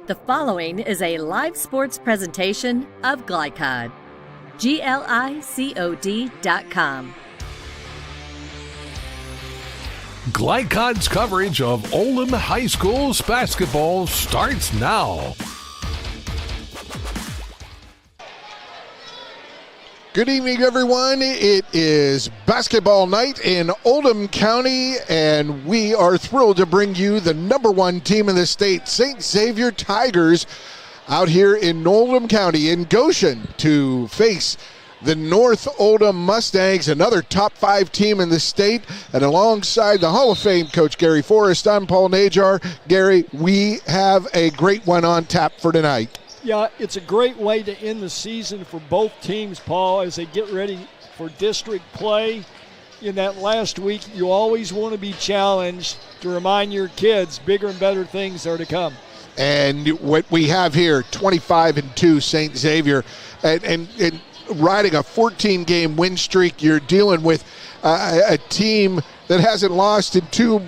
The following is a live sports presentation of Glycod. GLICOD.com. Glycod's coverage of Oldham High School's basketball starts now. Good evening, everyone. It is basketball night in Oldham County, and we are thrilled to bring you the number one team in the state, St. Xavier Tigers, out here in Oldham County in Goshen to face the North Oldham Mustangs, another top five team in the state. And alongside the Hall of Fame coach Gary Forrest, I'm Paul Najar. Gary, we have a great one on tap for tonight. Yeah, it's a great way to end the season for both teams, Paul, as they get ready for district play. In that last week, you always want to be challenged to remind your kids bigger and better things are to come. And what we have here, 25-2 St. Xavier, and riding a 14-game win streak. You're dealing with a team that hasn't lost in two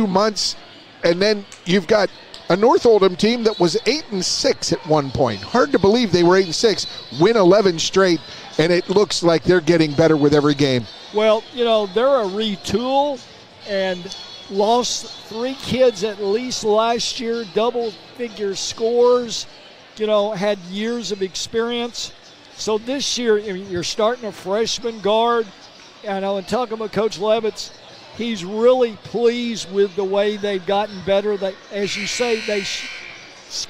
months, and then you've got a North Oldham team that was 8-6 at one point. Hard to believe they were 8-6, win 11 straight, and it looks like they're getting better with every game. Well, you know, they're a retool and lost 3 kids at least last year, double-figure scores, you know, had years of experience. So this year, I mean, you're starting a freshman guard, and I'm talking about Coach Levich. He's really pleased with the way they've gotten better. They, as you say, they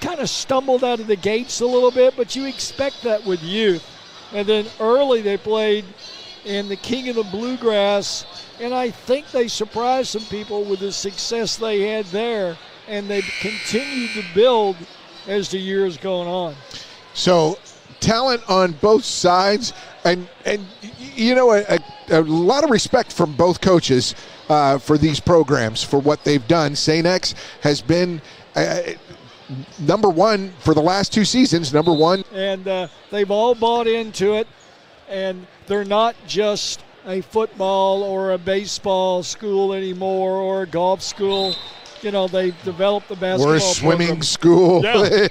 kind of stumbled out of the gates a little bit, but you expect that with youth. And then early they played in the King of the Bluegrass, and I think they surprised some people with the success they had there, and they've continued to build as the years going on. So talent on both sides, and you know, a lot of respect from both coaches for these programs, for what they've done. St. X has been number one for the last 2 seasons, number one. And they've all bought into it, and they're not just a football or a baseball school anymore or a golf school. You know, they've developed the basketball We're a swimming program. school. Yeah.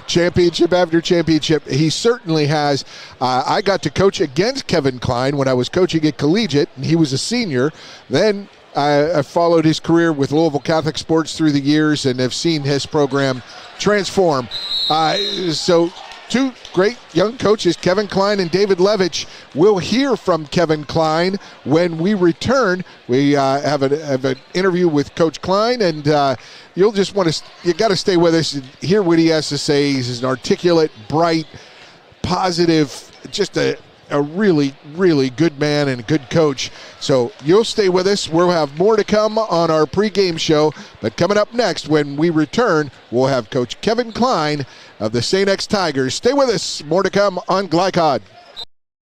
Championship after championship. He certainly has. I got to coach against Kevin Klein when I was coaching at Collegiate, and he was a senior. Then I followed his career with Louisville Catholic Sports through the years and have seen his program transform. So 2 great young coaches, Kevin Klein and David Levich. We'll hear from Kevin Klein when we return. We have an interview with Coach Klein, and you got to stay with us and hear what he has to say. He's an articulate, bright, positive, just a really, really good man and a good coach. So you'll stay with us. We'll have more to come on our pregame show. But coming up next, when we return, we'll have Coach Kevin Klein of the St. X Tigers. Stay with us. More to come on Glycod.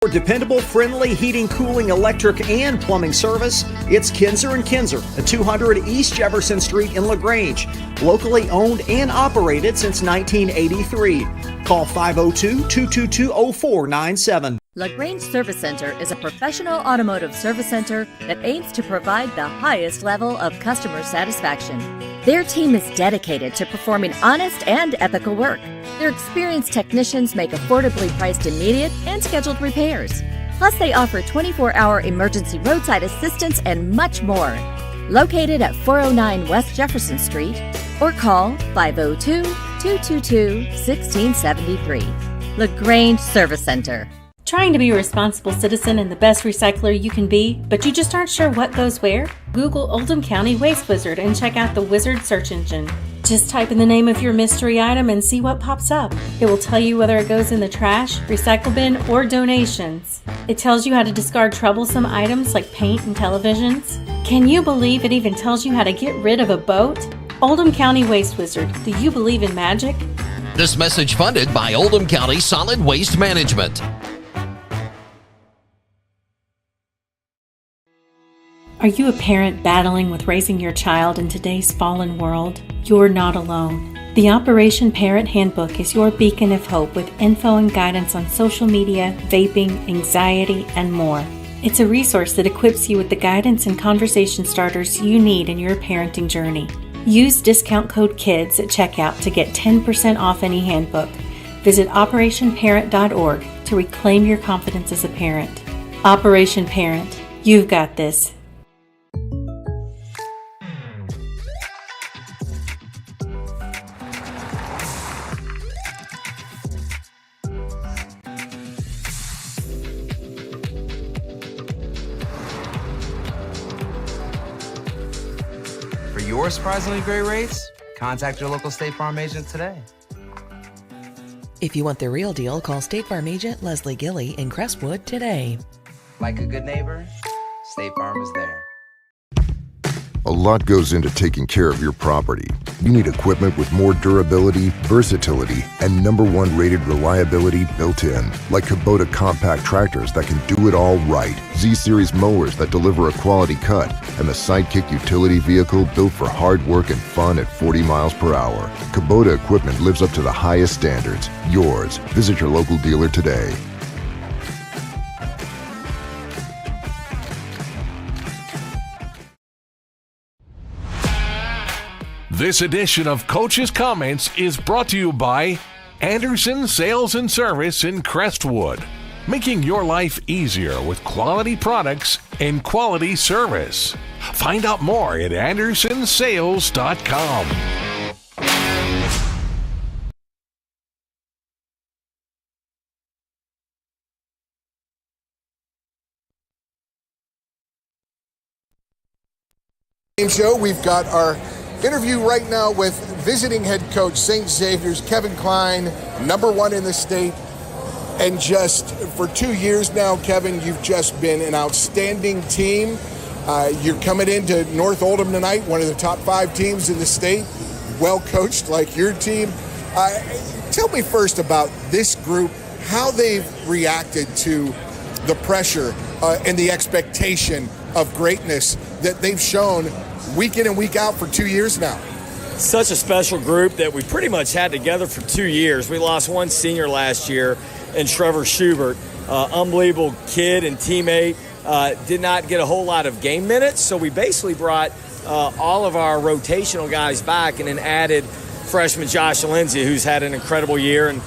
For dependable, friendly heating, cooling, electric, and plumbing service, it's Kinzer & Kinzer at 200 East Jefferson Street in LaGrange. Locally owned and operated since 1983. Call 502-222-0497. LaGrange Service Center is a professional automotive service center that aims to provide the highest level of customer satisfaction. Their team is dedicated to performing honest and ethical work. Their experienced technicians make affordably priced immediate and scheduled repairs. Plus, they offer 24-hour emergency roadside assistance and much more. Located at 409 West Jefferson Street, or call 502-222-1673. LaGrange Service Center. Trying to be a responsible citizen and the best recycler you can be, but you just aren't sure what goes where? Google Oldham County Waste Wizard and check out the Wizard search engine. Just type in the name of your mystery item and see what pops up. It will tell you whether it goes in the trash, recycle bin, or donations. It tells you how to discard troublesome items like paint and televisions. Can you believe it even tells you how to get rid of a boat? Oldham County Waste Wizard. Do you believe in magic? This message funded by Oldham County Solid Waste Management. Are you a parent battling with raising your child in today's fallen world? You're not alone. The Operation Parent Handbook is your beacon of hope with info and guidance on social media, vaping, anxiety, and more. It's a resource that equips you with the guidance and conversation starters you need in your parenting journey. Use discount code KIDS at checkout to get 10% off any handbook. Visit OperationParent.org to reclaim your confidence as a parent. Operation Parent, you've got this. For your surprisingly great rates, contact your local State Farm agent today. If you want the real deal, call State Farm agent Leslie Gilly in Crestwood today. Like a good neighbor, State Farm is there. A lot goes into taking care of your property. You need equipment with more durability, versatility, and #1 rated reliability built in. Like Kubota compact tractors that can do it all right. Z-Series mowers that deliver a quality cut. And the Sidekick utility vehicle built for hard work and fun at 40 miles per hour. Kubota equipment lives up to the highest standards. Yours. Visit your local dealer today. This edition of Coach's Comments is brought to you by Anderson Sales and Service in Crestwood, making your life easier with quality products and quality service. Find out more at andersonsales.com. Show. We've got our interview right now with visiting head coach St. Xavier's Kevin Klein, #1 in the state. And just for 2 years now, Kevin, you've just been an outstanding team. You're coming into North Oldham tonight, one of the top 5 teams in the state, well coached like your team. Tell me first about this group, how they've reacted to the pressure and the expectation of greatness that they've shown week in and week out for 2 years now. Such a special group that we pretty much had together for 2 years. We lost one senior last year in Trevor Schubert, unbelievable kid and teammate, did not get a whole lot of game minutes, so we basically brought all of our rotational guys back and then added freshman Josh Lindsay, who's had an incredible year and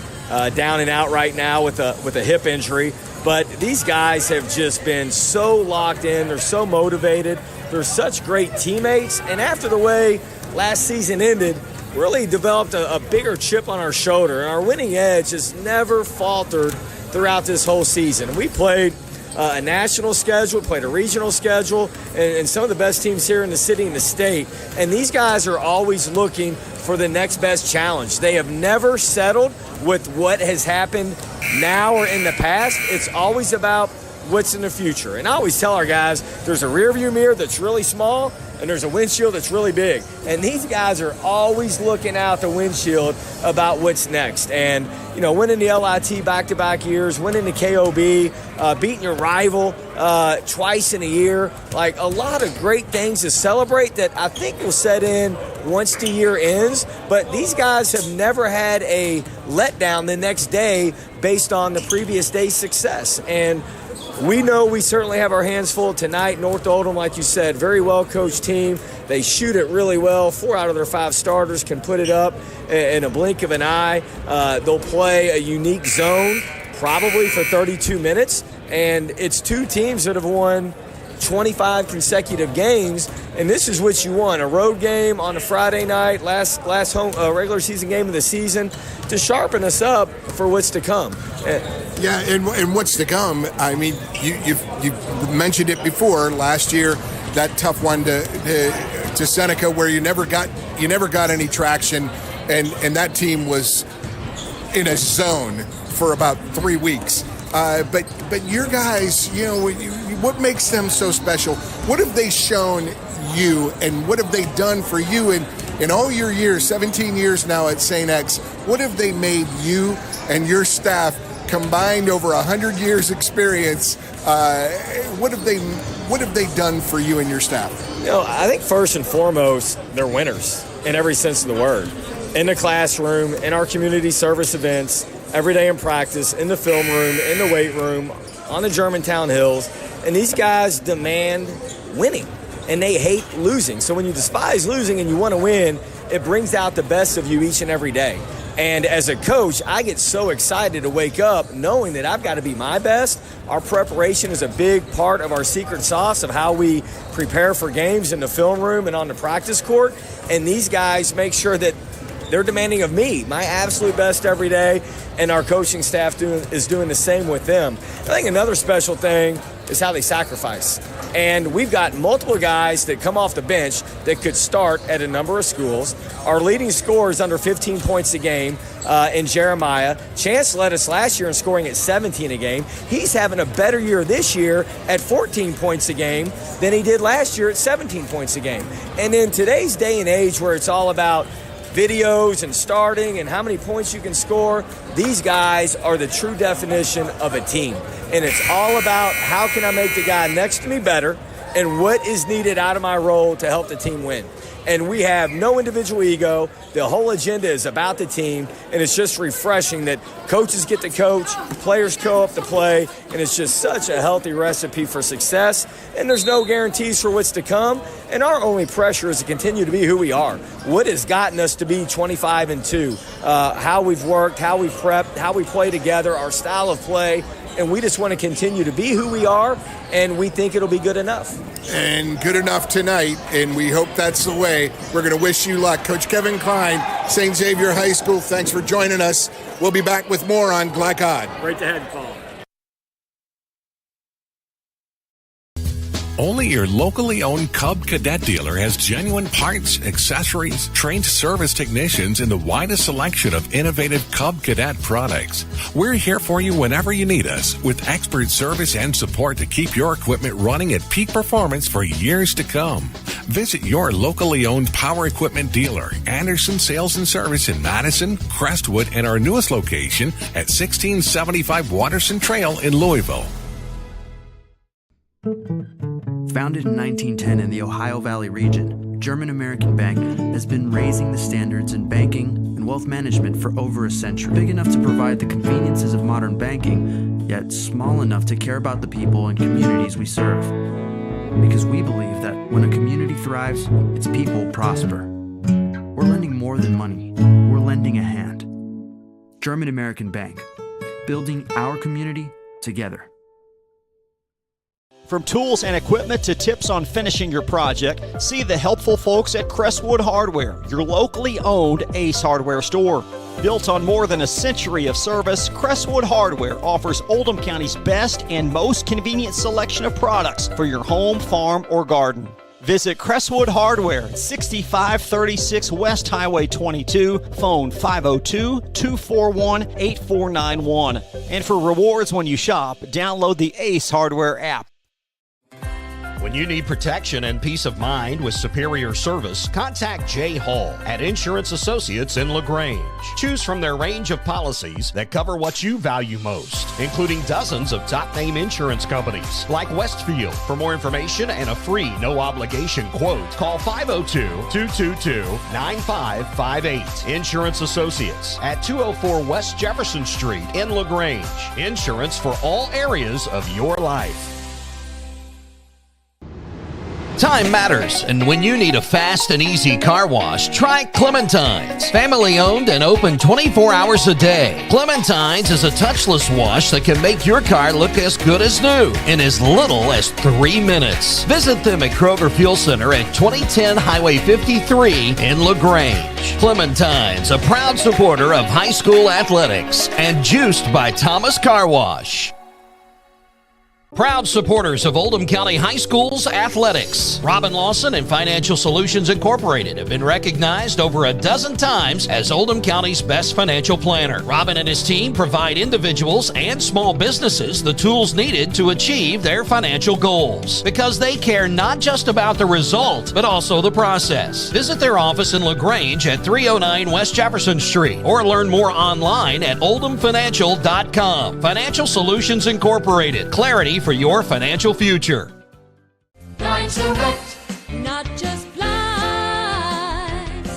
down and out right now with a hip injury. But these guys have just been so locked in. They're so motivated. They're such great teammates. And after the way last season ended, really developed a bigger chip on our shoulder. And our winning edge has never faltered throughout this whole season. And we played a national schedule, played a regional schedule, and some of the best teams here in the city and the state. And these guys are always looking for the next best challenge. They have never settled with what has happened now or in the past. It's always about what's in the future. And I always tell our guys, there's a rearview mirror that's really small, and there's a windshield that's really big. And these guys are always looking out the windshield about what's next. And, you know, winning the LIT back-to-back years, winning the KOB, beating your rival twice in a year, like a lot of great things to celebrate that I think will set in once the year ends. But these guys have never had a letdown the next day based on the previous day's success. And we know we certainly have our hands full tonight. North Oldham, like you said, very well-coached team. They shoot it really well. 4 out of their 5 starters can put it up in a blink of an eye. They'll play a unique zone probably for 32 minutes. And it's 2 teams that have won 25 consecutive games, and this is what you want, a road game on a Friday night, last home regular season game of the season, to sharpen us up for what's to come. Yeah, and what's to come, I mean, you've mentioned it before, last year, that tough one to Seneca where you never got any traction, and that team was in a zone for about 3 weeks. But your guys, you know, what makes them so special? What have they shown you, and what have they done for you in all your years, 17 years now at St. X? What have they made you and your staff combined over 100 years experience? What have they done for you and your staff? You know, I think first and foremost, they're winners in every sense of the word. In the classroom, in our community service events, every day in practice, in the film room, in the weight room, on the Germantown Hills. And these guys demand winning. and they hate losing. So when you despise losing and you want to win, it brings out the best of you each and every day. And as a coach, I get so excited to wake up knowing that I've got to be my best. Our preparation is a big part of our secret sauce of how we prepare for games in the film room and on the practice court. And these guys make sure that they're demanding of me my absolute best every day, and our coaching staff is doing the same with them. I think another special thing is how they sacrifice. And we've got multiple guys that come off the bench that could start at a number of schools. Our leading scorer is under 15 points a game in Jeremiah. Chance led us last year in scoring at 17 a game. He's having a better year this year at 14 points a game than he did last year at 17 points a game. And in today's day and age where it's all about videos and starting and how many points you can score, these guys are the true definition of a team. And it's all about how can I make the guy next to me better and what is needed out of my role to help the team win. And we have no individual ego. The whole agenda is about the team, and it's just refreshing that coaches get to coach, players go up to play, and it's just such a healthy recipe for success. And there's no guarantees for what's to come, and our only pressure is to continue to be who we are. What has gotten us to be 25-2, how we've worked, how we've prepped, how we play together, our style of play, and we just want to continue to be who we are, and we think it'll be good enough. And good enough tonight, and we hope that's the way. We're going to wish you luck. Coach Kevin Klein, St. Xavier High School, thanks for joining us. We'll be back with more on Black Odd. Great to have you, Paul. Only your locally owned Cub Cadet dealer has genuine parts, accessories, trained service technicians, and the widest selection of innovative Cub Cadet products. We're here for you whenever you need us, with expert service and support to keep your equipment running at peak performance for years to come. Visit your locally owned power equipment dealer, Anderson Sales and Service in Madison, Crestwood, and our newest location at 1675 Watterson Trail in Louisville. Founded in 1910 in the Ohio Valley region, German American Bank has been raising the standards in banking and wealth management for over a century. Big enough to provide the conveniences of modern banking, yet small enough to care about the people and communities we serve. Because we believe that when a community thrives, its people prosper. We're lending more than money. We're lending a hand. German American Bank, building our community together. From tools and equipment to tips on finishing your project, see the helpful folks at Crestwood Hardware, your locally owned Ace Hardware store. Built on more than a century of service, Crestwood Hardware offers Oldham County's best and most convenient selection of products for your home, farm, or garden. Visit Crestwood Hardware at 6536 West Highway 22, phone 502-241-8491. And for rewards when you shop, download the Ace Hardware app. When you need protection and peace of mind with superior service, contact Jay Hall at Insurance Associates in LaGrange. Choose from their range of policies that cover what you value most, including dozens of top-name insurance companies like Westfield. For more information and a free no-obligation quote, call 502-222-9558. Insurance Associates at 204 West Jefferson Street in LaGrange. Insurance for all areas of your life. Time matters, and when you need a fast and easy car wash, try Clementine's. Family owned and open 24 hours a day. Clementine's is a touchless wash that can make your car look as good as new in as little as 3 minutes. Visit them at Kroger Fuel Center at 2010 Highway 53 in LaGrange. Clementine's, a proud supporter of high school athletics and juiced by Thomas Car Wash. Proud supporters of Oldham County High School's athletics. Robin Lawson and Financial Solutions Incorporated have been recognized over a dozen times as Oldham County's best financial planner. Robin and his team provide individuals and small businesses the tools needed to achieve their financial goals, because they care not just about the result, but also the process. Visit their office in LaGrange at 309 West Jefferson Street, or learn more online at oldhamfinancial.com. Financial Solutions Incorporated. Clarity for your financial future. Blind Select, not just blinds.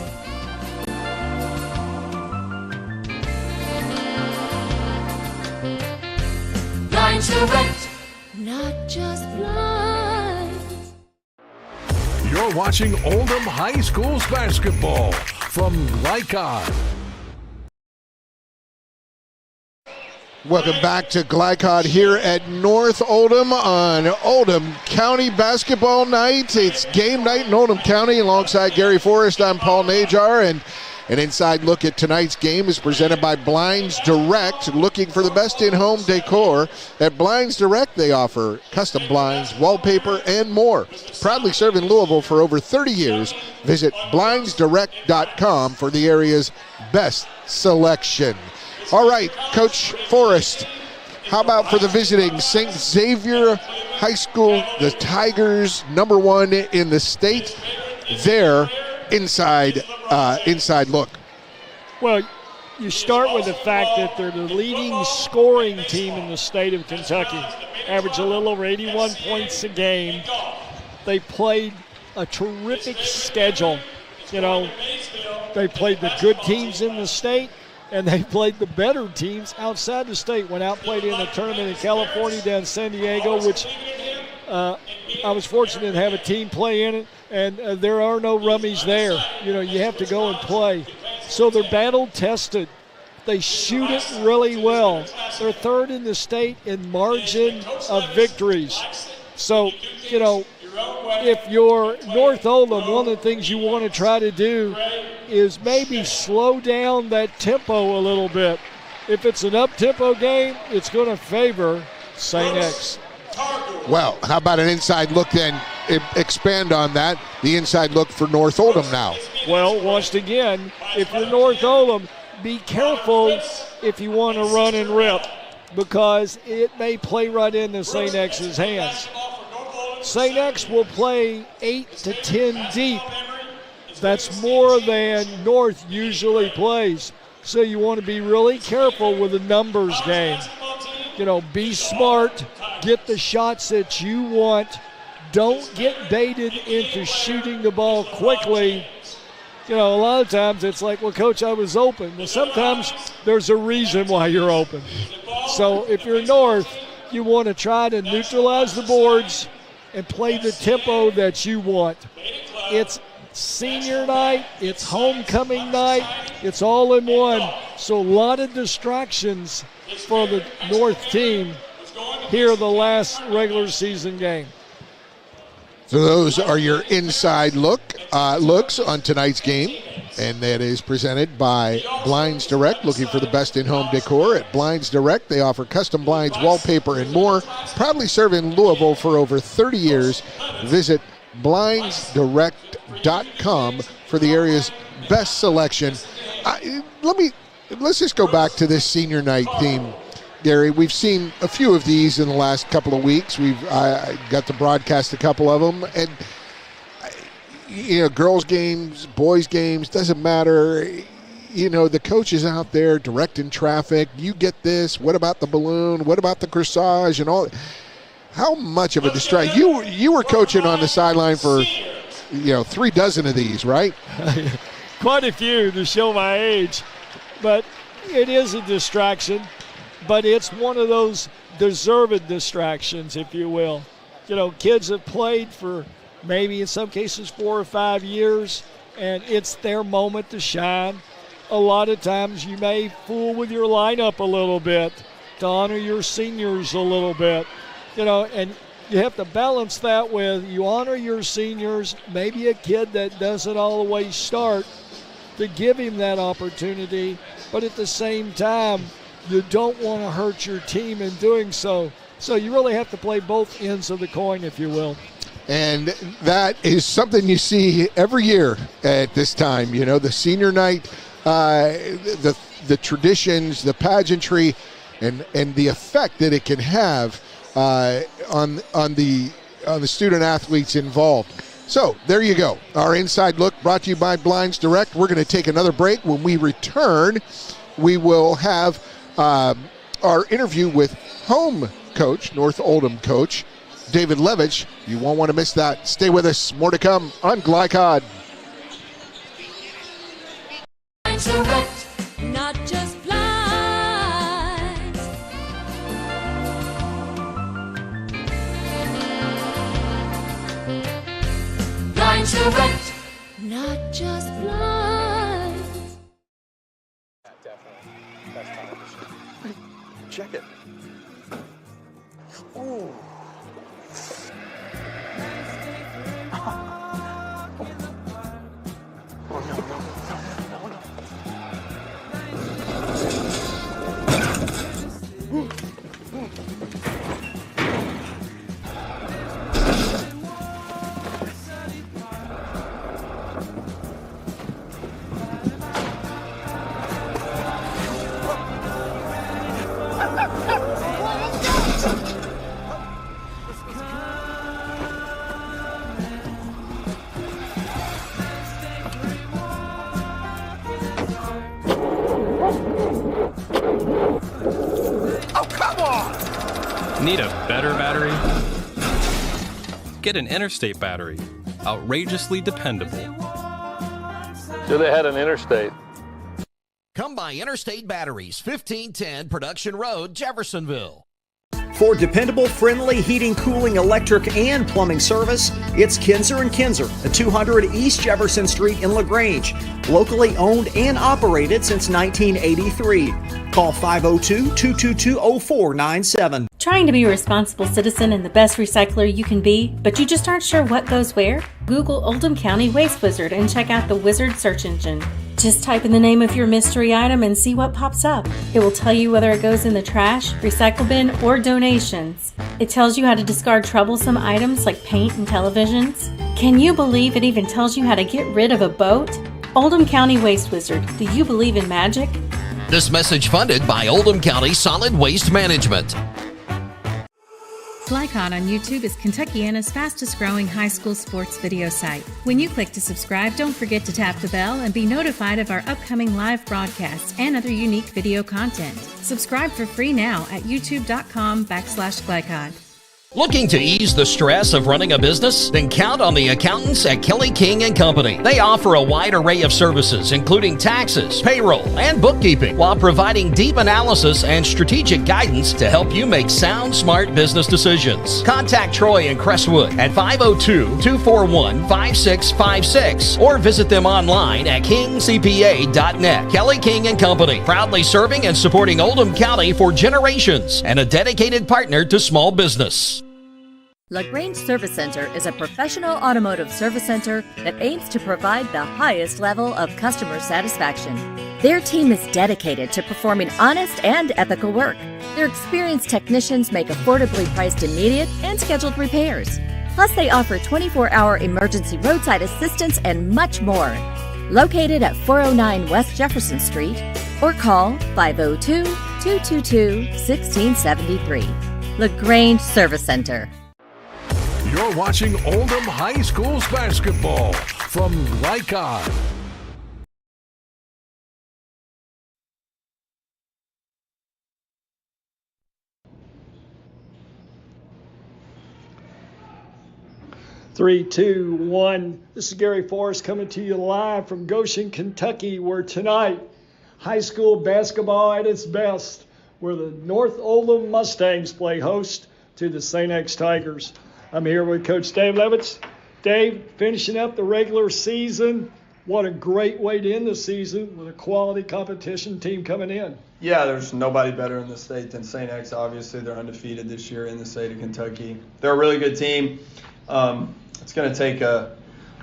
Blind Select, not just blinds. You're watching Oldham High School's basketball from Glycod. Welcome back to Glycod here at North Oldham on Oldham County Basketball Night. It's game night in Oldham County. Alongside Gary Forrest, I'm Paul Najar, and an inside look at tonight's game is presented by Blinds Direct. Looking for the best in-home decor? At Blinds Direct, they offer custom blinds, wallpaper, and more. Proudly serving Louisville for over 30 years. Visit blindsdirect.com for the area's best selection. All right, Coach Forrest, how about for the visiting St. Xavier High School, the Tigers, number 1 in the state, their inside look? Well, you start with the fact that they're the leading scoring team in the state of Kentucky. Average a little over 81 points a game. They played a terrific schedule. You know, they played the good teams in the state, and they played the better teams outside the state. Went out, played in a tournament in California down in San Diego, which I was fortunate to have a team play in it, and there are no rummies there. You know, you have to go and play. So they're battle-tested. They shoot it really well. They're third in the state in margin of victories. So, you know, if you're North Oldham, one of the things you want to try to do is maybe slow down that tempo a little bit. If it's an up-tempo game, it's going to favor St. X. Well, how about an inside look then? Expand on that, the inside look for North Oldham now. Well, once again, if you're North Oldham, be careful if you want to run and rip, because it may play right into St. X's hands. St. X will play 8 to 10 deep. That's more than North usually plays. So you want to be really careful with the numbers game. You know, be smart, get the shots that you want. Don't get baited into shooting the ball quickly. You know, a lot of times it's like, well, Coach, I was open. Well, sometimes there's a reason why you're open. So if you're North, you want to try to neutralize the boards and play the tempo that you want. It's senior night, it's homecoming night, it's all in one. So a lot of distractions for the North team here the last regular season game. So those are your inside looks on tonight's game, and that is presented by Blinds Direct. Looking for the best in-home decor at Blinds Direct. They offer custom blinds, wallpaper, and more. Proudly serving Louisville for over 30 years. Visit blindsdirect.com for the area's best selection. Let's just go back to this senior night theme, Gary. We've seen a few of these in the last couple of weeks. I got to broadcast a couple of them, and you know, girls games, boys games, doesn't matter. You know, the coach is out there directing traffic. You get this. What about the balloon? What about the corsage and all? How much of a distraction? You were coaching on the sideline for, 3 dozen of these, right? Quite a few to show my age, but it is a distraction. But it's one of those deserved distractions, if you will. You know, kids have played for maybe in some cases 4 or 5 years, and it's their moment to shine. A lot of times you may fool with your lineup a little bit to honor your seniors a little bit. You know, and you have to balance that with you honor your seniors, maybe a kid that doesn't always start, to give him that opportunity, but at the same time, you don't want to hurt your team in doing so. So you really have to play both ends of the coin, if you will. And that is something you see every year at this time. You know, the senior night, the traditions, the pageantry, and the effect that it can have on the student athletes involved. So there you go. Our inside look brought to you by Blinds Direct. We're going to take another break. When we return, we will have our interview with home coach, North Oldham coach, David Levich. You won't want to miss that. Stay with us. More to come on Glycod. Not just blinds. Blinds Interact, not just blinds. Check it. Ooh. Oh, no. Need a better battery? Get an Interstate battery. Outrageously dependable. Should have had an Interstate. Come by Interstate Batteries, 1510 Production Road, Jeffersonville. For dependable, friendly heating, cooling, electric, and plumbing service, it's Kinzer & Kinzer at 200 East Jefferson Street in LaGrange. Locally owned and operated since 1983. Call 502-222-0497. Trying to be a responsible citizen and the best recycler you can be, but you just aren't sure what goes where? Google Oldham County Waste Wizard and check out the Wizard search engine. Just type in the name of your mystery item and see what pops up. It will tell you whether it goes in the trash, recycle bin, or donations. It tells you how to discard troublesome items like paint and televisions. Can you believe it even tells you how to get rid of a boat? Oldham County Waste Wizard, do you believe in magic? This message funded by Oldham County Solid Waste Management. Glycod on YouTube is Kentuckiana's fastest growing high school sports video site. When you click to subscribe, don't forget to tap the bell and be notified of our upcoming live broadcasts and other unique video content. Subscribe for free now at youtube.com/Glycod. Looking to ease the stress of running a business? Then count on the accountants at Kelly King & Company. They offer a wide array of services, including taxes, payroll, and bookkeeping, while providing deep analysis and strategic guidance to help you make sound, smart business decisions. Contact Troy in Crestwood at 502-241-5656 or visit them online at kingcpa.net. Kelly King & Company, proudly serving and supporting Oldham County for generations and a dedicated partner to small business. LaGrange Service Center is a professional automotive service center that aims to provide the highest level of customer satisfaction. Their team is dedicated to performing honest and ethical work. Their experienced technicians make affordably priced immediate and scheduled repairs. Plus, they offer 24-hour emergency roadside assistance and much more. Located at 409 West Jefferson Street or call 502-222-1673. LaGrange Service Center. You're watching Oldham High School's basketball from Glycod. Three, two, one. This is Gary Forrest coming to you live from Goshen, Kentucky, where tonight high school basketball at its best, where the North Oldham Mustangs play host to the St. X Tigers. I'm here with Coach Dave Levich. Dave, finishing up the regular season. What a great way to end the season with a quality competition team coming in. Yeah, there's nobody better in the state than St. X. Obviously, they're undefeated this year in the state of Kentucky. They're a really good team. It's going to take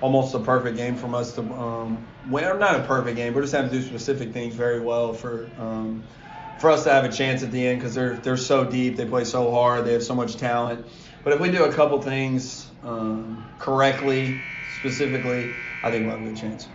almost a perfect game from us to win. Or not a perfect game. We're just having to do specific things very well for us to have a chance at the end, because they're so deep. They play so hard. They have so much talent. But if we do a couple things correctly, specifically, I think we'll have a good chance.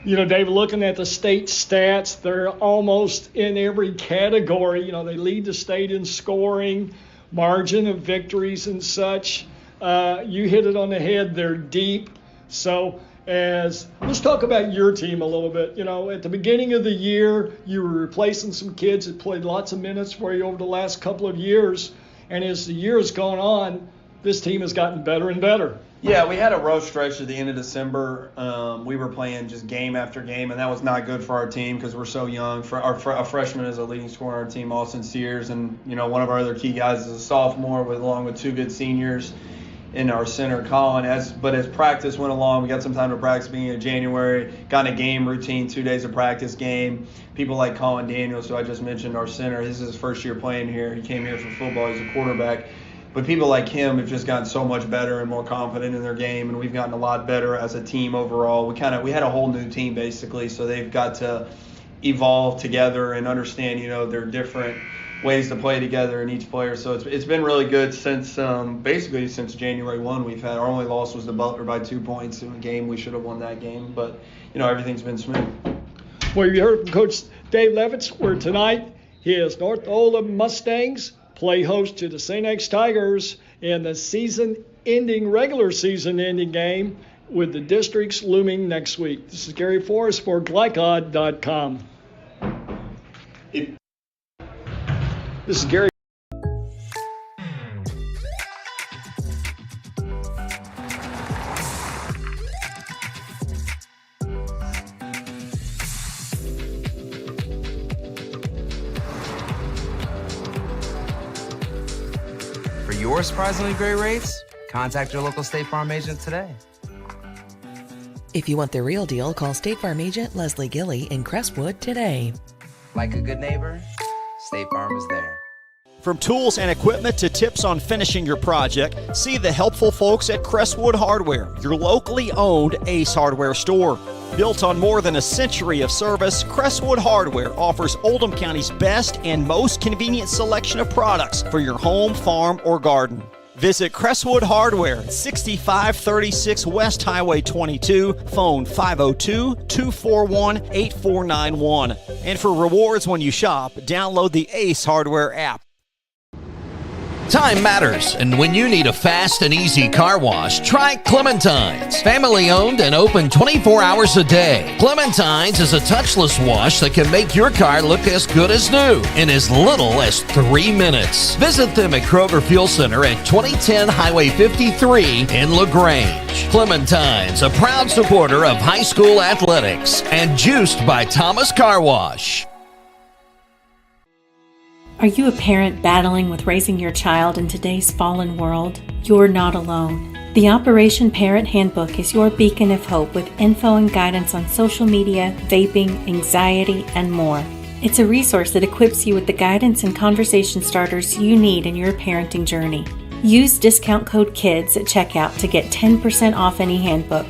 You know, Dave, looking at the state stats, they're almost in every category. You know, they lead the state in scoring, margin of victories and such. You hit it on the head. They're deep. So let's talk about your team a little bit. You know, at the beginning of the year, you were replacing some kids that played lots of minutes for you over the last couple of years. And as the year has gone on, this team has gotten better and better. Yeah, we had a rough stretch at the end of December. We were playing just game after game, and that was not good for our team because we're so young. Our freshman is a leading scorer on our team, Austin Sears, and you know, one of our other key guys is a sophomore along with two good seniors. in our center, Colin. But as practice went along, we got some time to practice beginning of January, got in a game routine, 2 days of practice game. People like Colin Daniels, who I just mentioned, our center, this is his first year playing here. He came here for football. He's a quarterback. But people like him have just gotten so much better and more confident in their game, and we've gotten a lot better as a team overall. We had a whole new team basically, so they've got to evolve together and understand, their different ways to play together in each player. So it's been really good since basically since January 1. We've had our only loss was to Butler by 2 points in a game. We should have won that game, but everything's been smooth. Well, you heard from Coach Dave Levich, where tonight his North Oldham Mustangs play host to the St. X Tigers in the regular season-ending game, with the districts looming next week. This is Gary Forrest for Glycod.com. This is Gary. For your surprisingly great rates, contact your local State Farm agent today. If you want the real deal, call State Farm agent Leslie Gilly in Crestwood today. Like a good neighbor, State Farm is there. From tools and equipment to tips on finishing your project, see the helpful folks at Crestwood Hardware, your locally owned Ace Hardware store. Built on more than a century of service, Crestwood Hardware offers Oldham County's best and most convenient selection of products for your home, farm, or garden. Visit Crestwood Hardware, 6536 West Highway 22, phone 502-241-8491. And for rewards when you shop, download the Ace Hardware app. Time matters, and when you need a fast and easy car wash, try Clementine's. Family owned and open 24 hours a day. Clementine's is a touchless wash that can make your car look as good as new in as little as 3 minutes. Visit them at Kroger Fuel Center at 2010 Highway 53 in LaGrange. Clementine's, a proud supporter of high school athletics and juiced by Thomas Car Wash. Are you a parent battling with raising your child in today's fallen world? You're not alone. The Operation Parent Handbook is your beacon of hope with info and guidance on social media, vaping, anxiety, and more. It's a resource that equips you with the guidance and conversation starters you need in your parenting journey. Use discount code KIDS at checkout to get 10% off any handbook.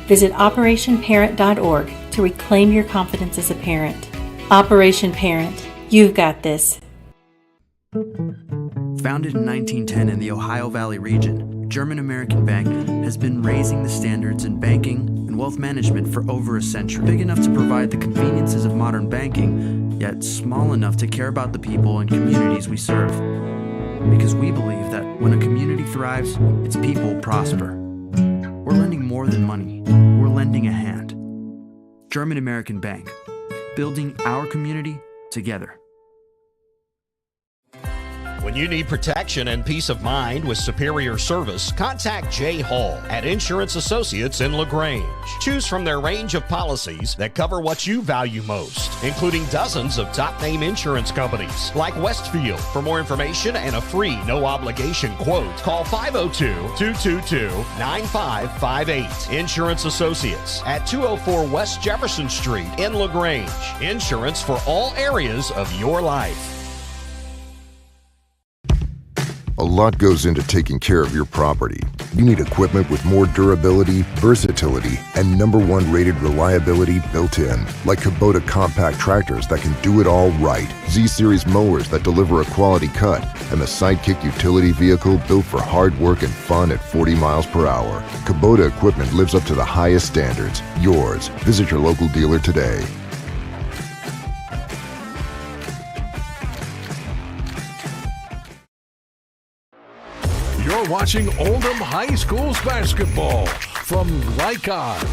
Visit operationparent.org to reclaim your confidence as a parent. Operation Parent, you've got this. Founded in 1910 in the Ohio Valley region, German-American Bank has been raising the standards in banking and wealth management for over a century. Big enough to provide the conveniences of modern banking, yet small enough to care about the people and communities we serve. Because we believe that when a community thrives, its people prosper. We're lending more than money. We're lending a hand. German-American Bank, building our community together. When you need protection and peace of mind with superior service, contact Jay Hall at Insurance Associates in LaGrange. Choose from their range of policies that cover what you value most, including dozens of top-name insurance companies like Westfield. For more information and a free no-obligation quote, call 502-222-9558. Insurance Associates at 204 West Jefferson Street in LaGrange. Insurance for all areas of your life. A lot goes into taking care of your property. You need equipment with more durability, versatility, and #1 rated reliability built in, like Kubota compact tractors that can do it all right, Z-Series mowers that deliver a quality cut, and the Sidekick utility vehicle built for hard work and fun at 40 miles per hour. Kubota equipment lives up to the highest standards. Yours. Visit your local dealer today. You're watching Oldham High School's basketball from Glycod.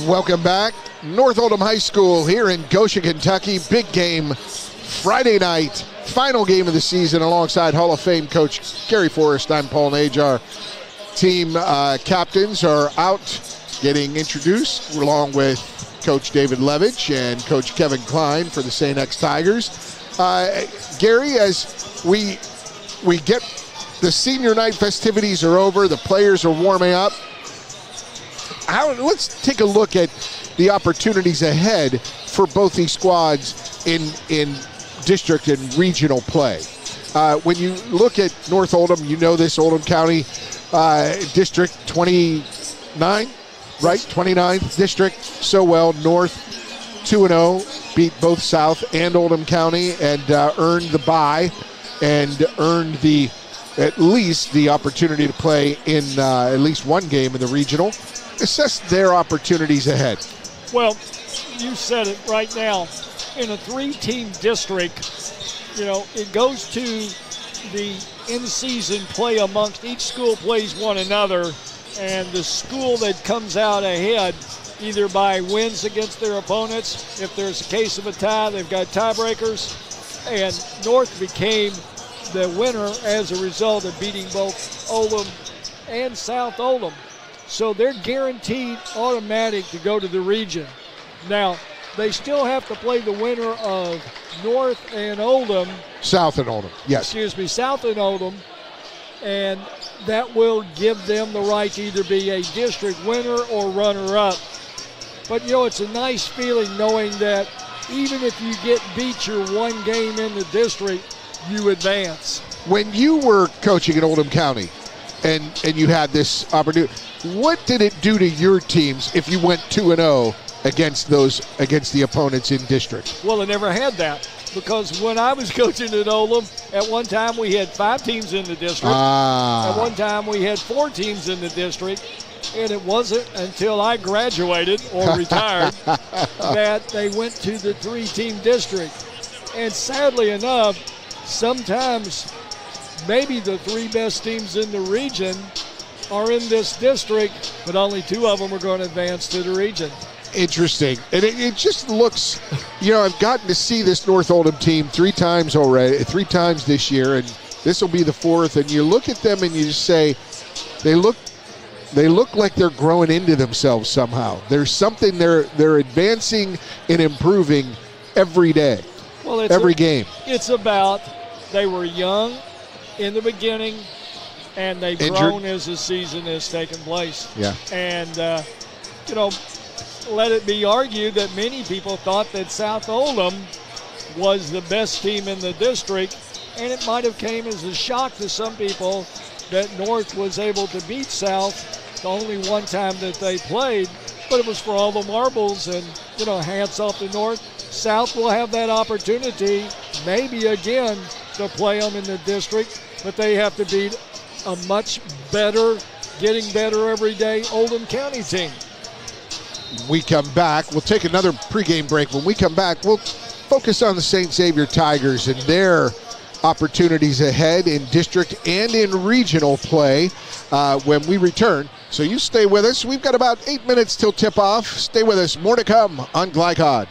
Welcome back. North Oldham High School here in Goshen, Kentucky. Big game Friday night. Final game of the season alongside Hall of Fame coach Gary Forrest. I'm Paul Najar. Team captains are out getting introduced along with Coach David Levich and Coach Kevin Klein for the St. X Tigers. Gary, as we get the senior night festivities are over, the players are warming up. Let's take a look at the opportunities ahead for both these squads in district and regional play. When you look at North Oldham, you know this Oldham County District 29, right? 29th District. So well, North 2-0, beat both South and Oldham County and earned the bye and earned at least the opportunity to play in at least one game in the regional. Assess their opportunities ahead. Well, you said it right now. In a 3-team district, it goes to the in-season play amongst each school plays one another, and the school that comes out ahead either by wins against their opponents. If there's a case of a tie, they've got tiebreakers, and North became the winner as a result of beating both Oldham and South Oldham. So they're guaranteed automatic to go to the region. Now, they still have to play the winner of North and Oldham. South and Oldham, yes. Excuse me, South and Oldham. And that will give them the right to either be a district winner or runner-up. But, it's a nice feeling knowing that even if you get beat your one game in the district, you advance. When you were coaching in Oldham County and you had this opportunity, what did it do to your teams if you went 2-0 against the opponents in district? Well, I never had that, because when I was coaching at Oldham, at one time we had 5 teams in the district. At one time we had 4 teams in the district, and it wasn't until I graduated or retired that they went to the 3-team district. And sadly enough, sometimes maybe the 3 best teams in the region are in this district, but only 2 of them are going to advance to the region. Interesting. And it just looks, I've gotten to see this North Oldham team 3 times already, 3 times this year, and this will be the 4th. And you look at them and you just say, they look like they're growing into themselves somehow. There's something they're advancing and improving every day, every game. It's about they were young in the beginning, and they've grown as the season has taken place. Yeah. And, let it be argued that many people thought that South Oldham was the best team in the district, and it might have came as a shock to some people that North was able to beat South the only one time that they played, but it was for all the marbles, and, hats off to North. South will have that opportunity, maybe again, to play them in the district, but they have to beat a much better, getting better every day Oldham County team. We come back, we'll take another pregame break. When we come back, we'll focus on the St. Xavier Tigers and their opportunities ahead in district and in regional play when we return. So you stay with us. We've got about 8 minutes till tip-off. Stay with us. More to come on Glycod.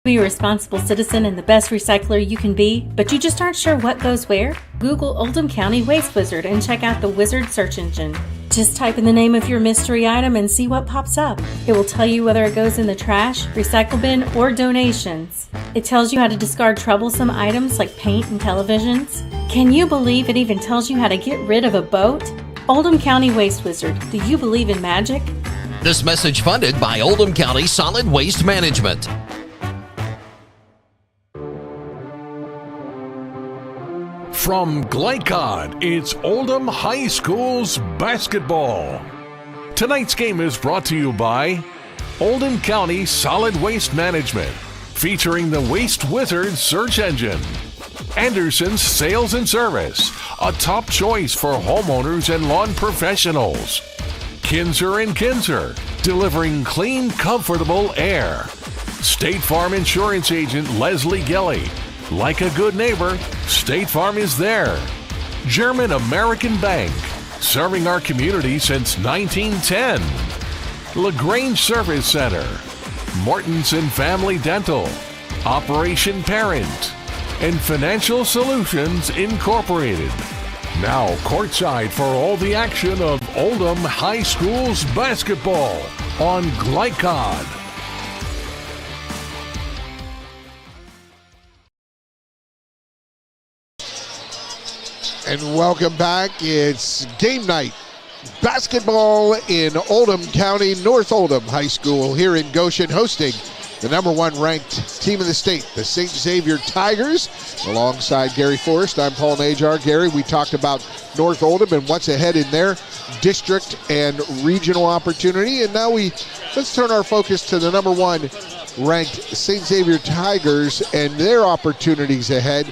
Be a responsible citizen and the best recycler you can be, but you just aren't sure what goes where? Google Oldham County Waste Wizard and check out the Wizard search engine. Just type in the name of your mystery item and see what pops up. It will tell you whether it goes in the trash, recycle bin, or donations. It tells you how to discard troublesome items like paint and televisions. Can you believe it even tells you how to get rid of a boat? Oldham County Waste Wizard. Do you believe in magic? This message funded by Oldham County Solid Waste Management. From Glycod, it's Oldham High School's basketball. Tonight's game is brought to you by Oldham County Solid Waste Management, featuring the Waste Wizard search engine. Anderson's Sales and Service, a top choice for homeowners and lawn professionals. Kinzer & Kinzer, delivering clean, comfortable air. State Farm Insurance Agent Leslie Gelly. Like a good neighbor, State Farm is there. German American Bank, serving our community since 1910. LaGrange Service Center, Mortensen Family Dental, Operation Parent, and Financial Solutions Incorporated. Now courtside for all the action of Oldham High School's basketball on Glycod. And welcome back. It's game night. Basketball in Oldham County, North Oldham High School here in Goshen, hosting the number 1 ranked team in the state, the St. Xavier Tigers. Alongside Gary Forrest, I'm Paul Najar. Gary, we talked about North Oldham and what's ahead in their district and regional opportunity. And now let's turn our focus to the number 1 ranked St. Xavier Tigers and their opportunities ahead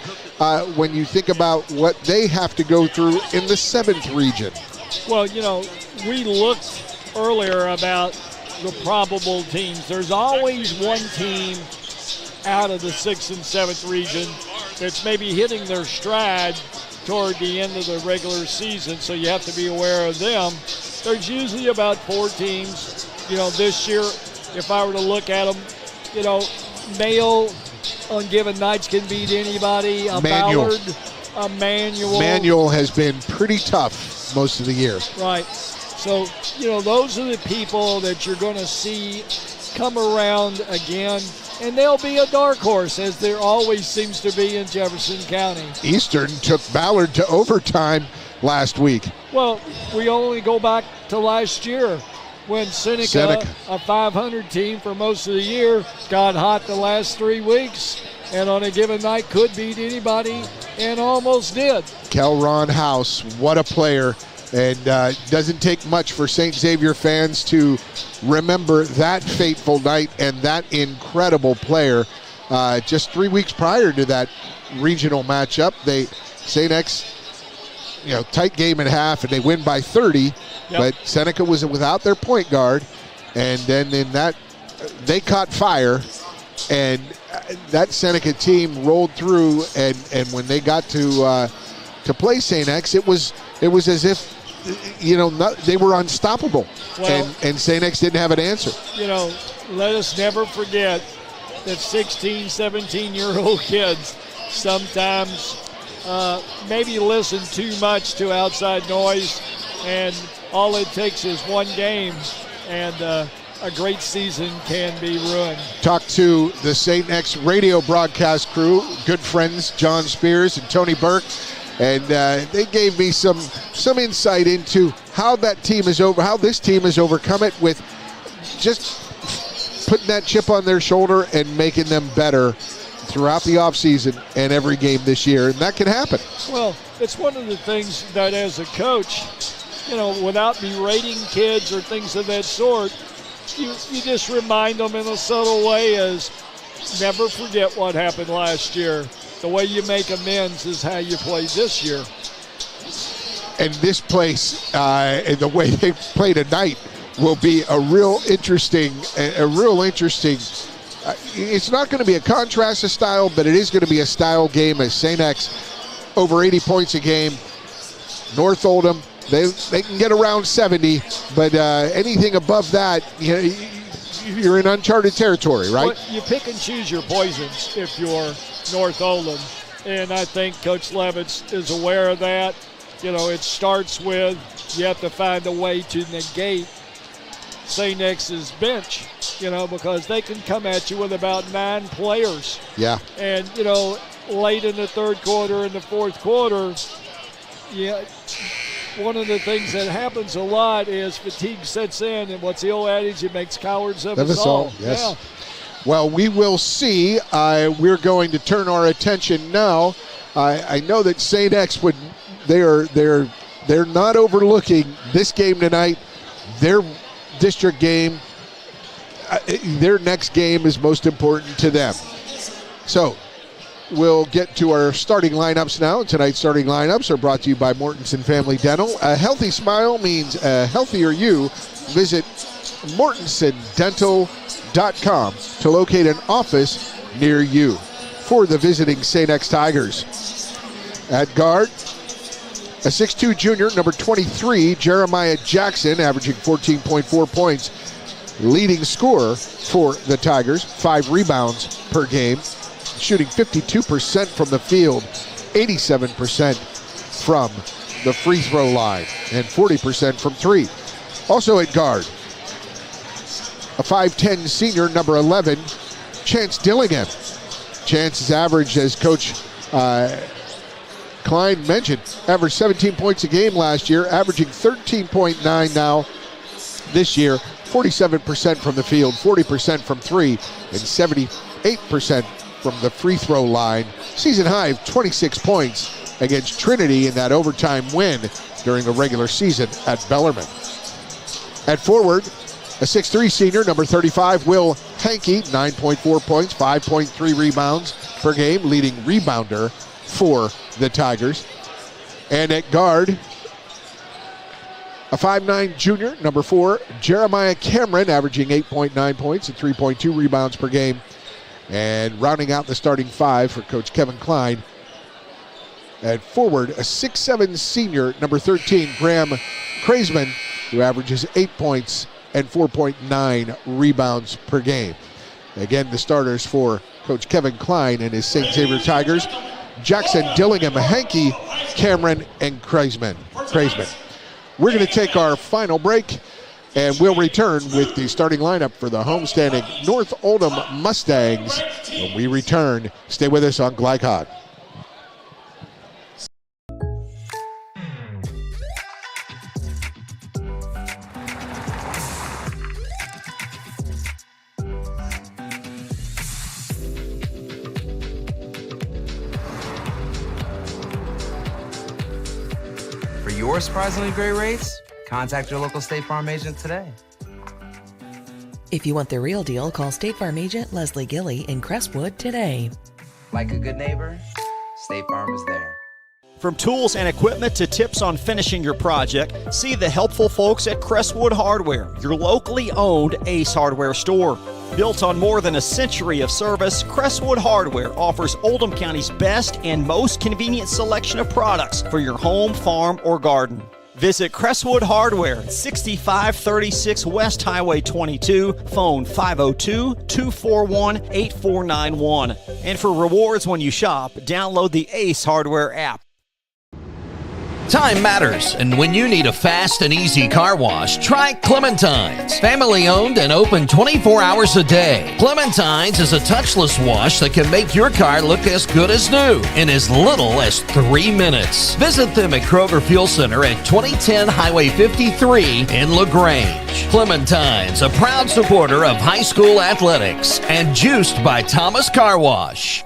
when you think about what they have to go through in the 7th region. Well, we looked earlier about the probable teams. There's always one team out of the 6th and 7th region that's maybe hitting their stride toward the end of the regular season, so you have to be aware of them. There's usually about 4 teams. This year, if I were to look at them, Mayo on given nights can beat anybody. Ballard, Manual has been pretty tough most of the year. Right. So, those are the people that you're going to see come around again, and they'll be a dark horse, as there always seems to be in Jefferson County. Eastern took Ballard to overtime last week. Well, we only go back to last year when Seneca, a 500 team for most of the year, got hot the last 3 weeks, and on a given night could beat anybody, and almost did. Kelron House, what a player. And doesn't take much for St. Xavier fans to remember that fateful night and that incredible player. Just 3 weeks prior to that regional matchup, St. X, tight game at half, and they win by 30. Yep. But Seneca was without their point guard, and then in that they caught fire, and that Seneca team rolled through. And when they got to play St. X, it was as if they were unstoppable, and St. X didn't have an answer. Let us never forget that 16, 17-year-old kids sometimes maybe listen too much to outside noise, and all it takes is one game, and a great season can be ruined. Talk to the St. X radio broadcast crew, good friends John Spears and Tony Burke. And they gave me some insight into how this team has overcome it with just putting that chip on their shoulder and making them better throughout the offseason and every game this year, and that can happen. Well, it's one of the things that as a coach, without berating kids or things of that sort, you just remind them in a subtle way as never forget what happened last year. The way you make amends is how you play this year. And this place, and the way they play tonight, will be a real interesting. It's not going to be a contrast of style, but it is going to be a style game. As St. X over 80 points a game. North Oldham, they can get around 70, but anything above that, you're in uncharted territory, right? Well, you pick and choose your poisons if you're North Oldham, and I think Coach Levich is aware of that. It starts with you have to find a way to negate St. X's bench, because they can come at you with about 9 players. Yeah. And, late in the third quarter and the fourth quarter, one of the things that happens a lot is fatigue sets in, and what's the old adage? It makes cowards of us all. Yes. Yeah. Well, we will see. We're going to turn our attention now. I know that St. X they're not overlooking this game tonight. Their district game, their next game is most important to them. So we'll get to our starting lineups now. Tonight's starting lineups are brought to you by Mortensen Family Dental. A healthy smile means a healthier you. Visit mortensendental.com to locate an office near you. For the visiting St. X Tigers, at guard, a 6'2 junior, number 23, Jeremiah Jackson, averaging 14.4 points, leading scorer for the Tigers, 5 rebounds per game, shooting 52% from the field, 87% from the free throw line, and 40% from 3. Also at guard, a 5'10 senior, number 11, Chance Dillingham. Chance's average, as Coach Klein mentioned, averaged 17 points a game last year, averaging 13.9 now this year. 47% from the field, 40% from three, and 78% from the free throw line. Season high of 26 points against Trinity in that overtime win during the regular season at Bellarmine. At forward, a 6'3 senior, number 35, Will Hankey, 9.4 points, 5.3 rebounds per game, leading rebounder for the Tigers. And at guard, a 5'9 junior, number 4, Jeremiah Cameron, averaging 8.9 points and 3.2 rebounds per game. And rounding out the starting five for Coach Kevin Klein, at forward, a 6'7 senior, number 13, Graham Kreisman, who averages 8 points and 4.9 rebounds per game. Again, the starters for Coach Kevin Klein and his St. Xavier Tigers: Jackson, Dillingham, Hankey, Cameron, and Kreisman. We're going to take our final break, and we'll return with the starting lineup for the homestanding North Oldham Mustangs. When we return, stay with us on Glycod. For your surprisingly great rates, contact your local State Farm agent today. If you want the real deal, call State Farm agent Leslie Gilly in Crestwood today. Like a good neighbor, State Farm is there. From tools and equipment to tips on finishing your project, see the helpful folks at Crestwood Hardware, your locally owned Ace Hardware store. Built on more than a century of service, Crestwood Hardware offers Oldham County's best and most convenient selection of products for your home, farm, or garden. Visit Crestwood Hardware at 6536 West Highway 22, phone 502-241-8491. And for rewards when you shop, download the Ace Hardware app. Time matters, and when you need a fast and easy car wash, try Clementine's. Family owned and open 24 hours a day. Clementine's is a touchless wash that can make your car look as good as new in as little as 3 minutes. Visit them at Kroger Fuel Center at 2010 Highway 53 in LaGrange. Clementine's, a proud supporter of high school athletics, and juiced by Thomas Car Wash.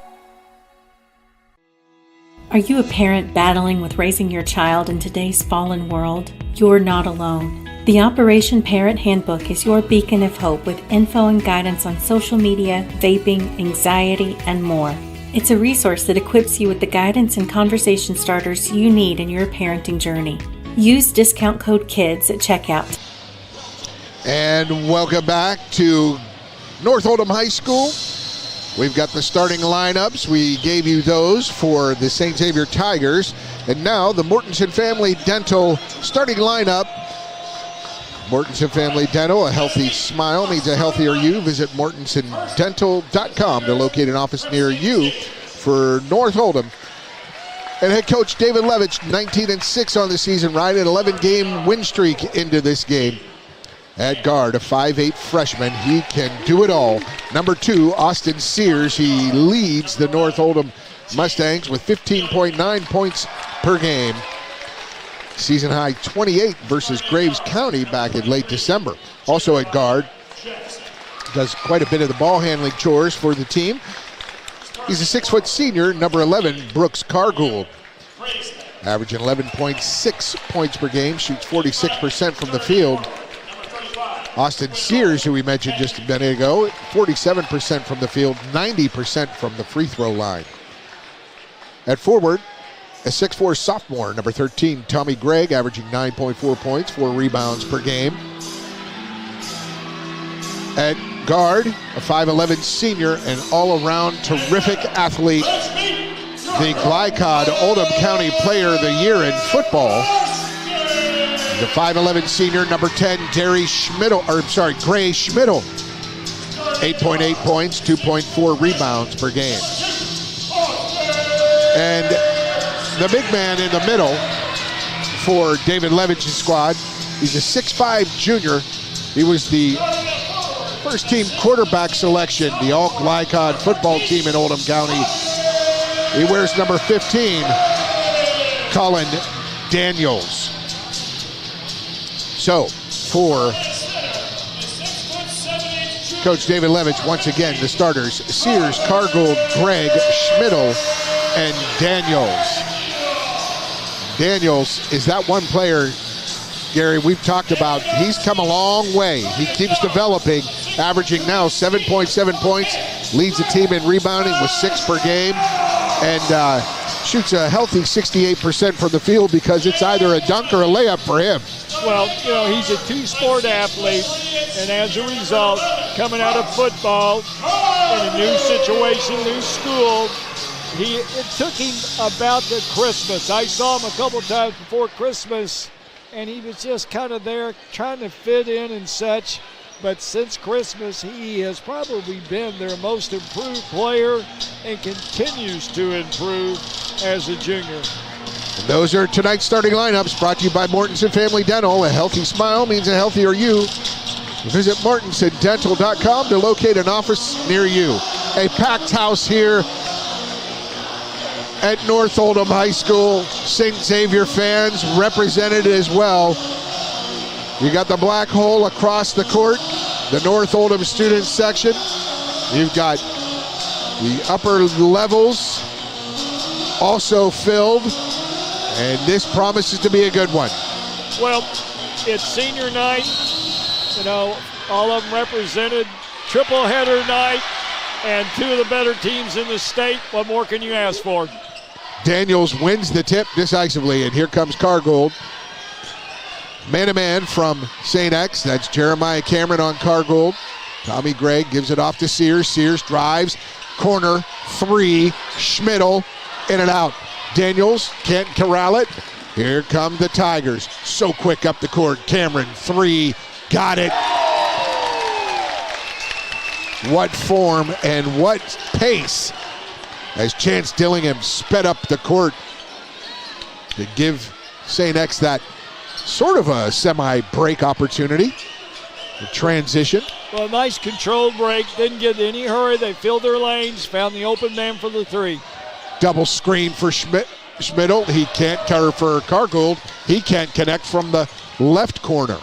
Are you a parent battling with raising your child in today's fallen world? You're not alone. The Operation Parent Handbook is your beacon of hope with info and guidance on social media, vaping, anxiety, and more. It's a resource that equips you with the guidance and conversation starters you need in your parenting journey. Use discount code KIDS at checkout. And welcome back to North Oldham High School. We've got the starting lineups. We gave you those for the St. Xavier Tigers. And now the Mortensen Family Dental starting lineup. Mortensen Family Dental, a healthy smile means a healthier you. Visit mortensendental.com to locate an office near you for North Oldham. And head coach David Levich, 19-6 on the season, riding an 11-game win streak into this game. At guard, a 5'8 freshman. He can do it all. Number 2, Austin Sears. He leads the North Oldham Mustangs with 15.9 points per game. Season high 28 versus Graves County back in late December. Also at guard, does quite a bit of the ball handling chores for the team. He's a 6-foot senior, number 11, Brooks Cargould. Averaging 11.6 points per game, shoots 46% from the field. Austin Sears, who we mentioned just a minute ago, 47% from the field, 90% from the free throw line. At forward, a 6'4 sophomore, number 13, Tommy Gregg, averaging 9.4 points, 4 rebounds per game. At guard, a 5'11 senior, an all-around terrific athlete, the Glycod Oldham County Player of the Year in football. The 5'11 senior, number 10, Gray Schmidl. 8.8 points, 2.4 rebounds per game. And the big man in the middle for David Levich's squad, he's a 6'5 junior. He was the first team quarterback selection, the all-Glycod football team in Oldham County. He wears number 15. Cullen Daniels. So, for Coach David Levich, once again, the starters, Sears, Cargold, Gregg, Schmidl, and Daniels. Daniels is that one player, Gary, we've talked about. He's come a long way. He keeps developing, averaging now 7.7 points, leads the team in rebounding with 6 per game, and shoots a healthy 68% from the field because it's either a dunk or a layup for him. Well, he's a two-sport athlete, and as a result, coming out of football in a new situation, new school, it took him about the Christmas. I saw him a couple times before Christmas, and he was just kind of there trying to fit in and such. But since Christmas, he has probably been their most improved player and continues to improve as a junior. And those are tonight's starting lineups, brought to you by Mortensen Family Dental. A healthy smile means a healthier you. Visit mortensendental.com to locate an office near you. A packed house here at North Oldham High School. St. Xavier fans represented as well. You got the black hole across the court, the North Oldham students section. You've got the upper levels also filled, and this promises to be a good one. Well, it's senior night. All of them represented, triple header night, and 2 of the better teams in the state. What more can you ask for? Daniels wins the tip decisively, and here comes Cargold. Man-to-man from St. X. That's Jeremiah Cameron on Cargold. Tommy Gregg gives it off to Sears. Sears drives. Corner. 3. Schmidl. In and out. Daniels can't corral it. Here come the Tigers. So quick up the court. Cameron. 3. Got it. What form and what pace as Chance Dillingham sped up the court to give St. X that sort of a semi-break opportunity. The transition. Well, nice controlled break. Didn't get any hurry. They filled their lanes, found the open man for the 3. Double screen for Schmidl. He can't cover for Cargold. He can't connect from the left corner.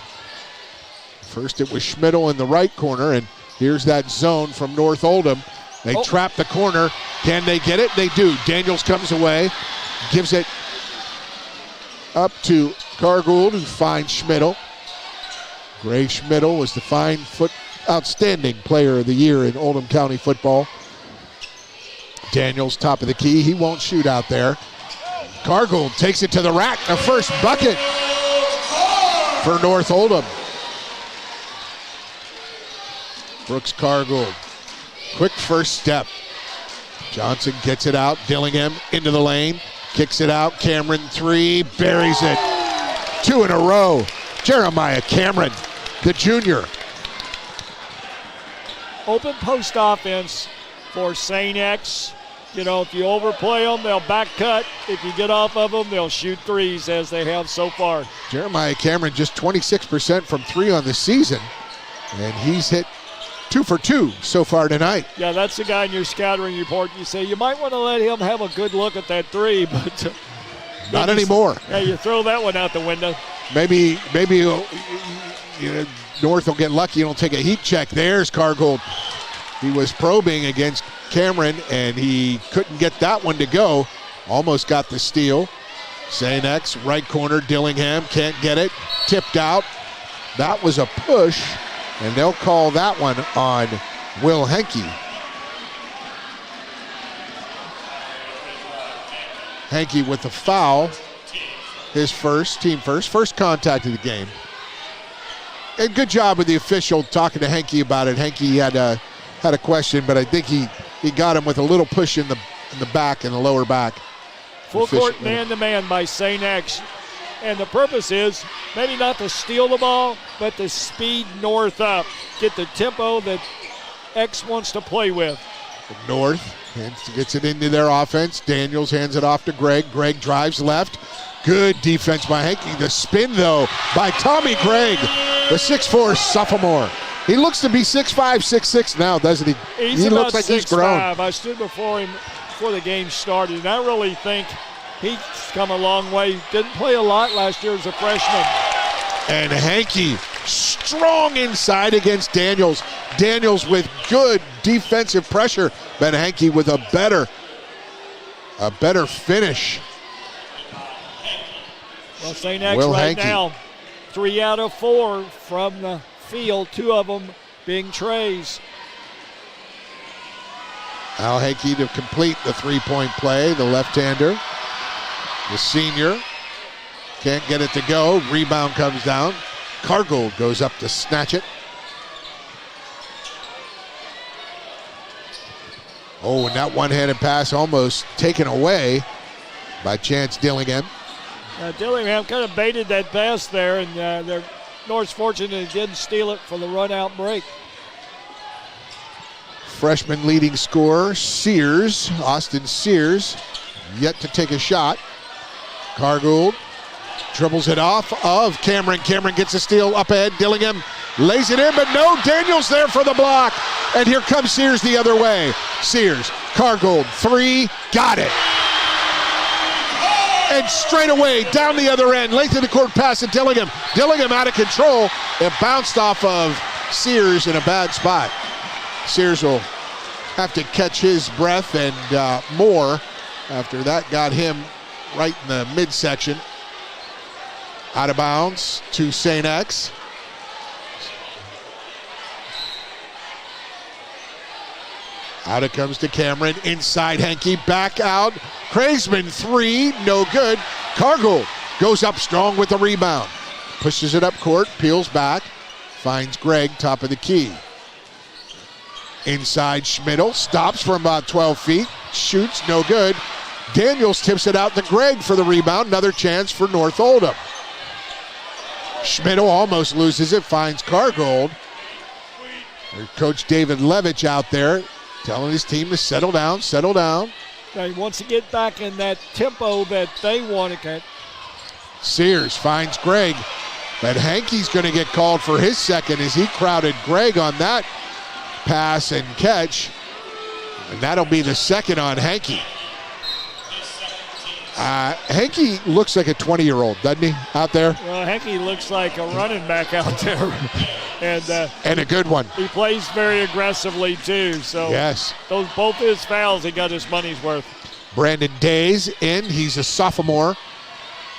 First it was Schmidl in the right corner, and here's that zone from North Oldham. They trap the corner. Can they get it? They do. Daniels comes away, gives it up to Cargold, who finds Schmidl. Gray Schmidl was the outstanding player of the year in Oldham County football. Daniels top of the key. He won't shoot out there. Cargold takes it to the rack. The first bucket for North Oldham. Brooks Cargold. Quick first step. Johnson gets it out. Dillingham into the lane. Kicks it out. Cameron 3. Buries it. 2 in a row. Jeremiah Cameron, the junior. Open post offense for St. X. If you overplay them, they'll back cut. If you get off of them, they'll shoot 3s as they have so far. Jeremiah Cameron just 26% from 3 on the season. And he's hit 2 for 2 so far tonight. Yeah, that's the guy in your scouting report. You say you might want to let him have a good look at that 3, but not anymore. Yeah, you throw that one out the window. Maybe North will get lucky and will take a heat check. There's Cargold. He was probing against Cameron, and he couldn't get that one to go. Almost got the steal. St. X, right corner, Dillingham, can't get it. Tipped out. That was a push, and they'll call that one on Will Henke. Henke with the foul. His team first contact of the game. And good job with the official talking to Henke about it. Henke had a question, but I think he got him with a little push in the back, in the lower back. Full court man-to-man by St. X. And the purpose is maybe not to steal the ball, but to speed North up. Get the tempo that X wants to play with. North gets it into their offense. Daniels hands it off to Gregg. Gregg drives left. Good defense by Henke. The spin, though, by Tommy Gregg, the 6'4 sophomore. He looks to be 6'5", 6'6 now, doesn't he? He looks like he's grown. I stood before him before the game started, and I really think He's come a long way. Didn't play a lot last year as a freshman. And Hankey strong inside against Daniels. Daniels with good defensive pressure, but Hankey with a better finish. Well, St. X right now, 3 out of 4 from the field, 2 of them being trays. Al Hankey to complete the three-point play, the left-hander. The senior can't get it to go. Rebound comes down. Cargold goes up to snatch it. Oh, and that one-handed pass almost taken away by Chance Dillingham. Dillingham kind of baited that pass there, and they're North's fortunate he didn't steal it for the run-out break. Freshman leading scorer, Sears, Austin Sears, yet to take a shot. Cargould dribbles it off of Cameron. Cameron gets a steal up ahead. Dillingham lays it in, but no, Daniels there for the block. And here comes Sears the other way. Sears, Cargould, 3, got it. And straight away, down the other end, length of the court pass to Dillingham. Dillingham out of control. It bounced off of Sears in a bad spot. Sears will have to catch his breath and more after that got him right in the midsection. Out of bounds to St. X. Out it comes to Cameron. Inside Hankey, back out. Kraisman, 3, no good. Cargould goes up strong with the rebound. Pushes it up court, peels back. Finds Greg, top of the key. Inside Schmidl, stops from about 12 feet. Shoots, no good. Daniels tips it out to Greg for the rebound. Another chance for North Oldham. Schmidl almost loses it, finds Cargould. Coach David Levich out there telling his team to settle down, settle down. He wants to get back in that tempo that they want to get. Sears finds Greg, but Hankey's going to get called for his second as he crowded Greg on that pass and catch. And that'll be the second on Hankey. Hankey looks like a 20-year-old, doesn't he, out there? Well, Hankey looks like a running back out there. And a good one. He plays very aggressively, too. So yes. Both his fouls, he got his money's worth. Brandon Days in. He's a sophomore.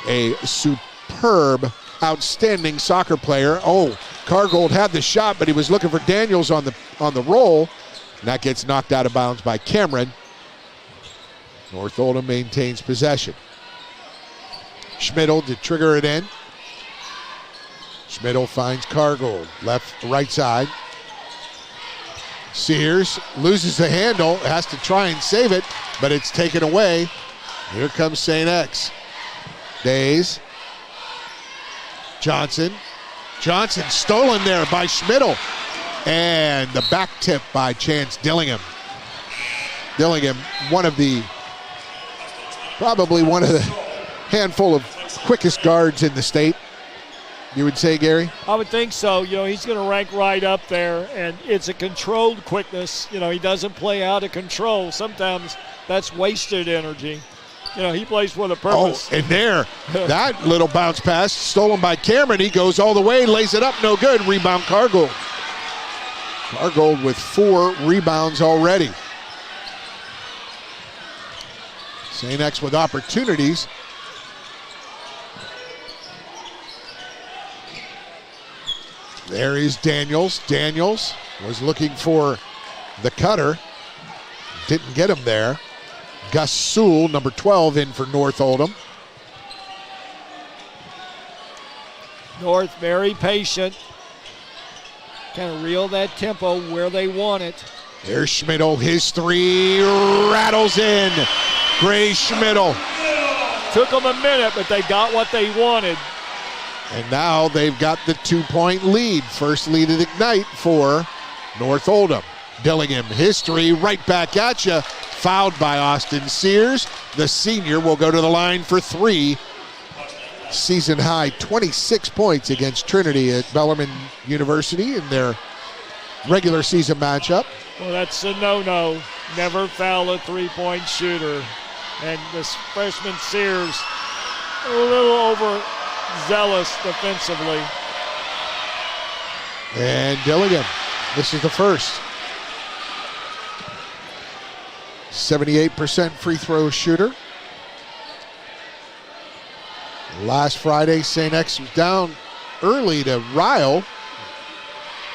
A superb, outstanding soccer player. Oh, Cargould had the shot, but he was looking for Daniels on the roll. And that gets knocked out of bounds by Cameron. North Oldham maintains possession. Schmidl to trigger it in. Schmidl finds Cargould, right side. Sears loses the handle, has to try and save it, but it's taken away. Here comes St. X. Days. Johnson stolen there by Schmidl. And the back tip by Chance Dillingham. Dillingham, probably one of the handful of quickest guards in the state. You would say, Gary? I would think so. He's going to rank right up there, and it's a controlled quickness. He doesn't play out of control. Sometimes that's wasted energy. He plays with a purpose. Oh, and there, that little bounce pass stolen by Cameron. He goes all the way, lays it up, no good. Rebound Cargould. Cargould with 4 rebounds already. St. X with opportunities. There is Daniels. Daniels was looking for the cutter. Didn't get him there. Gus Sewell, number 12, in for North Oldham. North very patient. Kind of reel that tempo where they want it. There's Schmidl. His 3 rattles in. Gray Schmidl. Took them a minute, but they got what they wanted. And now they've got the 2-point lead. First lead at Ignite for North Oldham. Dillingham, his 3 right back at you. Fouled by Austin Sears. The senior will go to the line for 3. Season high 26 points against Trinity at Bellarmine University in their regular season matchup. Well, that's a no-no. Never foul a 3-point shooter. And this freshman Sears a little overzealous defensively. And Dillingham, this is the first. 78% free throw shooter. Last Friday, St. X was down early to Ryle.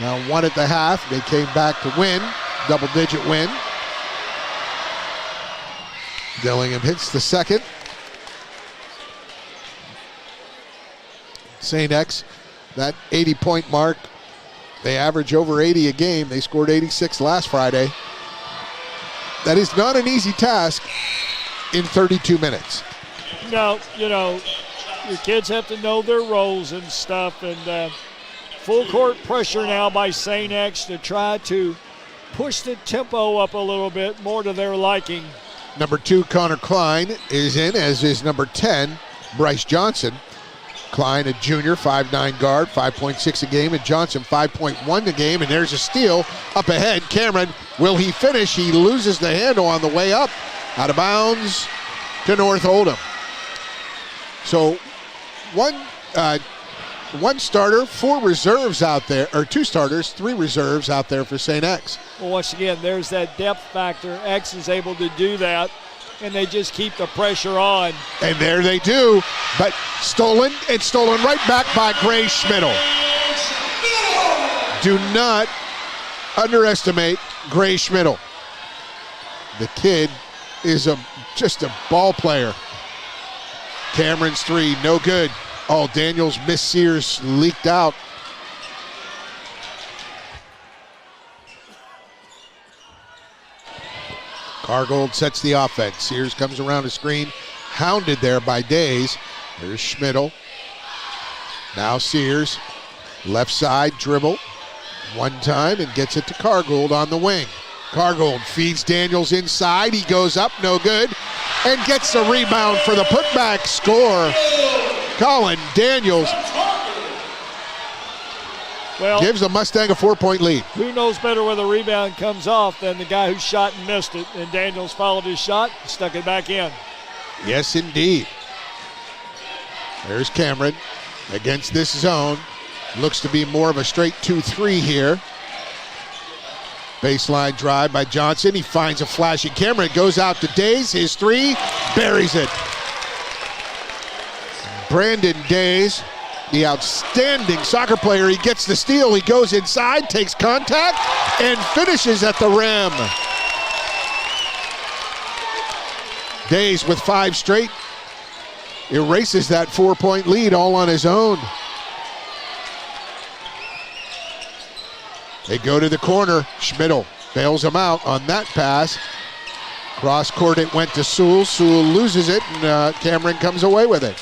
Now 1 at the half. They came back to win, double-digit win. Dillingham hits the second. St. X, that 80-point mark. They average over 80 a game. They scored 86 last Friday. That is not an easy task in 32 minutes. No, your kids have to know their roles and stuff. And full court pressure now by St. X to try to push the tempo up a little bit more to their liking. Number 2, Connor Klein, is in, as is number 10, Bryce Johnson. Klein, a junior, 5'9" guard, 5.6 a game, and Johnson 5.1 a game, and there's a steal up ahead. Cameron, will he finish? He loses the handle on the way up, out of bounds to North Oldham. So one starter, 4 reserves out there, or 2 starters, 3 reserves out there for St. X. Well, once again, there's that depth factor. X is able to do that, and they just keep the pressure on. And there they do, but stolen right back by Gray Schmidl. Do not underestimate Gray Schmidl. The kid is just a ball player. Cameron's 3, no good. Oh, Daniels missed Sears, leaked out. Cargold sets the offense. Sears comes around the screen, hounded there by Days. There's Schmidl. Now Sears, left side dribble. One time and gets it to Cargold on the wing. Cargold feeds Daniels inside. He goes up, no good, and gets the rebound for the putback score. Colin Daniels gives the Mustang a 4-point lead. Who knows better where the rebound comes off than the guy who shot and missed it, and Daniels followed his shot, stuck it back in. Yes, indeed. There's Cameron against this zone. Looks to be more of a straight 2-3 here. Baseline drive by Johnson. He finds a flashing Cameron. Goes out to Days. His 3, buries it. Brandon Days, the outstanding soccer player. He gets the steal. He goes inside, takes contact, and finishes at the rim. Days with 5 straight. Erases that 4-point lead all on his own. They go to the corner. Schmidl bails him out on that pass. Cross court it went to Sewell. Sewell loses it, and Cameron comes away with it.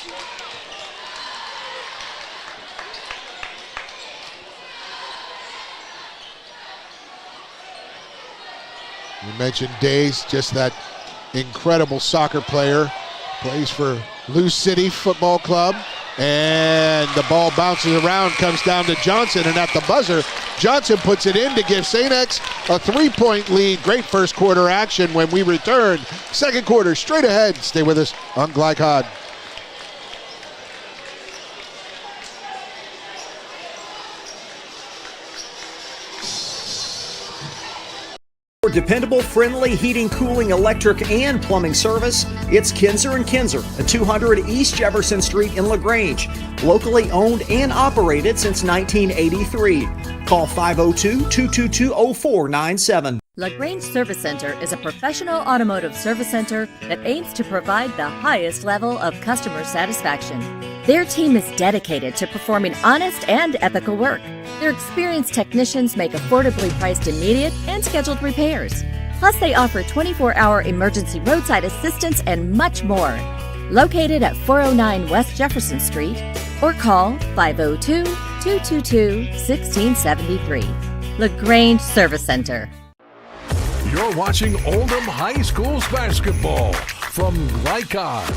You mentioned Days, just that incredible soccer player. Plays for Lou City Football Club. And the ball bounces around, comes down to Johnson, and at the buzzer, Johnson puts it in to give St. X a 3-point lead. Great first quarter action when we return. Second quarter, straight ahead. Stay with us on Glycod. For dependable, friendly heating, cooling, electric, and plumbing service, it's Kinzer & Kinzer at 200 East Jefferson Street in LaGrange. Locally owned and operated since 1983. Call 502-222-0497. LaGrange Service Center is a professional automotive service center that aims to provide the highest level of customer satisfaction. Their team is dedicated to performing honest and ethical work. Their experienced technicians make affordably priced immediate and scheduled repairs. Plus, they offer 24-hour emergency roadside assistance and much more. Located at 409 West Jefferson Street, or call 502-222-1673. LaGrange Service Center. You're watching Oldham High School's basketball from Glycod.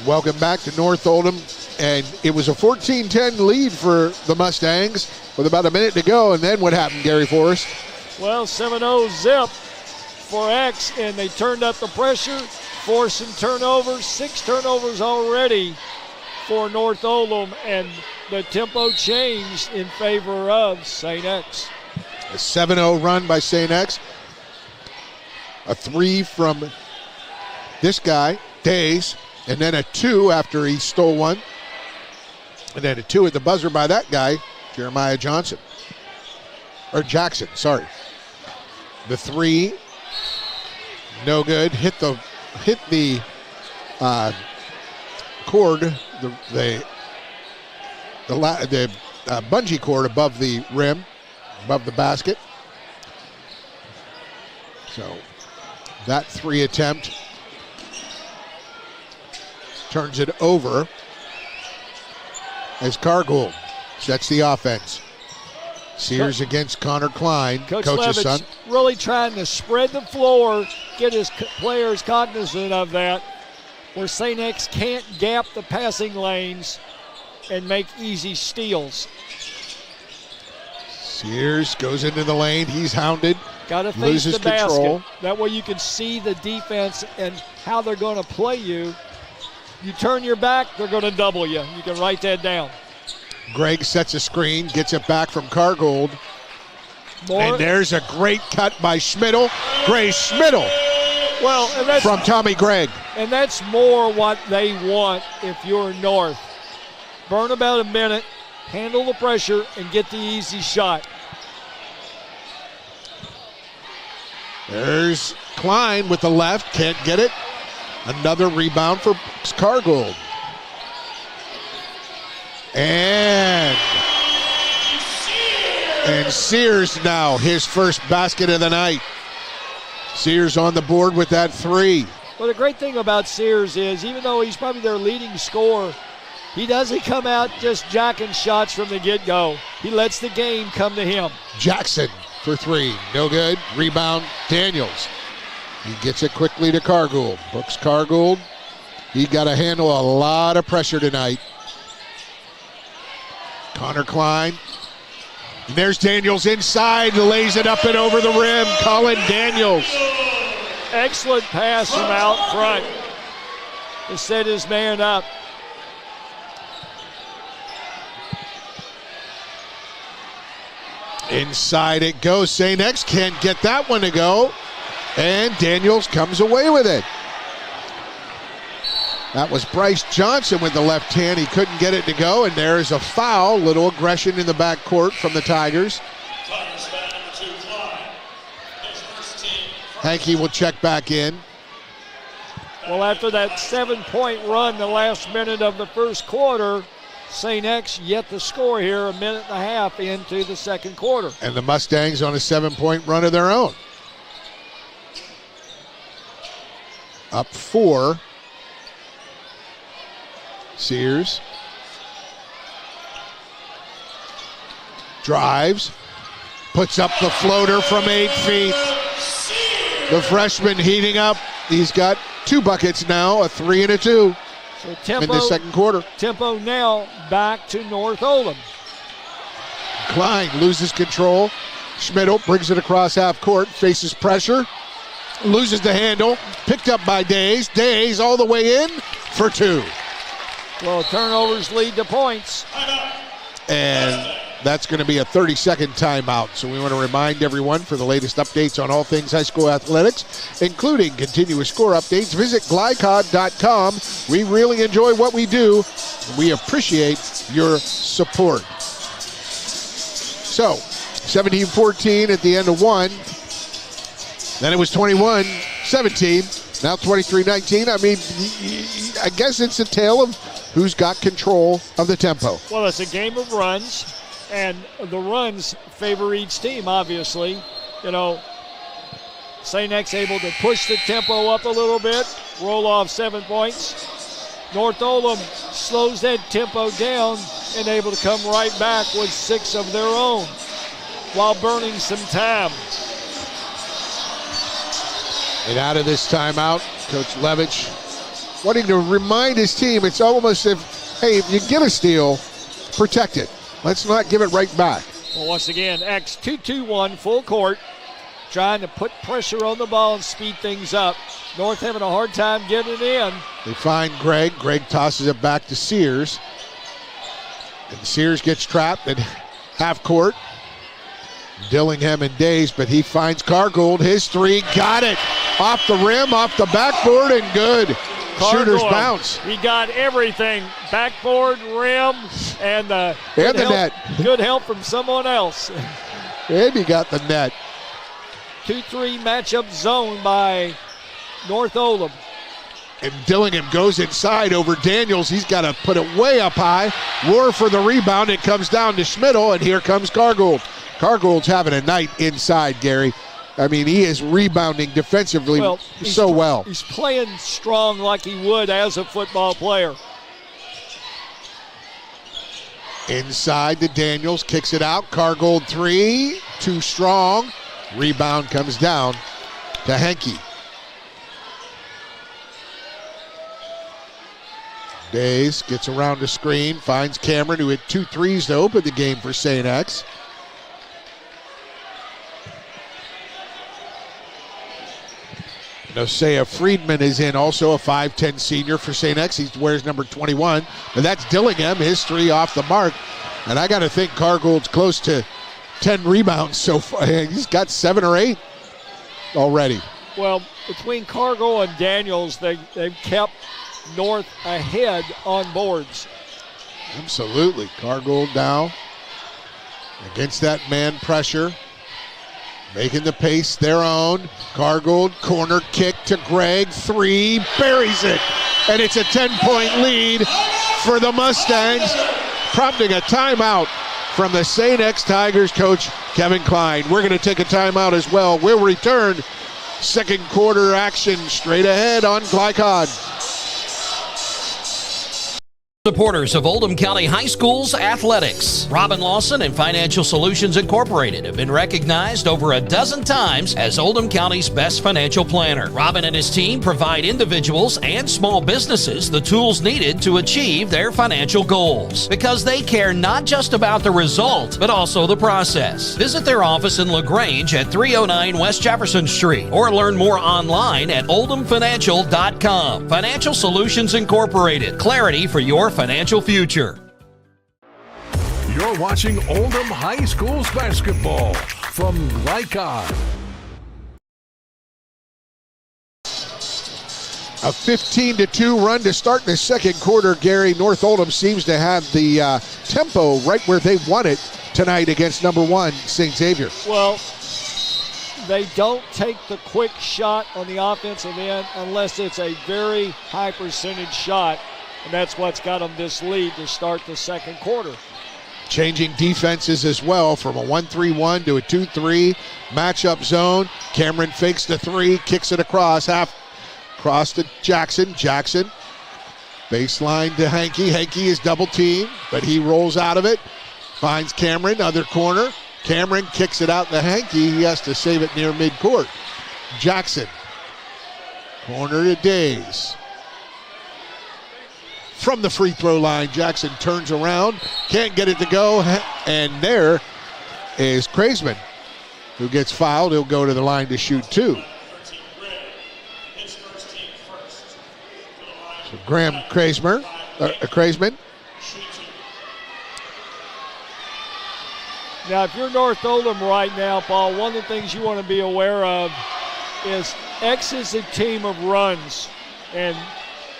Welcome back to North Oldham. And it was a 14-10 lead for the Mustangs with about a minute to go. And then what happened, Gary Forrest? Well, 7-0 zip. for X, and they turned up the pressure, forced some turnovers, 6 turnovers already for North Oldham, and the tempo changed in favor of St. X. A 7-0 run by St. X. A 3 from this guy, Days, and then a 2 after he stole one. And then a 2 at the buzzer by that guy, Jeremiah Johnson. Or Jackson, sorry. The 3, no good. Hit the cord, the bungee cord above the rim, above the basket. So that 3 attempt turns it over as Cargould sets the offense. Sears against Connor Klein, coach's Levich son. Really trying to spread the floor, get his players cognizant of that, where St. X can't gap the passing lanes and make easy steals. Sears goes into the lane. He's hounded. Got to face loses the basket. control. That way you can see the defense and how they're going to play you. You turn your back, they're going to double you. You can write that down. Greg sets a screen, gets it back from Cargould. And there's a great cut by Schmidl. Gray Schmidl. Well, and that's from Tommy Gregg. And that's more what they want if you're North. Burn about a minute, handle the pressure, and get the easy shot. There's Klein with the left, can't get it. Another rebound for Cargould. And Sears now, his first basket of the night. Sears on the board with that 3. Well, the great thing about Sears is, even though he's probably their leading scorer, he doesn't come out just jacking shots from the get-go. He lets the game come to him. Jackson for 3, no good. Rebound, Daniels. He gets it quickly to Cargould. Brooks Cargould, he got to handle a lot of pressure tonight. Connor Klein. And there's Daniels inside, lays it up and over the rim. Colin Daniels. Excellent pass from out front to set his man up. Inside it goes. St. X can't get that one to go. And Daniels comes away with it. That was Bryce Johnson with the left hand. He couldn't get it to go, and there's a foul. Little aggression in the backcourt from the Tigers. Hankey will check back in. Well, after that 7-point run the last minute of the first quarter, St. X yet to score here a minute and a half into the second quarter. And the Mustangs on a 7-point run of their own. Up 4. Sears drives, puts up the floater from 8 feet. The freshman heating up. He's got 2 buckets now, a 3 and a 2 so in the second quarter. Tempo now back to North Oldham. Klein loses control. Schmidl brings it across half court, faces pressure, loses the handle, picked up by Days. Days all the way in for 2. Well, turnovers lead to points. And that's going to be a 30-second timeout. So we want to remind everyone, for the latest updates on all things high school athletics, including continuous score updates, visit glycod.com. We really enjoy what we do. We appreciate your support. So, 17-14 at the end of 1. Then it was 21-17. Now 23-19. I mean, I guess it's a tale of who's got control of the tempo. Well, it's a game of runs, and the runs favor each team, obviously. You know, St. X able to push the tempo up a little bit, roll off 7 points. North Oldham slows that tempo down and able to come right back with 6 of their own while burning some time. And out of this timeout, Coach Levich wanting to remind his team, it's almost if, hey, if you get a steal, protect it. Let's not give it right back. Well, once again, X 2-2-1 full court. trying to put pressure on the ball and speed things up. North having a hard time getting it in. They find Greg. Greg tosses it back to Sears. And Sears gets trapped at half court. Dillingham in daze, but he finds Cargold. His three, got it. Off the rim, off the backboard, and good. Shooter's bounce. He got everything. Backboard, rim, and the net. Good help from someone else. And he got the net. 2-3 matchup zone by North Oldham. And Dillingham goes inside over Daniels. He's got to put it way up high. Roar for the rebound. It comes down to Schmidl, and here comes Cargold. Cargold's having a night inside, Gary. I mean, he is rebounding defensively well. He's playing strong like he would as a football player. Inside to Daniels, kicks it out. Cargold three, too strong. Rebound comes down to Henke. Days gets around the screen, finds Cameron, who hit 2 threes to open the game for St. X. Nosea Friedman is in, also a 5'10 senior for St. X. He wears number 21, but that's Dillingham, his three off the mark. And I got to think Cargold's close to 10 rebounds so far. He's got 7 or 8 already. Well, between Cargo and Daniels, they've kept North ahead on boards. Absolutely. Cargold now against that man pressure. Making the pace their own. Cargold, corner kick to Greg. 3, buries it. And it's a 10-point lead for the Mustangs, prompting a timeout from the St. X Tigers coach, Kevin Klein. We're going to take a timeout as well. We'll return. Second quarter action straight ahead on Glycod. Supporters of Oldham County High School's athletics. Robin Lawson and Financial Solutions Incorporated have been recognized over a dozen times as Oldham County's best financial planner. Robin and his team provide individuals and small businesses the tools needed to achieve their financial goals, because they care not just about the result, but also the process. Visit their office in LaGrange at 309 West Jefferson Street, or learn more online at oldhamfinancial.com. Financial Solutions Incorporated. Clarity for your financial future. You're watching Oldham High School's basketball from Glycod. A 15-2 run to start the second quarter, Gary. North Oldham seems to have the tempo right where they want it tonight against number 1, St. Xavier. Well, they don't take the quick shot on the offensive end unless it's a very high percentage shot. And that's what's got them this lead to start the second quarter. Changing defenses as well from a 1-3-1 to a 2-3 matchup zone. Cameron fakes the 3, kicks it across to Jackson. Jackson, baseline to Henke. Henke is double teamed, but he rolls out of it. Finds Cameron, other corner. Cameron kicks it out to Henke. He has to save it near midcourt. Jackson, corner to Days. From the free throw line, Jackson turns around, can't get it to go, and there is Kreisman, who gets fouled. He'll go to the line to shoot 2. So Graham Kreisman. Now, if you're North Oldham right now, Paul, one of the things you want to be aware of is X is a team of runs, and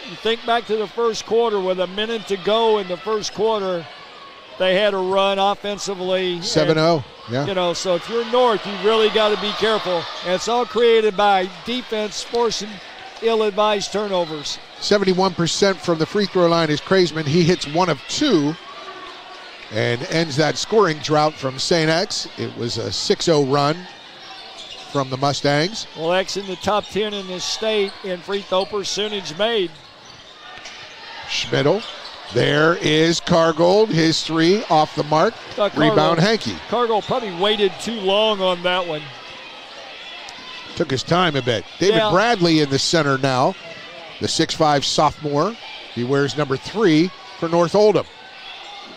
you think back to the first quarter with a minute to go in the first quarter, they had a run offensively. 7-0, yeah. You know, so if you're North, you really got to be careful. And it's all created by defense forcing ill-advised turnovers. 71% from the free throw line is Kreisman. He hits 1 of 2 and ends that scoring drought from St. X. It was a 6-0 run from the Mustangs. Well, X in the top 10 in the state in free throw percentage made. Schmidl. There is Cargold. His 3 off the mark. Rebound Henke. Cargold probably waited too long on that one. Took his time a bit. David Bradley in the center now. The 6'5 sophomore. He wears number 3 for North Oldham.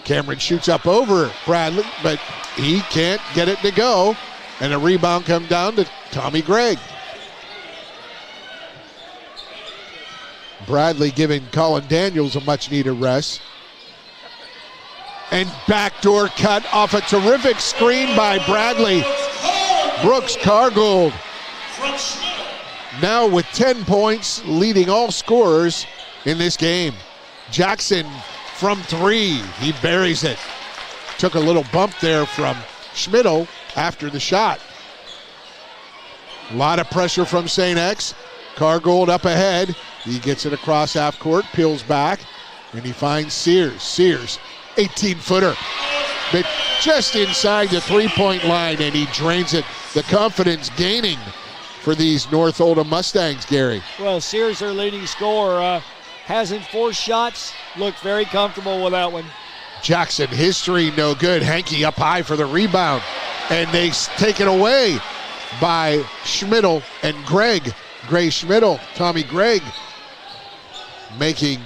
Cameron shoots up over Bradley, but he can't get it to go. And a rebound come down to Tommy Gregg. Bradley giving Colin Daniels a much-needed rest. And backdoor cut off a terrific screen by Bradley. Brooks Cargold now with 10 points, leading all scorers in this game. Jackson from 3, he buries it. Took a little bump there from Schmidl after the shot. A lot of pressure from St. X. Cargold up ahead. He gets it across half court, peels back, and he finds Sears. Sears, 18-footer, but just inside the three-point line, and he drains it. The confidence gaining for these North Oldham Mustangs, Gary. Well, Sears, their leading scorer, hasn't forced shots. Looked very comfortable with that one. Jackson, history no good. Hankey up high for the rebound, and they take it away by Schmidl and Gregg. Gray Schmidl, Tommy Gregg making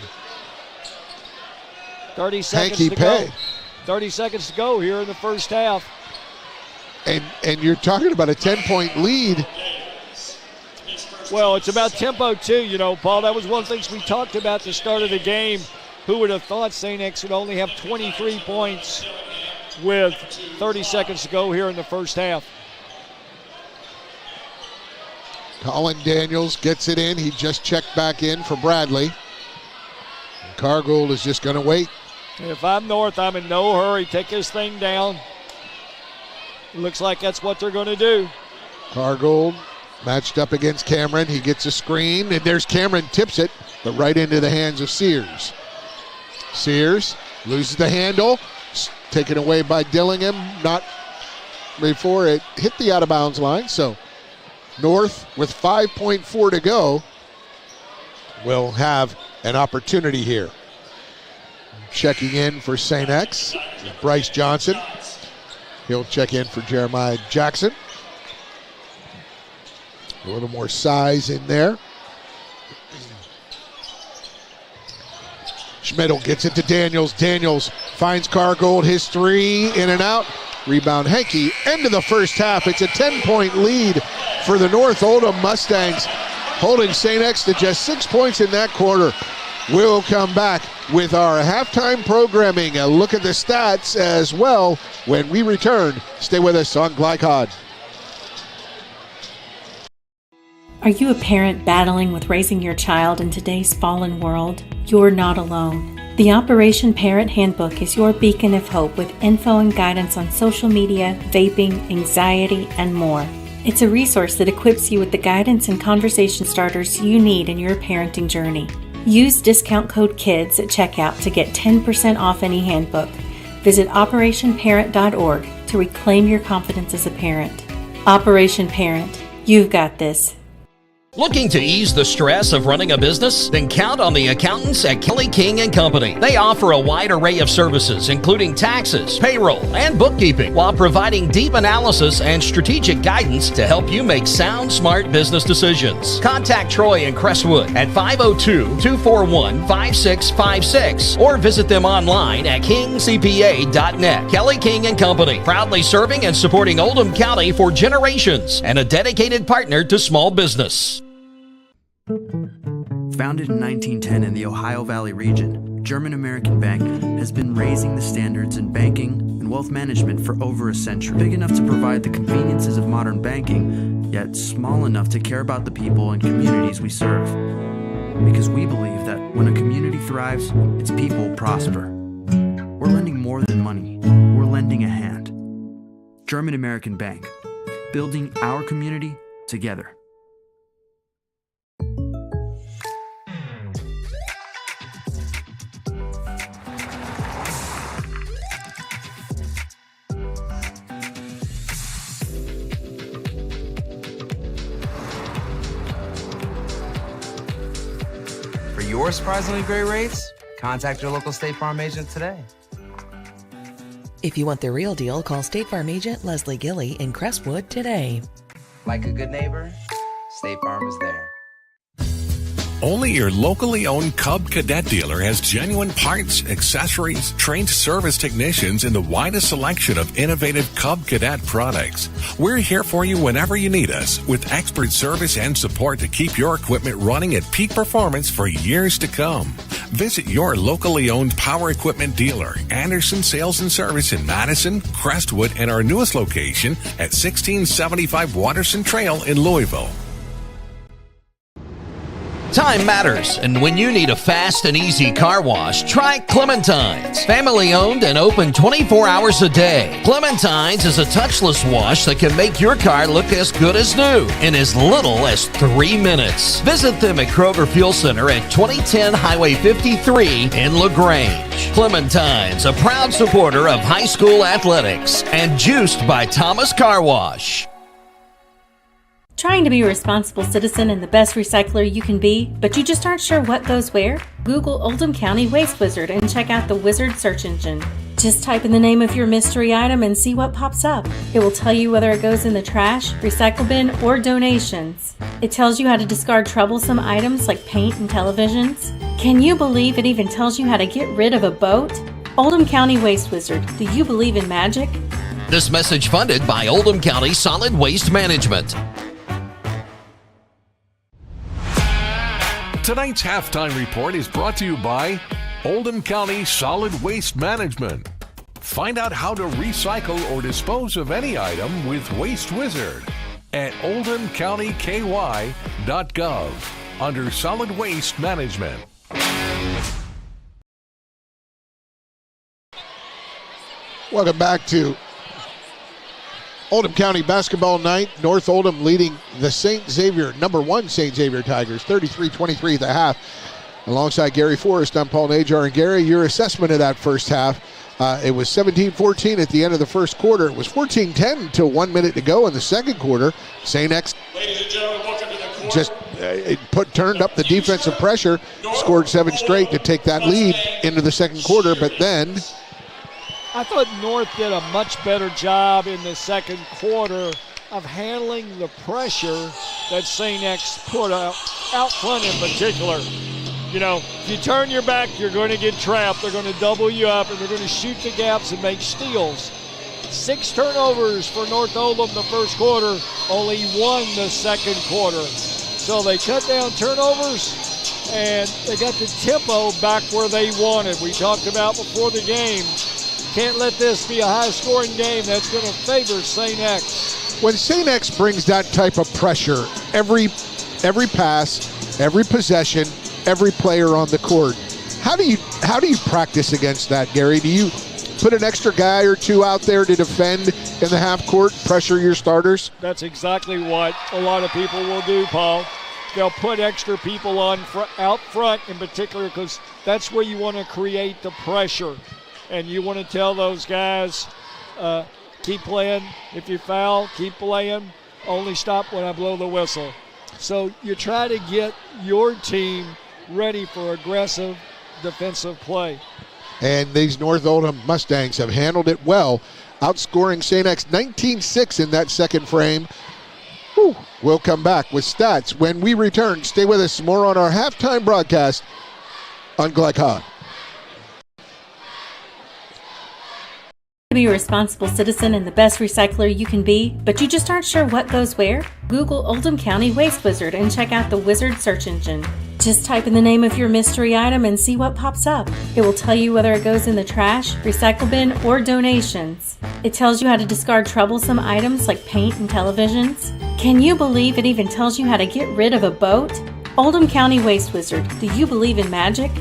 30 seconds Hankey to pay. go. 30 seconds to go here in the first half. And you're talking about a 10-point lead. Well, it's about tempo too, you know, Paul. That was one of the things we talked about at the start of the game. Who would have thought St. X would only have 23 points with 30 seconds to go here in the first half? Colin Daniels gets it in. He just checked back in for Bradley. Cargold is just going to wait. If I'm North, I'm in no hurry. Take this thing down. Looks like that's what they're going to do. Cargold matched up against Cameron. He gets a screen, and there's Cameron, tips it, but right into the hands of Sears. Sears loses the handle, taken away by Dillingham, not before it hit the out-of-bounds line. So North, with 5.4 to go, will have an opportunity here. Checking in for St. X, Bryce Johnson. He'll check in for Jeremiah Jackson. A little more size in there. Schmidl gets it to Daniels. Daniels finds Cargold, his 3, in and out. Rebound Hankey. End of the first half. It's a 10-point lead for the North Oldham Mustangs, holding St. X to just 6 points in that quarter. We'll come back with our halftime programming. A look at the stats as well when we return. Stay with us on Glycod. Are you a parent battling with raising your child in today's fallen world? You're not alone. The Operation Parent Handbook is your beacon of hope with info and guidance on social media, vaping, anxiety, and more. It's a resource that equips you with the guidance and conversation starters you need in your parenting journey. Use discount code KIDS at checkout to get 10% off any handbook. Visit operationparent.org to reclaim your confidence as a parent. Operation Parent, you've got this. Looking to ease the stress of running a business? Then count on the accountants at Kelly King & Company. They offer a wide array of services, including taxes, payroll, and bookkeeping, while providing deep analysis and strategic guidance to help you make sound, smart business decisions. Contact Troy in Crestwood at 502-241-5656 or visit them online at kingcpa.net. Kelly King & Company, proudly serving and supporting Oldham County for generations and a dedicated partner to small business. Founded in 1910 in the Ohio Valley region, German American Bank has been raising the standards in banking and wealth management for over a century. Big enough to provide the conveniences of modern banking, yet small enough to care about the people and communities we serve. Because we believe that when a community thrives, its people prosper. We're lending more than money. We're lending a hand. German American Bank, building our community together. For your surprisingly great rates, contact your local State Farm agent today. If you want the real deal, call State Farm agent Leslie Gilly in Crestwood today. Like a good neighbor, State Farm is there. Only your locally owned Cub Cadet dealer has genuine parts, accessories, trained service technicians, and the widest selection of innovative Cub Cadet products. We're here for you whenever you need us, with expert service and support to keep your equipment running at peak performance for years to come. Visit your locally owned power equipment dealer, Anderson Sales and Service in Madison, Crestwood, and our newest location at 1675 Waterson Trail in Louisville. Time matters, and when you need a fast and easy car wash, try Clementine's. Family owned and open 24 hours a day. Clementine's is a touchless wash that can make your car look as good as new in as little as 3 minutes. Visit them at Kroger Fuel Center at 2010 Highway 53 in LaGrange. Clementine's, a proud supporter of high school athletics and juiced by Thomas Car Wash. Trying to be a responsible citizen and the best recycler you can be, but you just aren't sure what goes where? Google Oldham County Waste Wizard and check out the Wizard search engine. Just type in the name of your mystery item and see what pops up. It will tell you whether it goes in the trash, recycle bin, or donations. It tells you how to discard troublesome items like paint and televisions. Can you believe it even tells you how to get rid of a boat? Oldham County Waste Wizard, do you believe in magic? This message funded by Oldham County Solid Waste Management. Tonight's halftime report is brought to you by Oldham County Solid Waste Management. Find out how to recycle or dispose of any item with Waste Wizard at oldhamcountyky.gov under Solid Waste Management. Welcome back to Oldham County basketball night. North Oldham leading the St. Xavier, number 1 St. Xavier Tigers, 33-23 at the half. Alongside Gary Forrest, I'm Paul Najar. And Gary, your assessment of that first half. It was 17-14 at the end of the first quarter. It was 14-10 until 1 minute to go in the second quarter. St. X just turned up the defensive pressure, scored 7 straight to take that lead into the second quarter, but then I thought North did a much better job in the second quarter of handling the pressure that St. X put out front in particular. You know, if you turn your back, you're going to get trapped. They're going to double you up, and they're going to shoot the gaps and make steals. 6 turnovers for North Oldham the first quarter, only 1 the second quarter. So they cut down turnovers, and they got the tempo back where they wanted. We talked about before the game. Can't let this be a high-scoring game. That's going to favor St. X. When St. X brings that type of pressure, every pass, every possession, every player on the court, how do you practice against that, Gary? Do you put an extra guy or two out there to defend in the half court, pressure your starters? That's exactly what a lot of people will do, Paul. They'll put extra people out front in particular because that's where you want to create the pressure. And you want to tell those guys, keep playing. If you foul, keep playing. Only stop when I blow the whistle. So you try to get your team ready for aggressive defensive play. And these North Oldham Mustangs have handled it well, outscoring St. X 19-6 in that second frame. Whew. We'll come back with stats when we return. Stay with us more on our halftime broadcast on Glycod. To be a responsible citizen and the best recycler you can be, but you just aren't sure what goes where? Google Oldham County Waste Wizard and check out the Wizard search engine. Just type in the name of your mystery item and see what pops up. It will tell you whether it goes in the trash, recycle bin, or donations. It tells you how to discard troublesome items like paint and televisions. Can you believe it even tells you how to get rid of a boat? Oldham County Waste Wizard, do you believe in magic?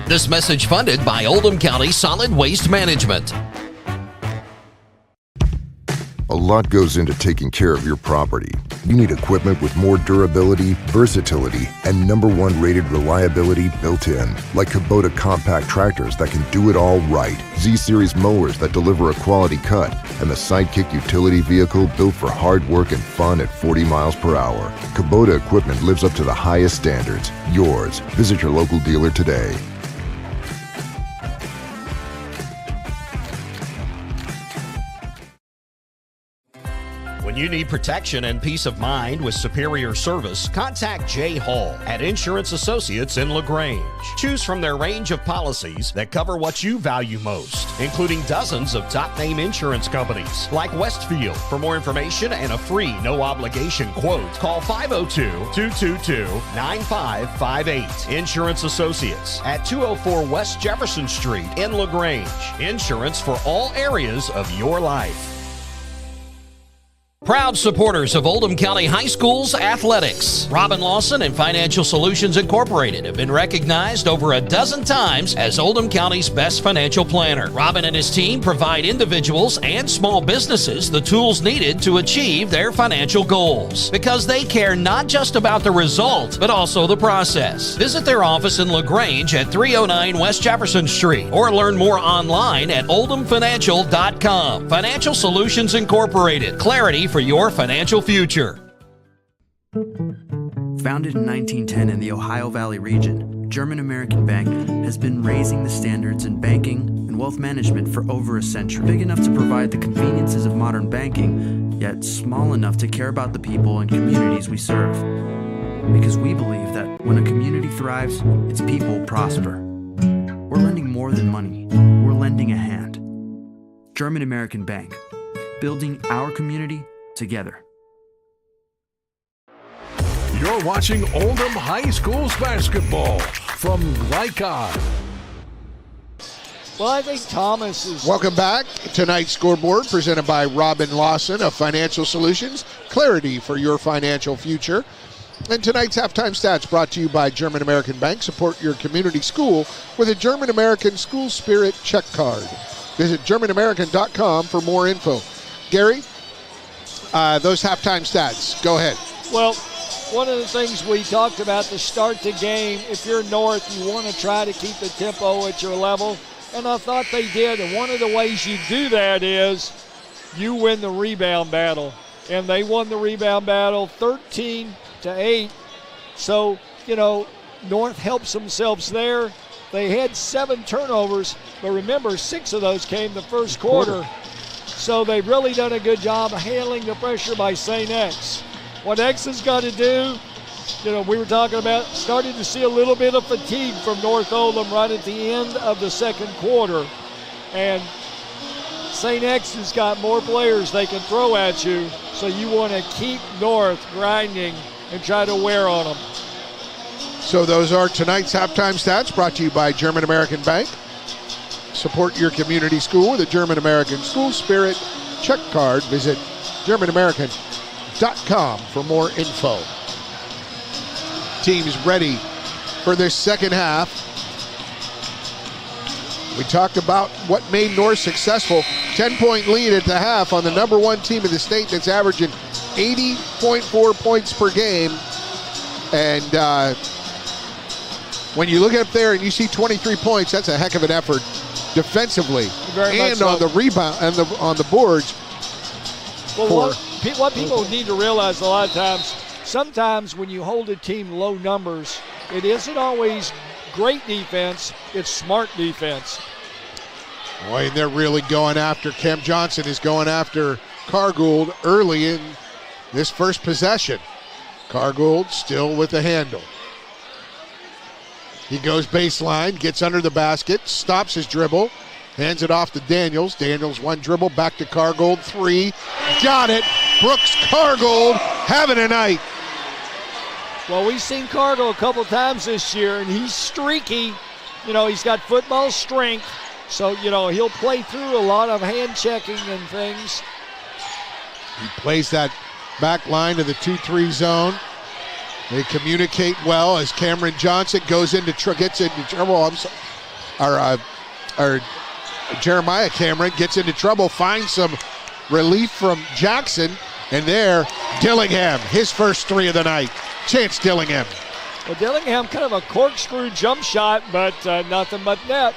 This message funded by Oldham County Solid Waste Management. A lot goes into taking care of your property. You need equipment with more durability, versatility, and #1 rated reliability built in. Like Kubota compact tractors that can do it all right, Z-Series mowers that deliver a quality cut, and the Sidekick utility vehicle built for hard work and fun at 40 miles per hour. Kubota equipment lives up to the highest standards. Yours. Visit your local dealer today. When When you need protection and peace of mind with superior service, contact Jay Hall at Insurance Associates in LaGrange. Choose from their range of policies that cover what you value most, including dozens of top-name insurance companies like Westfield. For more information and a free no-obligation quote, call 502-222-9558. Insurance Associates at 204 West Jefferson Street in LaGrange. Insurance for all areas of your life. Proud supporters of Oldham County High School's athletics. Robin Lawson and Financial Solutions Incorporated have been recognized over a dozen times as Oldham County's best financial planner. Robin and his team provide individuals and small businesses the tools needed to achieve their financial goals, because they care not just about the result, but also the process. Visit their office in LaGrange at 309 West Jefferson Street, or learn more online at oldhamfinancial.com. Financial Solutions Incorporated. Clarity for your financial future. Founded in 1910 in the Ohio Valley region, German American Bank has been raising the standards in banking and wealth management for over a century. Big enough to provide the conveniences of modern banking, yet small enough to care about the people and communities we serve. Because we believe that when a community thrives, its people prosper. We're lending more than money. We're lending a hand. German American Bank, building our community together. You're watching Oldham High School's basketball from Lycon. Well, I think Thomas is... Welcome back. Tonight's scoreboard presented by Robin Lawson of Financial Solutions. Clarity for your financial future. And tonight's halftime stats brought to you by German American Bank. Support your community school with a German American School Spirit check card. Visit GermanAmerican.com for more info. Gary, those halftime stats. Go ahead. Well, one of the things we talked about to start the game, if you're North, you want to try to keep the tempo at your level. And I thought they did. And one of the ways you do that is you win the rebound battle. And they won the rebound battle 13-8. So, North helps themselves there. They had 7 turnovers, but remember, 6 of those came the first quarter. So they've really done a good job of handling the pressure by St. X. What X has got to do, we were talking about starting to see a little bit of fatigue from North Oldham right at the end of the second quarter. And St. X has got more players they can throw at you, so you want to keep North grinding and try to wear on them. So those are tonight's halftime stats brought to you by German American Bank. Support your community school with a German American School Spirit check card. Visit GermanAmerican.com for more info. Teams ready for this second half. We talked about what made North successful. 10-point lead at the half on the number 1 team in the state that's averaging 80.4 points per game. And when you look up there and you see 23 points, that's a heck of an effort defensively and on the rebound and on the boards. Well, what people need to realize a lot of times, sometimes when you hold a team low numbers, it isn't always great defense, it's smart defense. Boy, and they're really going after, Cam Johnson is going after Cargould early in this first possession. Cargould still with the handle. He goes baseline, gets under the basket, stops his dribble, hands it off to Daniels. Daniels one dribble, back to Cargould, 3. Got it. Brooks Cargould having a night. Well, we've seen Cargould a couple times this year, and he's streaky. He's got football strength, so, he'll play through a lot of hand checking and things. He plays that back line to the 2-3 zone. They communicate well as Cameron Johnson gets into trouble. Jeremiah Cameron gets into trouble, finds some relief from Jackson, and there, Dillingham, his first 3 of the night. Chance Dillingham. Well, Dillingham kind of a corkscrew jump shot, but nothing but net.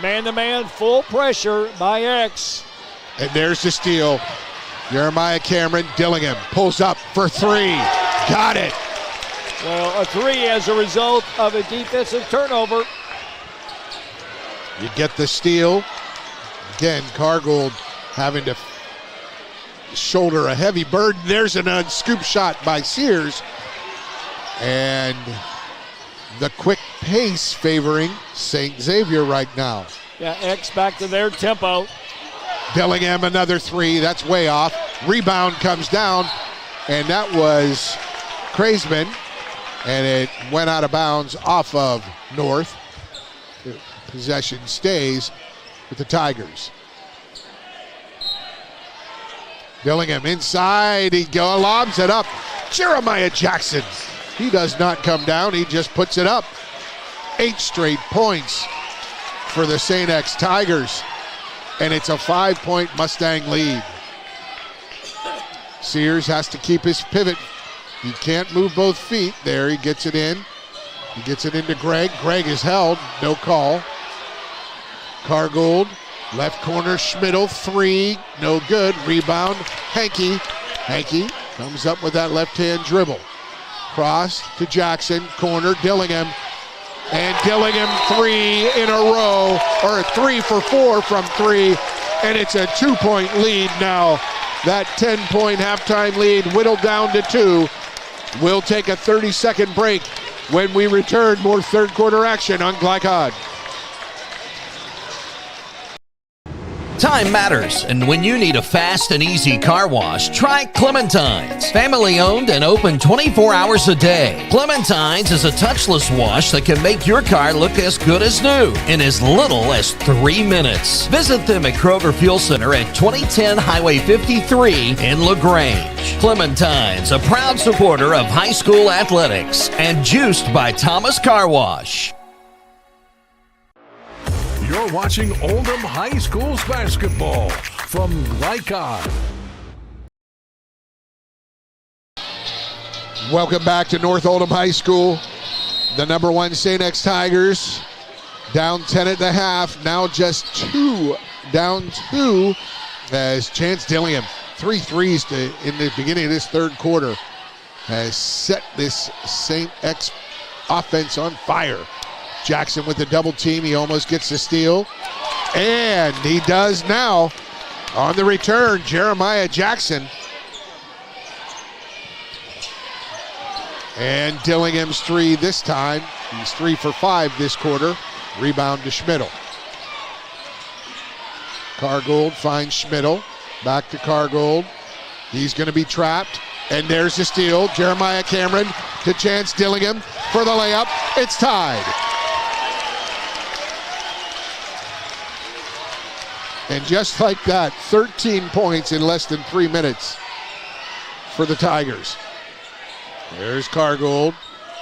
Man-to-man, full pressure by X. And there's the steal. Jeremiah Cameron, Dillingham pulls up for 3. Got it. Well, a 3 as a result of a defensive turnover. You get the steal. Again, Cargould having to shoulder a heavy burden. There's an unscoop shot by Sears. And the quick pace favoring St. Xavier right now. Yeah, X back to their tempo. Dillingham, another three. That's way off. Rebound comes down, and that was Kreisman, and it went out of bounds off of North. The possession stays with the Tigers. Dillingham inside. He lobs it up. Jeremiah Jackson. He does not come down. He just puts it up. 8 straight points for the St. X Tigers. And it's a 5-point Mustang lead. Sears has to keep his pivot. He can't move both feet. There, he gets it in. He gets it into Greg. Greg is held. No call. Cargold, left corner, Schmidl, 3. No good. Rebound, Hankey. Hankey comes up with that left-hand dribble. Cross to Jackson. Corner, Dillingham. And Dillingham 3 in a row, or 3 for 4 from 3, and it's a 2-point lead now. That 10-point halftime lead whittled down to 2. We'll take a 30-second break. When we return, more third quarter action on Glycod. Time matters, and when you need a fast and easy car wash, try Clementine's. Family owned and open 24 hours a day. Clementine's is a touchless wash that can make your car look as good as new in as little as 3 minutes. Visit them at Kroger Fuel Center at 2010 Highway 53 in LaGrange. Clementine's, a proud supporter of high school athletics and juiced by Thomas Car Wash. You're watching Oldham High School's basketball from Glycod. Welcome back to North Oldham High School. The number 1 St. X Tigers down 10 at the half. Now just 2 down 2 as Chance Dillingham, 3 threes in the beginning of this third quarter, has set this St. X offense on fire. Jackson with the double team. He almost gets the steal. And he does now on the return. Jeremiah Jackson. And Dillingham's 3 this time. He's 3 for 5 this quarter. Rebound to Schmidl. Cargold finds Schmidl. Back to Cargold. He's going to be trapped. And there's the steal. Jeremiah Cameron to Chance Dillingham for the layup. It's tied. And just like that, 13 points in less than 3 minutes for the Tigers. There's Cargold.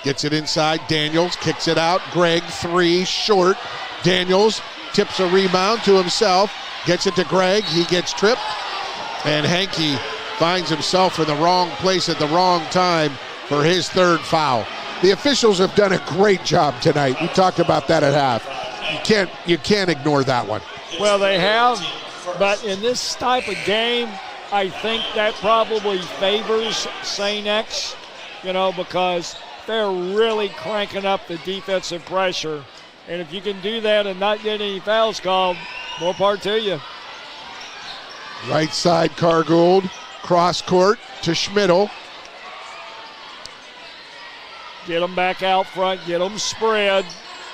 Gets it inside. Daniels kicks it out. Greg, 3, short. Daniels tips a rebound to himself. Gets it to Greg. He gets tripped. And Hankey finds himself in the wrong place at the wrong time for his 3rd foul. The officials have done a great job tonight. We talked about that at half. You can't ignore that one. Well, they have, but in this type of game, I think that probably favors St. X, because they're really cranking up the defensive pressure. And if you can do that and not get any fouls called, more power to you. Right side, Cargold, cross court to Schmidl. Get them back out front, get them spread,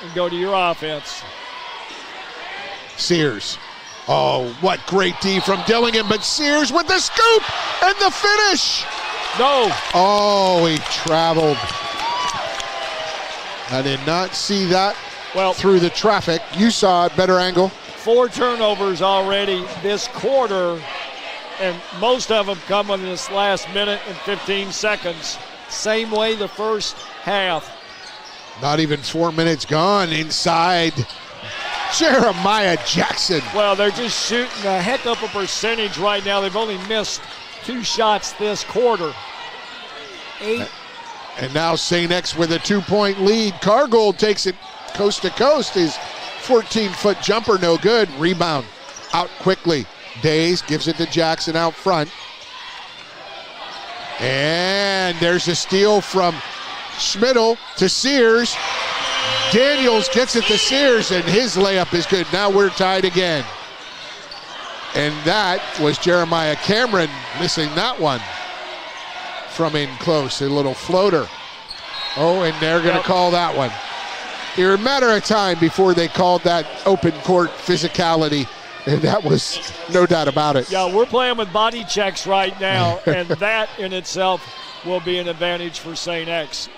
and go to your offense. Sears. Oh, what great D from Dillingham, but Sears with the scoop and the finish. No. Oh, he traveled. I did not see that through the traffic. You saw it, better angle. 4 turnovers already this quarter, and most of them come in this last minute and 15 seconds. Same way the first half. Not even 4 minutes gone inside. Jeremiah Jackson. Well, they're just shooting a heck of a percentage right now. They've only missed 2 shots this quarter. 8. And now St. X with a 2-point lead. Cargold takes it coast to coast. His 14-foot jumper no good. Rebound out quickly. Days gives it to Jackson out front. And there's a steal from Schmidl to Sears. Daniels gets it to Sears, and his layup is good. Now we're tied again. And that was Jeremiah Cameron missing that one from in close, a little floater. Oh, and they're going to call that one. It was a matter of time before they called that open court physicality, and that was no doubt about it. Yeah, we're playing with body checks right now, and that in itself will be an advantage for St. X.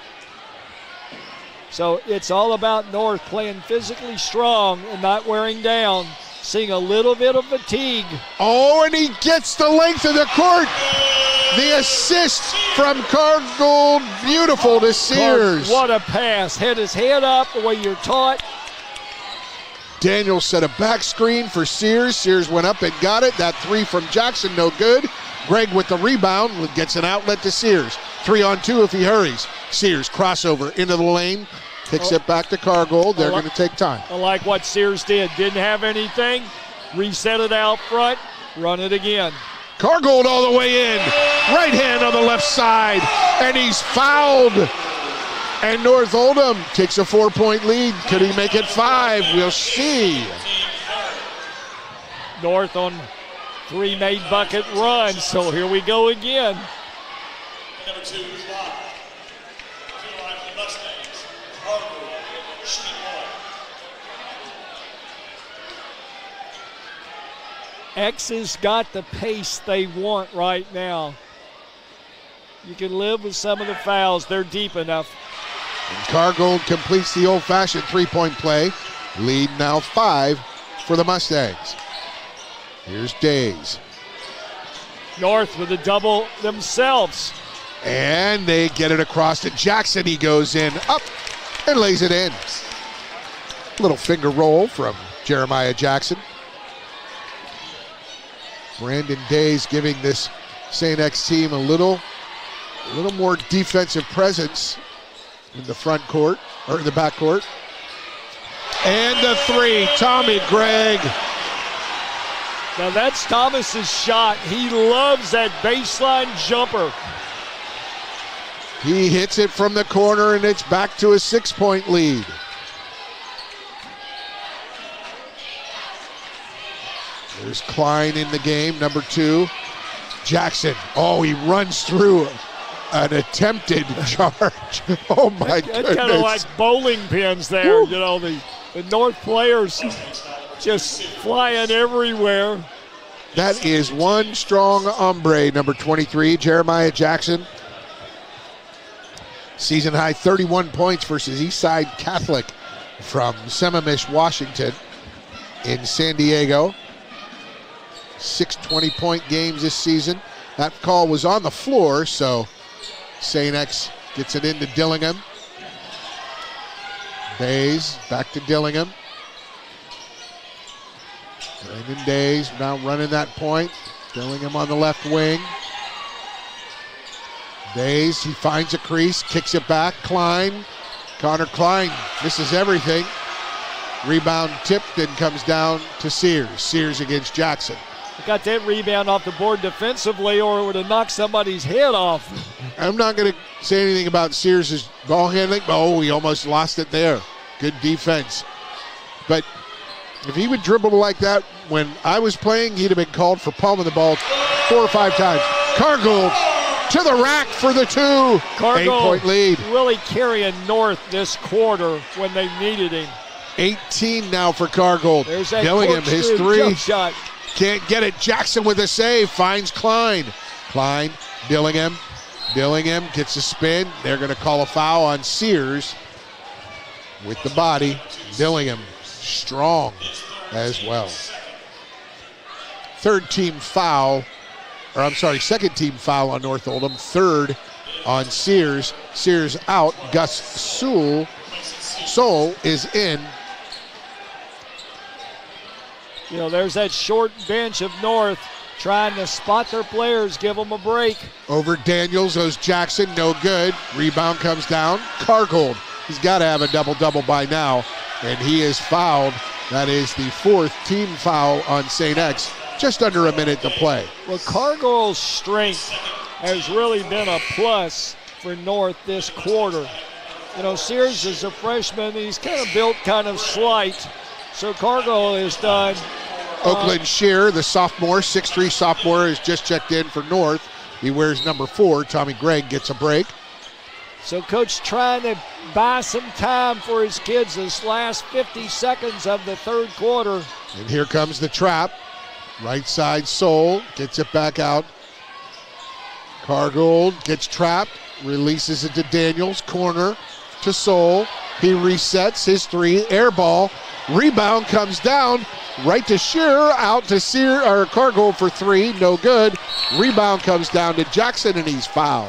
So it's all about North playing physically strong and not wearing down, seeing a little bit of fatigue. Oh, and he gets the length of the court. The assist from Cargold, beautiful to Sears. What a pass. Had his head up the way you're taught. Daniel set a back screen for Sears. Sears went up and got it. That three from Jackson, no good. Greg with the rebound, gets an outlet to Sears. 3-on-2 if he hurries. Sears crossover into the lane. Kicks it back to Cargold. They're going to take time. I like what Sears did. Didn't have anything. Reset it out front. Run it again. Cargold all the way in. Right hand on the left side. And he's fouled. And North Oldham takes a 4-point lead. Could he make it 5? We'll see. North on 3 made bucket run. So here we go again. Number 2 is live. X has got the pace they want right now. You can live with some of the fouls. They're deep enough. And Cargold completes the old-fashioned 3-point play. Lead now 5 for the Mustangs. Here's Days. North with a double themselves. And they get it across to Jackson. He goes in, up, and lays it in. Little finger roll from Jeremiah Jackson. Brandon Days giving this St. X team a little more defensive presence in the front court, or in the back court. And the 3, Tommy Gregg. Now that's Thomas's shot. He loves that baseline jumper. He hits it from the corner, and it's back to a 6-point lead. There's Klein in the game, number 2. Jackson, oh, he runs through an attempted charge. Oh, my goodness. That's kind of like bowling pins there. Woo. You know, the North players just flying everywhere. That is one strong hombre, number 23, Jeremiah Jackson. Season high 31 points versus Eastside Catholic from Semamish, Washington in San Diego. 6 20-point games this season. That call was on the floor, so St. X gets it into Dillingham. Days back to Dillingham. Brandon Days now running that point. Dillingham on the left wing. Days, he finds a crease, kicks it back. Klein, Connor Klein misses everything. Rebound tipped and comes down to Sears. Sears against Jackson. Got that rebound off the board defensively, or it would have knocked somebody's head off. I'm not going to say anything about Sears' ball handling. Oh, he almost lost it there. Good defense. But if he would dribble like that when I was playing, he'd have been called for palming the ball 4 or 5 times. Cargold to the rack for the 2. 8-point lead. Really carrying North this quarter when they needed him. 18 now for Cargold. There's that Dillingham, his 3. Jump shot. Can't get it. Jackson with a save. Finds Klein. Klein, Dillingham. Dillingham gets a spin. They're going to call a foul on Sears with the body. Dillingham strong as well. Second team foul on North Oldham. 3rd on Sears. Sears out. Gus Soul is in. You know, there's that short bench of North trying to spot their players, give them a break. Over Daniels, goes Jackson, no good. Rebound comes down. Cargold, he's got to have a double-double by now, and he is fouled. That is the 4th team foul on St. X. Just under a minute to play. Well, Cargold's strength has really been a plus for North this quarter. You know, Sears is a freshman. He's kind of built kind of slight. So Cargold has done Oakland Shear, the sophomore, 6'3 sophomore, has just checked in for North. He wears number 4. Tommy Gregg gets a break. So Coach trying to buy some time for his kids this last 50 seconds of the third quarter. And here comes the trap. Right side Soul gets it back out. Cargold gets trapped, releases it to Daniels. Corner to Soul. He resets his 3, air ball. Rebound comes down. Right to Shearer, out to Cargold for 3, no good. Rebound comes down to Jackson, and he's fouled.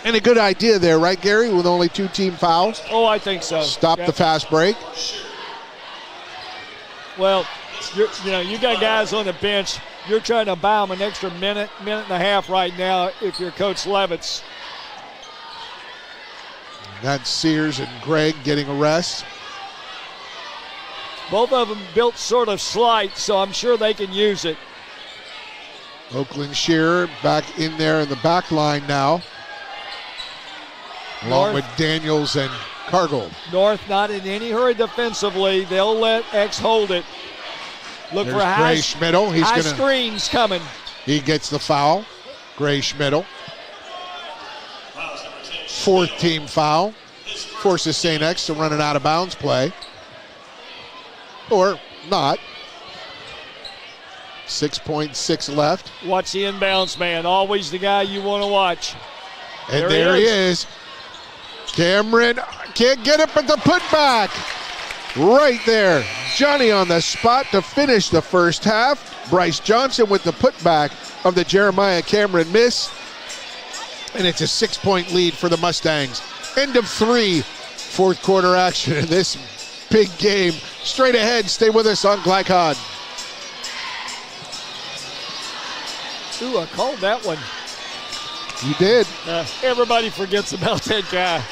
And a good idea there, right, Gary, with only 2 team fouls? Oh, I think so. Stop the fast break. Well, you got guys on the bench. You're trying to buy them an extra minute and a half right now if you're Coach Levitz. That's Sears and Gregg getting a rest. Both of them built sort of slight, so I'm sure they can use it. Oakland Shearer back in there in the back line now, along with Daniels and Cargold. North not in any hurry defensively. They'll let X hold it. Look There's for Gray Schmidl. High screens coming. He gets the foul. Gray Schmidl. 4th team foul. Forces St. X to run an out of bounds play. Or not. 6.6 left. Watch the inbounds man. Always the guy you want to watch. And there he is. Cameron can't get it, but the putback. Right there. Johnny on the spot to finish the first half. Bryce Johnson with the putback of the Jeremiah Cameron miss. And it's a 6-point lead for the Mustangs. End of 3, 4th quarter action in this big game. Straight ahead, stay with us on Glycod. Ooh, I called that one. You did. Everybody forgets about that guy.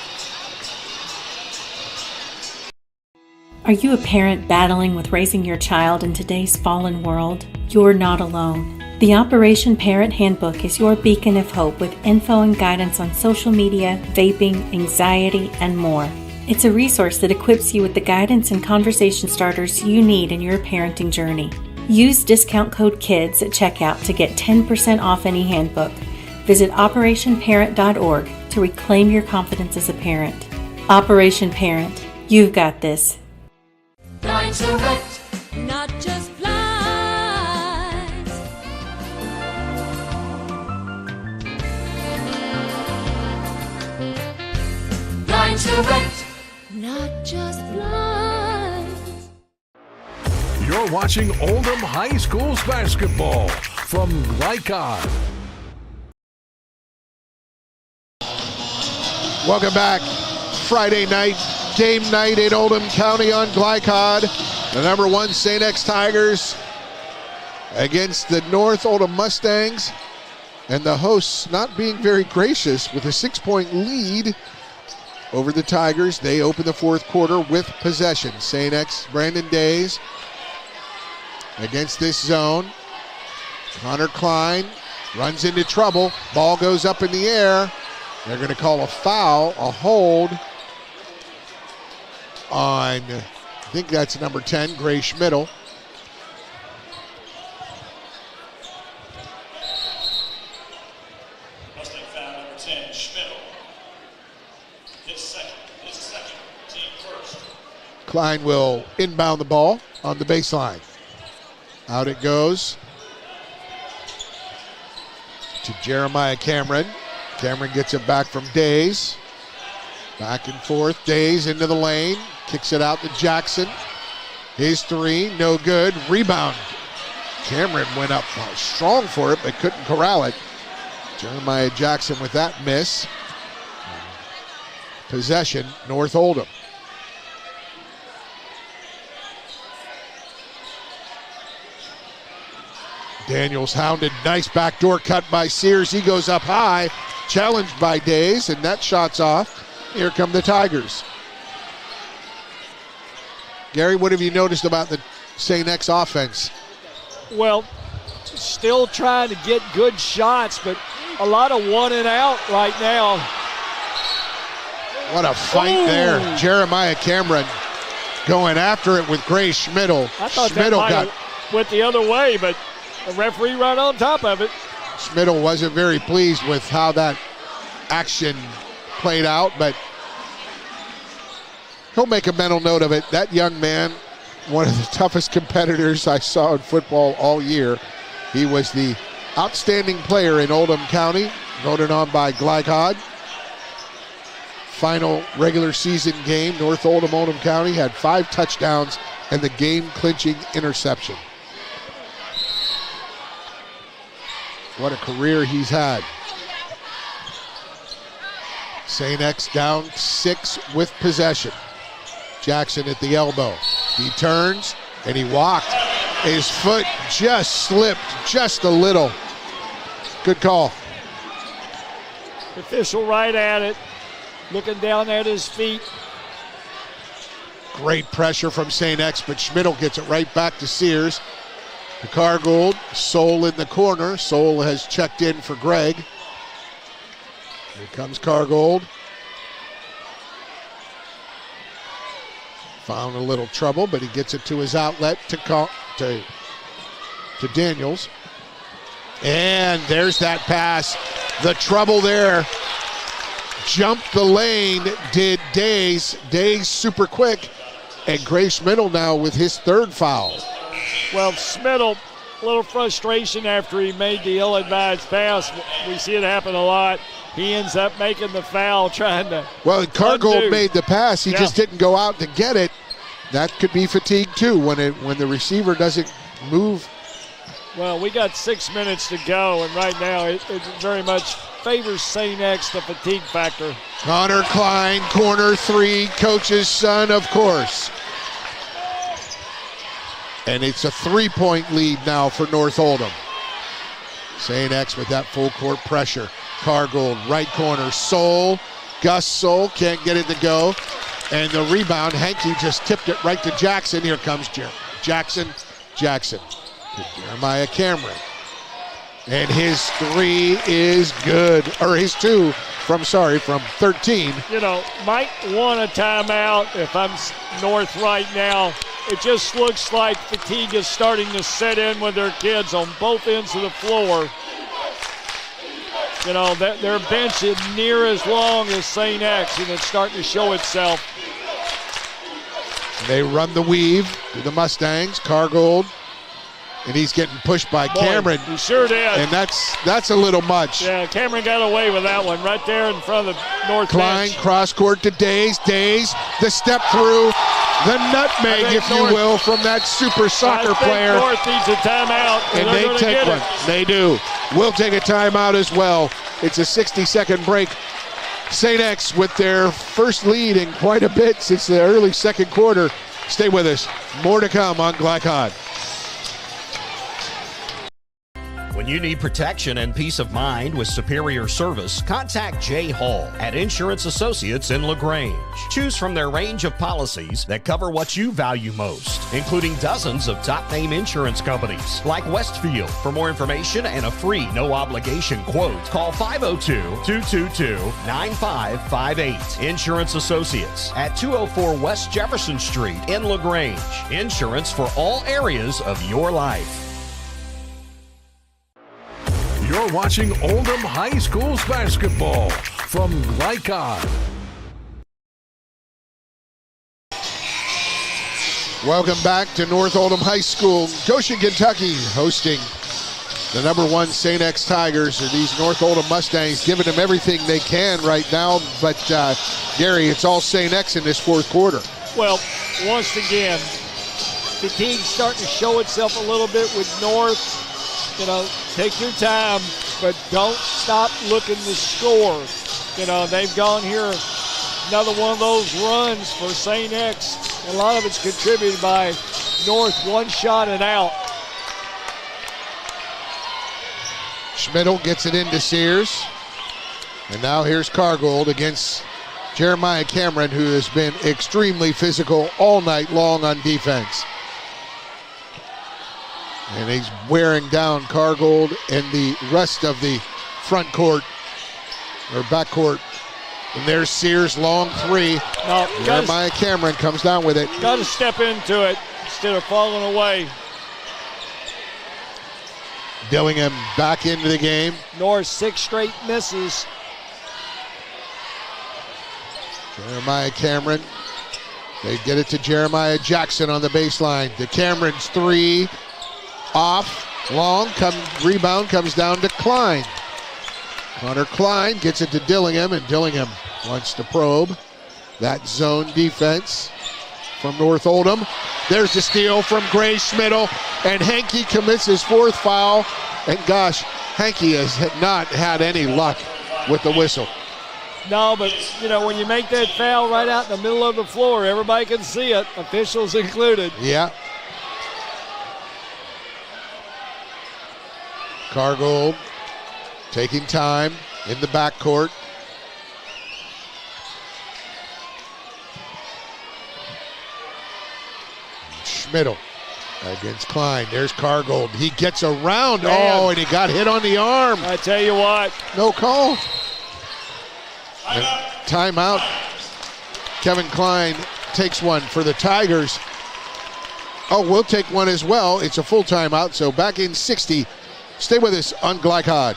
Are you a parent battling with raising your child in today's fallen world? You're not alone. The Operation Parent Handbook is your beacon of hope with info and guidance on social media, vaping, anxiety, and more. It's a resource that equips you with the guidance and conversation starters you need in your parenting journey. Use discount code KIDS at checkout to get 10% off any handbook. Visit operationparent.org to reclaim your confidence as a parent. Operation Parent, you've got this. Blinds Direct, not just blinds. Blinds Direct, not just blinds. You're watching Oldham High School's basketball from Glycod. Welcome back. Friday night, game night in Oldham County on Glycod. The number 1 St. X Tigers against the North Oldham Mustangs. And the hosts not being very gracious with a 6-point lead over the Tigers. They open the 4th quarter with possession. St. X, Brandon Days against this zone. Connor Klein runs into trouble. Ball goes up in the air. They're going to call a foul, a hold on, I think that's number 10, Gray Schmidl. Mustang foul number 10, Schmidl. His second, team first. Klein will inbound the ball on the baseline. Out it goes to Jeremiah Cameron. Cameron gets it back from Days. Back and forth. Days into the lane. Kicks it out to Jackson. His 3, no good. Rebound. Cameron went up strong for it, but couldn't corral it. Jeremiah Jackson with that miss. Possession, North Oldham. Daniels hounded. Nice backdoor cut by Sears. He goes up high. Challenged by Days, and that shot's off. Here come the Tigers. Gary, what have you noticed about the St. X offense? Well, still trying to get good shots, but a lot of 1 and out right now. What a fight there. Jeremiah Cameron going after it with Gray Schmidl. I thought Schmidl got went the other way, but the referee right on top of it. Schmidl wasn't very pleased with how that action played out, but he'll make a mental note of it. That young man, one of the toughest competitors I saw in football all year. He was the outstanding player in Oldham County, voted on by Glycod. Final regular season game, North Oldham, Oldham County had 5 touchdowns and the game-clinching interception. What a career he's had. St. X down 6 with possession. Jackson at the elbow. He turns and he walked. His foot just slipped just a little. Good call. Official right at it, looking down at his feet. Great pressure from St. X, but Schmidl gets it right back to Sears. To Cargold, Soul in the corner. Soul has checked in for Greg. Here comes Cargold. Found a little trouble, but he gets it to his outlet to Daniels. And there's that pass. The trouble there. Jumped the lane, did Days. Days super quick. And Gray Schmidl now with his 3rd foul. Well, Schmidl, a little frustration after he made the ill-advised pass. We see it happen a lot. He ends up making the foul, trying to Well, Cargold made the pass. He just didn't go out to get it. That could be fatigue too when the receiver doesn't move. Well, we got 6 minutes to go, and right now it very much favors St. X, the fatigue factor. Connor Klein, corner 3, coach's son, of course. And it's a 3-point lead now for North Oldham. St. X with that full court pressure. Cargold, right corner, Soul. Gus Soul can't get it to go. And the rebound, Hankey just tipped it right to Jackson. Here comes Jackson to Jeremiah Cameron. And his 3 is good. Or his 2 from 13. You know, might want a timeout if I'm North right now. It just looks like fatigue is starting to set in with their kids on both ends of the floor. You know, their bench is near as long as St. X, and it's starting to show itself. They run the weave to the Mustangs. Cargold, and he's getting pushed by Cameron. He sure did. And that's a little much. Yeah, Cameron got away with that one right there in front of the North Klein, bench. cross court to Days. Days, the step through, the nutmeg, if you will, from that super soccer player. North needs a timeout. And they take one. They do. We'll take a timeout as well. It's a 60-second break. St. X with their first lead in quite a bit since the early second quarter. Stay with us. More to come on Glycod. When you need protection and peace of mind with superior service, contact Jay Hall at Insurance Associates in LaGrange. Choose from their range of policies that cover what you value most, including dozens of top-name insurance companies like Westfield. For more information and a free no-obligation quote, call 502-222-9558. Insurance Associates at 204 West Jefferson Street in LaGrange. Insurance for all areas of your life. You're watching Oldham High School's basketball from Glycod. Welcome back to North Oldham High School. Goshen, Kentucky, hosting the #1 St. X Tigers, or these North Oldham Mustangs, giving them everything they can right now. But, Gary, it's all St. X in this 4th quarter. Well, once again, fatigue's starting to show itself a little bit with North. You know, take your time, but don't stop looking to score. You know, they've gone here, another one of those runs for St. X. A lot of it's contributed by North, one shot and out. Schmidl gets it into Sears. And now here's Cargold against Jeremiah Cameron, who has been extremely physical all night long on defense. And he's wearing down Cargold and the rest of the front court, or back court. And there's Sears, long 3. No, Jeremiah Cameron comes down with it. Got to step into it instead of falling away. Dillingham back into the game. North 6 straight misses. Jeremiah Cameron. They get it to Jeremiah Jackson on the baseline. To Cameron's 3. Off. Long. Rebound comes down to Klein. Connor Klein gets it to Dillingham, and Dillingham wants to probe that zone defense from North Oldham. There's the steal from Gray Schmidl, and Hankey commits his 4th foul. And gosh, Hankey has not had any luck with the whistle. No, but, when you make that foul right out in the middle of the floor, everybody can see it, officials included. Yeah. Cargold taking time in the backcourt. Schmidl against Klein. There's Cargold. He gets around. Man. Oh, and he got hit on the arm. I tell you what. No call. Timeout. Kevin Klein takes one for the Tigers. Oh, we'll take one as well. It's a full timeout, so back in 60. Stay with us on Glycod.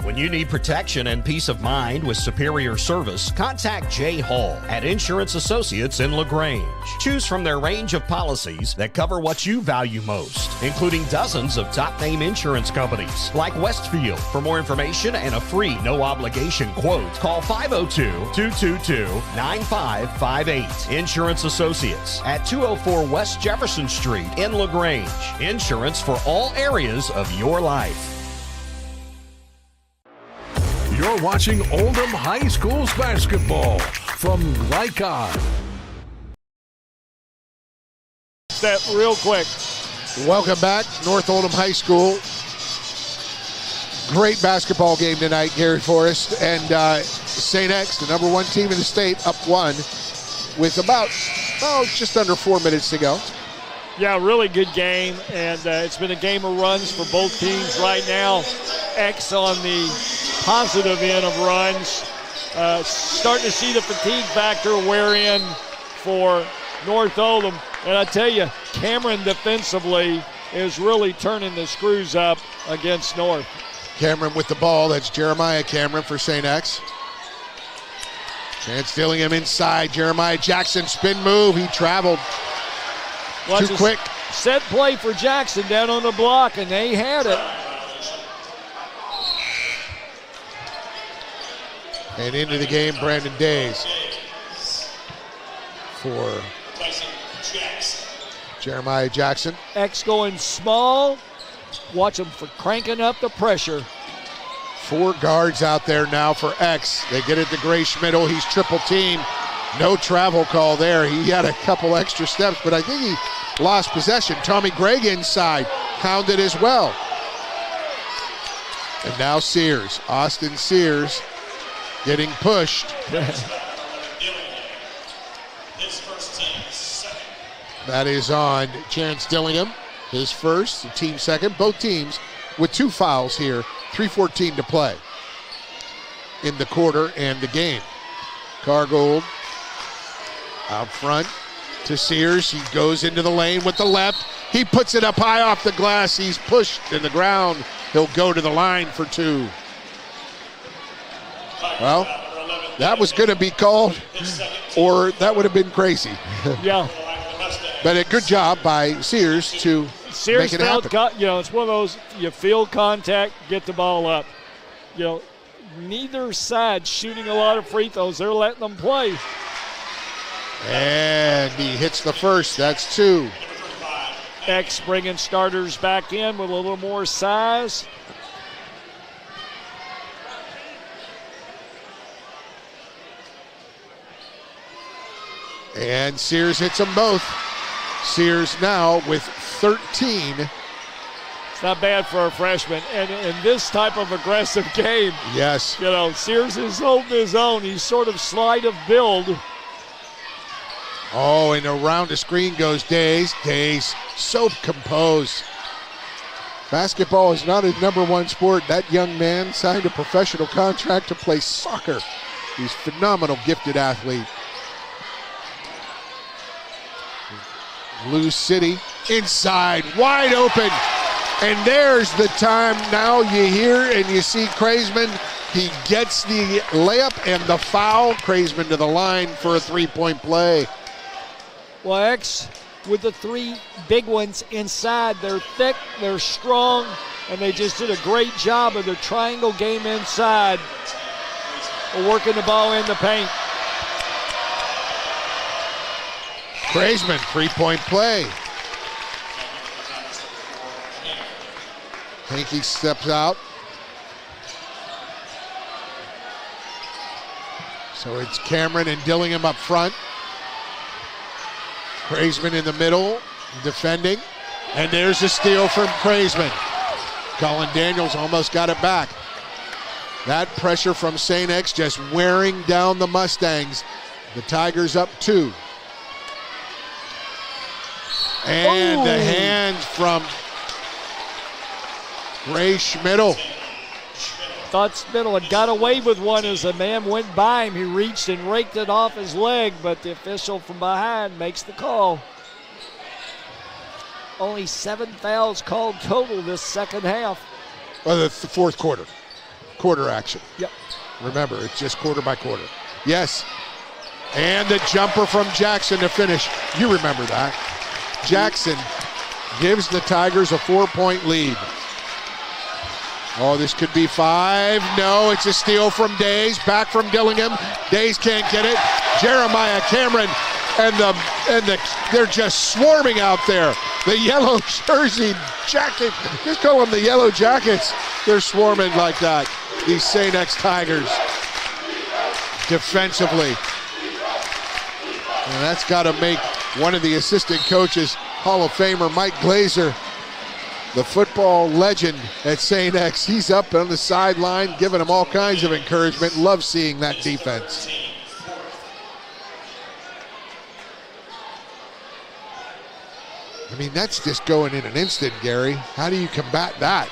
When you need protection and peace of mind with superior service, contact Jay Hall at Insurance Associates in LaGrange. Choose from their range of policies that cover what you value most, including dozens of top-name insurance companies like Westfield. For more information and a free no-obligation quote, call 502-222-9558. Insurance Associates at 204 West Jefferson Street in LaGrange. Insurance for all areas of your life. You're watching Oldham High School's basketball from Glycod. Step real quick. Welcome back, North Oldham High School. Great basketball game tonight, Gary Forrest. And St. X, the number 1 team in the state, up 1 with about, just under 4 minutes to go. Yeah, really good game, and it's been a game of runs for both teams right now. X on the positive end of runs. Starting to see the fatigue factor wear in for North Oldham. And I tell you, Cameron defensively is really turning the screws up against North. Cameron with the ball. That's Jeremiah Cameron for St. X. Chance Dillingham inside. Jeremiah Jackson spin move. He traveled too quick. Set play for Jackson down on the block, and they had it. And into the game, Brandon Days for Jeremiah Jackson. X going small. Watch them for cranking up the pressure. 4 guards out there now for X. They get it to Gray Schmidl. He's triple team. No travel call there. He had a couple extra steps, but I think he lost possession. Tommy Gregg inside, pounded as well. And now Sears, Austin Sears, getting pushed. That is on Chance Dillingham, his first, the team second. Both teams with 2 fouls here, 3:14 to play in the quarter and the game. Cargold out front to Sears. He goes into the lane with the left. He puts it up high off the glass. He's pushed in the ground. He'll go to the line for 2. Well, that was going to be called, or that would have been crazy. Yeah. But a good job by Sears to make it happen. It's one of those, you feel contact, get the ball up. Neither side shooting a lot of free throws. They're letting them play. And he hits the first. That's 2. X bringing starters back in with a little more size. And Sears hits them both. Sears now with 13. It's not bad for a freshman. And in this type of aggressive game, yes, Sears is holding his own. He's sort of slight of build. Oh, and around the screen goes Days. Days, so composed. Basketball is not his number 1 sport. That young man signed a professional contract to play soccer. He's a phenomenal, gifted athlete. Lou City inside, wide open. And there's the time. Now you hear and you see Kraisman. He gets the layup and the foul. Kraisman to the line for a three-point play. Well, X with the three big ones inside. They're thick, they're strong, and they just did a great job of their triangle game inside, working the ball in the paint. Kraisman, three-point play. Hankey steps out. So it's Cameron and Dillingham up front. Kraisman in the middle, defending. And there's a steal from Kraisman. Colin Daniels almost got it back. That pressure from St. X just wearing down the Mustangs. The Tigers up 2. And the hand from Ray Schmidl. Thought Schmidl had got away with one as a man went by him. He reached and raked it off his leg, but the official from behind makes the call. Only 7 fouls called total this second half. Well, the fourth quarter. Quarter action. Yep. Remember, it's just quarter by quarter. Yes. And the jumper from Jackson to finish. You remember that. Jackson gives the Tigers a 4-point lead. Oh, this could be 5. No, it's a steal from Days. Back from Dillingham. Days can't get it. Jeremiah Cameron and they're just swarming out there. The yellow jersey jacket. Just call them the Yellow Jackets. They're swarming like that. These St. X Tigers defensively. And that's got to make one of the assistant coaches, Hall of Famer Mike Glazer, the football legend at St. X. He's up on the sideline giving them all kinds of encouragement. Love seeing that defense. I mean, that's just going in an instant, Gary. How do you combat that?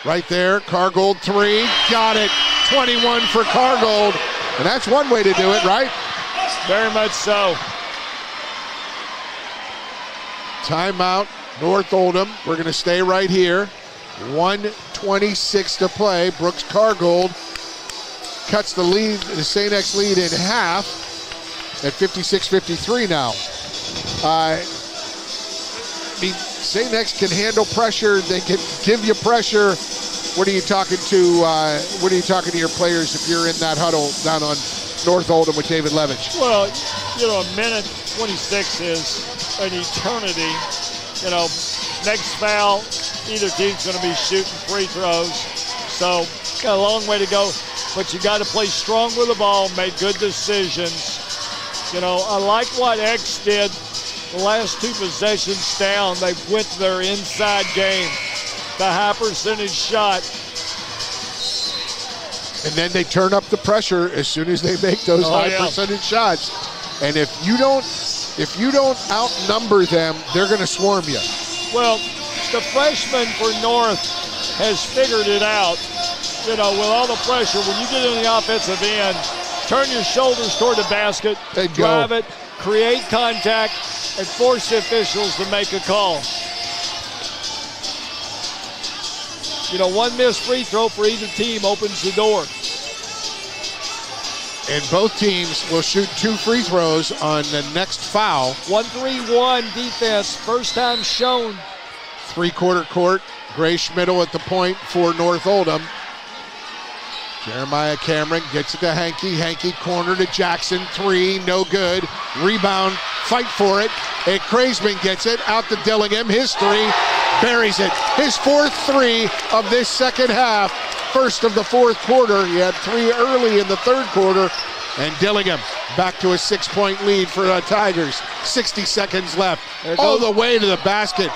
Right there, Cargold 3, got it. 21 for Cargold. And that's one way to do it, right? Very much so. Timeout, North Oldham. We're going to stay right here. 1:26 to play. Brooks Cargold cuts the lead, the St. X lead in half at 56-53 now. I mean, St. X can handle pressure. They can give you pressure. What are you talking to? What are you talking to your players if you're in that huddle down on North Oldham with David Levich? Well, you know, a minute 26 is an eternity. You know, next foul, either team's going to be shooting free throws. So, got a long way to go. But you got to play strong with the ball, make good decisions. You know, I like what X did the last 2 possessions down. They went to their inside game. The high percentage shot. And then they turn up the pressure as soon as they make those high percentage shots. And if you don't outnumber them, they're going to swarm you. Well, the freshman for North has figured it out. You know, with all the pressure, when you get in the offensive end, turn your shoulders toward the basket, drive it, create contact, and force the officials to make a call. You know, one missed free throw for either team opens the door. And both teams will shoot 2 free throws on the next foul. 1-3-1 defense, first time shown. 3-quarter court. Gray Schmidl at the point for North Oldham. Jeremiah Cameron gets it to Hankey. Hankey corner to Jackson. 3, no good. Rebound, fight for it. And Kraisman gets it out to Dillingham. His 3, buries it. His 4th 3 of this second half. First of the 4th quarter. He had 3 early in the 3rd quarter. And Dillingham back to a 6-point lead for the Tigers. 60 seconds left. All the way to the basket.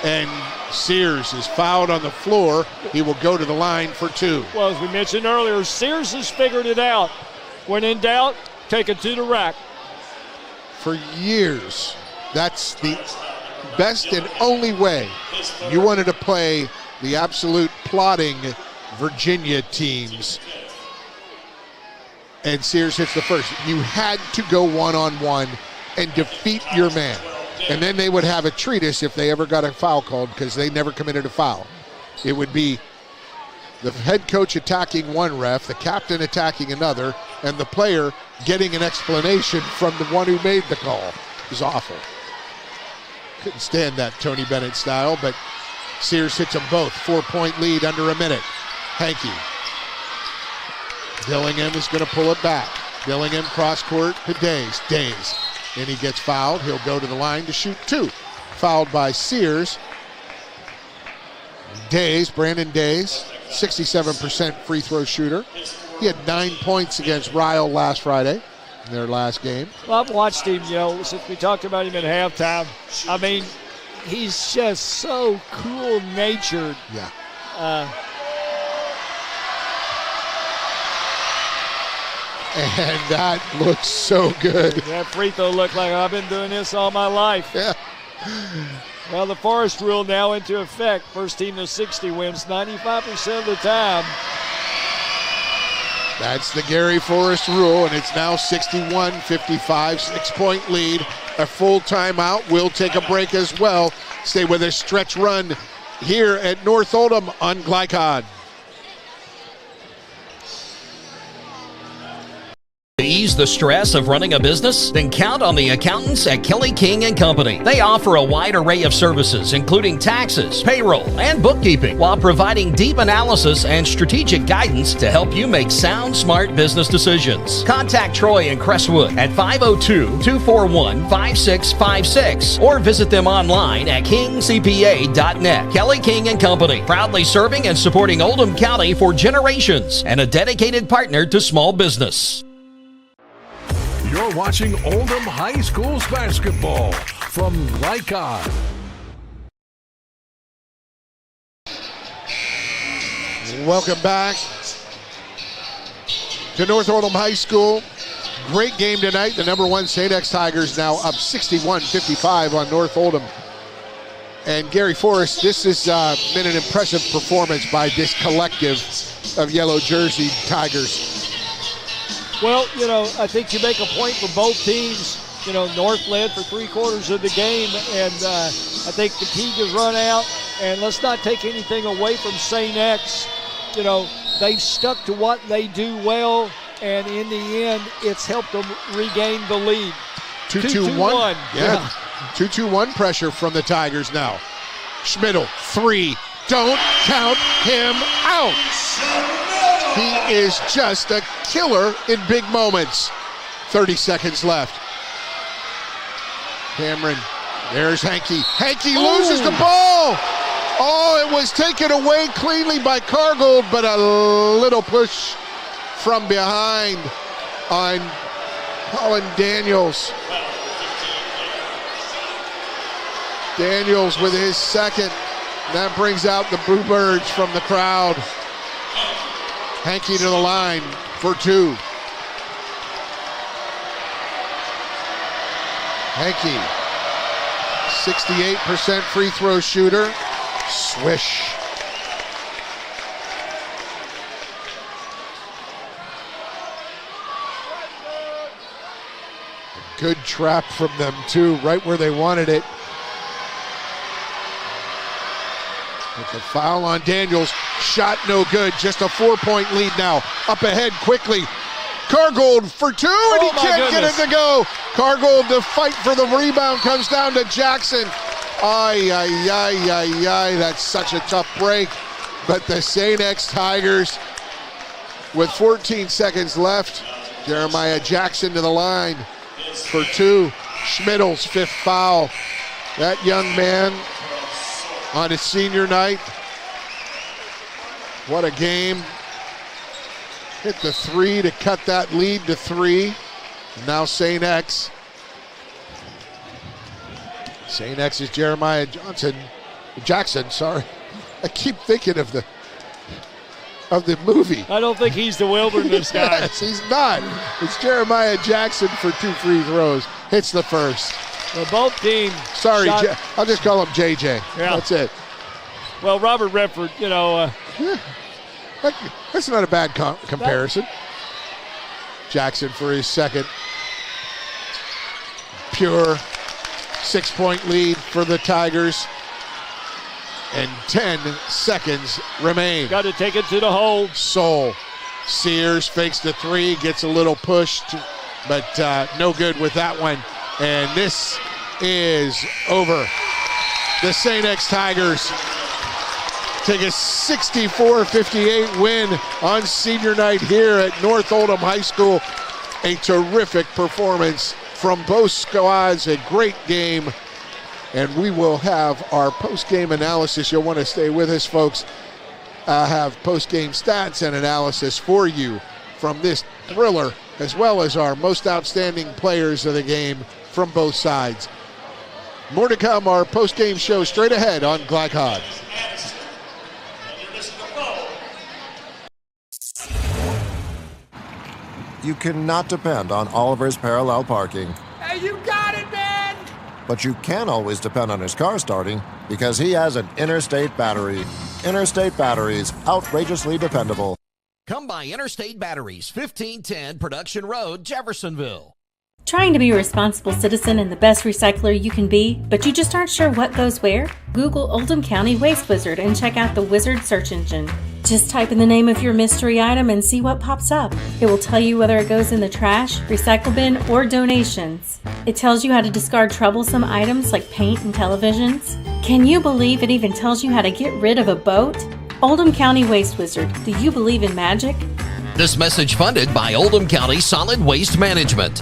And Sears is fouled on the floor. He will go to the line for 2. Well, as we mentioned earlier, Sears has figured it out. When in doubt, take it to the rack. For years, that's the best and only way you wanted to play the absolute plodding Virginia teams. and Sears hits the first. You had to go one-on-one and defeat your man. And then they would have a treatise if they ever got a foul called, because they never committed a foul. It would be the head coach attacking one ref, the captain attacking another, and the player getting an explanation from the one who made the call. It was awful. Couldn't stand that Tony Bennett style, but Sears hits them both. 4-point lead under a minute. Hankey. Dillingham is going to pull it back. Dillingham cross court to Days. Days. And he gets fouled. He'll go to the line to shoot 2. Fouled by Sears. Days, Brandon Days, 67% free throw shooter. He had 9 points against Ryle last Friday in their last game. Well, I've watched him, since we talked about him at halftime. I mean, he's just so cool-natured. Yeah. And that looks so good. That free throw looked like I've been doing this all my life. Yeah. Well, the Forest rule now into effect. First team to 60 wins 95% of the time. That's the Gary Forrest rule, and it's now 61-55, 6-point lead. A full timeout. We'll take a break as well. Stay with us. Stretch run here at North Oldham on Glycon. To ease the stress of running a business? Then count on the accountants at Kelly King & Company. They offer a wide array of services, including taxes, payroll, and bookkeeping, while providing deep analysis and strategic guidance to help you make sound, smart business decisions. Contact Troy in Crestwood at 502-241-5656 or visit them online at kingcpa.net. Kelly King & Company, proudly serving and supporting Oldham County for generations and a dedicated partner to small business. You're watching Oldham High School's basketball from Lycon. Welcome back to North Oldham High School. Great game tonight. The number 1 St. X Tigers now up 61-55 on North Oldham. And Gary Forrest, this has been an impressive performance by this collective of yellow jersey Tigers. Well, I think you make a point for both teams. North led for 3/4 of the game, and I think the key has run out. And let's not take anything away from St. X. They've stuck to what they do well, and in the end, it's helped them regain the lead. 2-2-1. Yeah. 2-2-1 pressure from the Tigers now. Schmidl, 3. Don't count him out. He is just a killer in big moments. 30 seconds left. Cameron, there's Hankey. Hankey loses the ball. Oh, it was taken away cleanly by Cargold, but a little push from behind on Colin Daniels. Daniels with his second. That brings out the Bluebirds from the crowd. Hankey to the line for 2. Hankey, 68% free throw shooter. Swish. A good trap from them too, right where they wanted it. With the foul on Daniels, shot no good, just a 4-point lead now. Up ahead quickly, Cargold for 2, and he can't get it to go. Cargold, the fight for the rebound comes down to Jackson. That's such a tough break. But the St. X Tigers, with 14 seconds left, Jeremiah Jackson to the line for 2. Schmidl's 5th foul. That young man on his senior night. What a game. Hit the 3 to cut that lead to 3. Now St. X. St. X is Jeremiah Jackson, sorry. I keep thinking of the movie. I don't think he's the wilderness guy. Yes, he's not. It's Jeremiah Jackson for 2 free throws. Hits the first. Well, both teams. Sorry, I'll just call him JJ. Yeah. That's it. Well, Robert Redford, that's not a bad comparison. Jackson for his second. Pure 6-point lead for the Tigers. And 10 seconds remain. Got to take it to the hole. Soul. Sears fakes the three, gets a little pushed, but no good with that one. And this is over. The St. X Tigers take a 64-58 win on senior night here at North Oldham High School. A terrific performance from both squads, a great game. And we will have our post-game analysis. You'll want to stay with us, folks. Have post-game stats and analysis for you from this thriller, as well as our most outstanding players of the game from both sides. More to come, our post-game show straight ahead on Glycod. You cannot depend on Oliver's parallel parking. Hey, you got it, man! But you can always depend on his car starting because he has an Interstate battery. Interstate batteries, outrageously dependable. Come by Interstate Batteries, 1510 Production Road, Jeffersonville. Trying to be a responsible citizen and the best recycler you can be, but you just aren't sure what goes where? Google Oldham County Waste Wizard and check out the Wizard search engine. Just type in the name of your mystery item and see what pops up. It will tell you whether it goes in the trash, recycle bin, or donations. It tells you how to discard troublesome items like paint and televisions. Can you believe it even tells you how to get rid of a boat? Oldham County Waste Wizard, do you believe in magic? This message funded by Oldham County Solid Waste Management.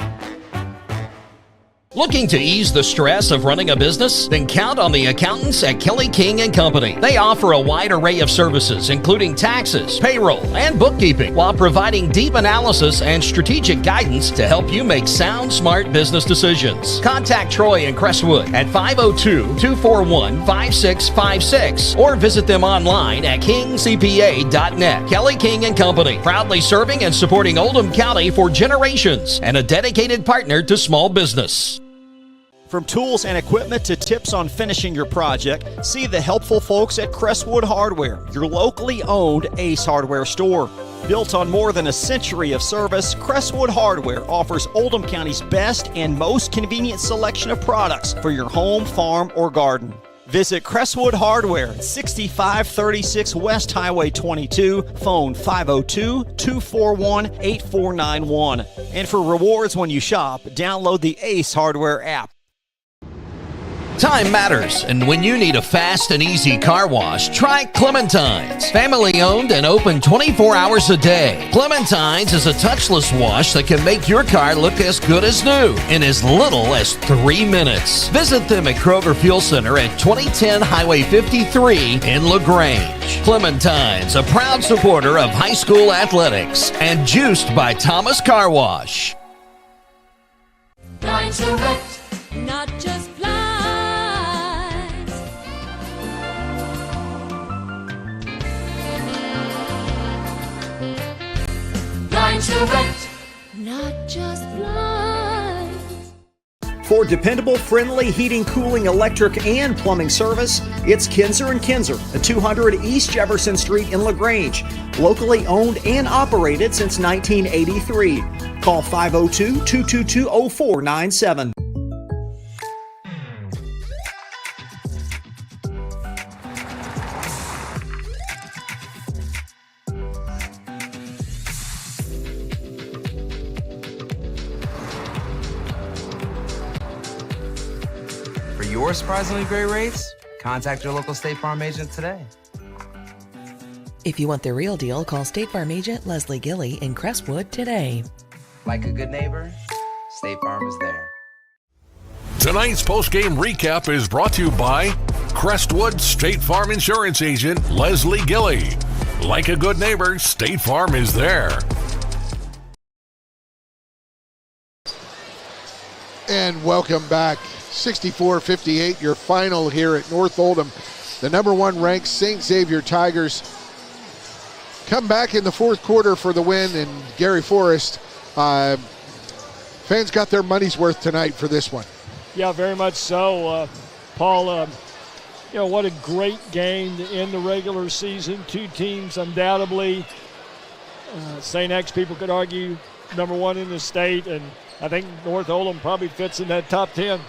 Looking to ease the stress of running a business? Then count on the accountants at Kelly King & Company. They offer a wide array of services, including taxes, payroll, and bookkeeping, while providing deep analysis and strategic guidance to help you make sound, smart business decisions. Contact Troy in Crestwood at 502-241-5656 or visit them online at kingcpa.net. Kelly King & Company, proudly serving and supporting Oldham County for generations and a dedicated partner to small business. From tools and equipment to tips on finishing your project, see the helpful folks at Crestwood Hardware, your locally owned Ace Hardware store. Built on more than a century of service, Crestwood Hardware offers Oldham County's best and most convenient selection of products for your home, farm, or garden. Visit Crestwood Hardware, 6536 West Highway 22, phone 502-241-8491. And for rewards when you shop, download the Ace Hardware app. Time matters, and when you need a fast and easy car wash, try Clementine's. Family owned and open 24 hours a day. Clementine's is a touchless wash that can make your car look as good as new in as little as 3 minutes. Visit them at Kroger Fuel Center at 2010 Highway 53 in LaGrange. Clementine's, a proud supporter of high school athletics and juiced by Thomas Car Wash. Blind to wet, not just blind. Blind to wet, not just blind. For dependable, friendly heating, cooling, electric, and plumbing service, it's Kinzer & Kinzer at 200 East Jefferson Street in LaGrange. Locally owned and operated since 1983. Call 502-222-0497. For your surprisingly great rates, contact your local State Farm agent today. If you want the real deal, call State Farm agent Leslie Gilly in Crestwood today. Like a good neighbor, State Farm is there. Tonight's post-game recap is brought to you by Crestwood State Farm Insurance Agent Leslie Gilly. Like a good neighbor, State Farm is there. And welcome back. 64-58, your final here at North Oldham. The number one ranked St. Xavier Tigers come back in the fourth quarter for the win, and Gary Forrest, fans got their money's worth tonight for this one. Yeah, very much so. Paul, what a great game to end the regular season. Two teams undoubtedly, St. X, people could argue, number one in the state, and I think North Oldham probably fits in that top 10.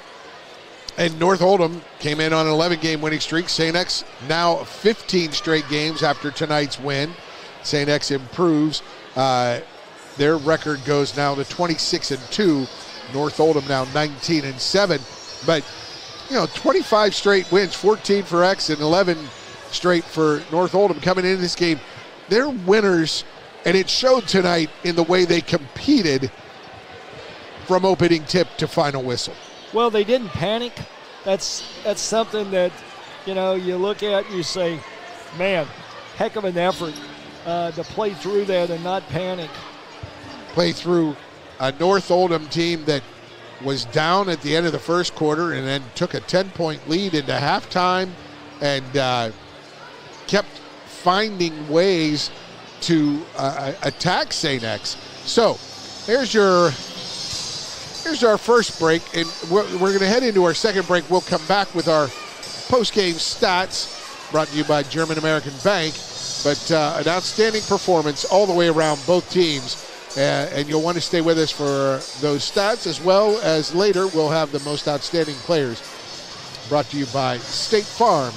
And North Oldham came in on an 11-game winning streak. St. X now 15 straight games after tonight's win. St. X improves. Their record goes now to 26-2. North Oldham now 19-7. But, 25 straight wins, 14 for X and 11 straight for North Oldham coming into this game. They're winners, and it showed tonight in the way they competed from opening tip to final whistle. Well, they didn't panic. That's something that, you look at and you say, man, heck of an effort to play through that and not panic. Play through a North Oldham team that was down at the end of the first quarter and then took a 10-point lead into halftime and kept finding ways to attack St. X. So here's our first break, and we're going to head into our second break. We'll come back with our post-game stats brought to you by German American Bank. But an outstanding performance all the way around both teams. And you'll want to stay with us for those stats, as well as later we'll have the most outstanding players brought to you by State Farm,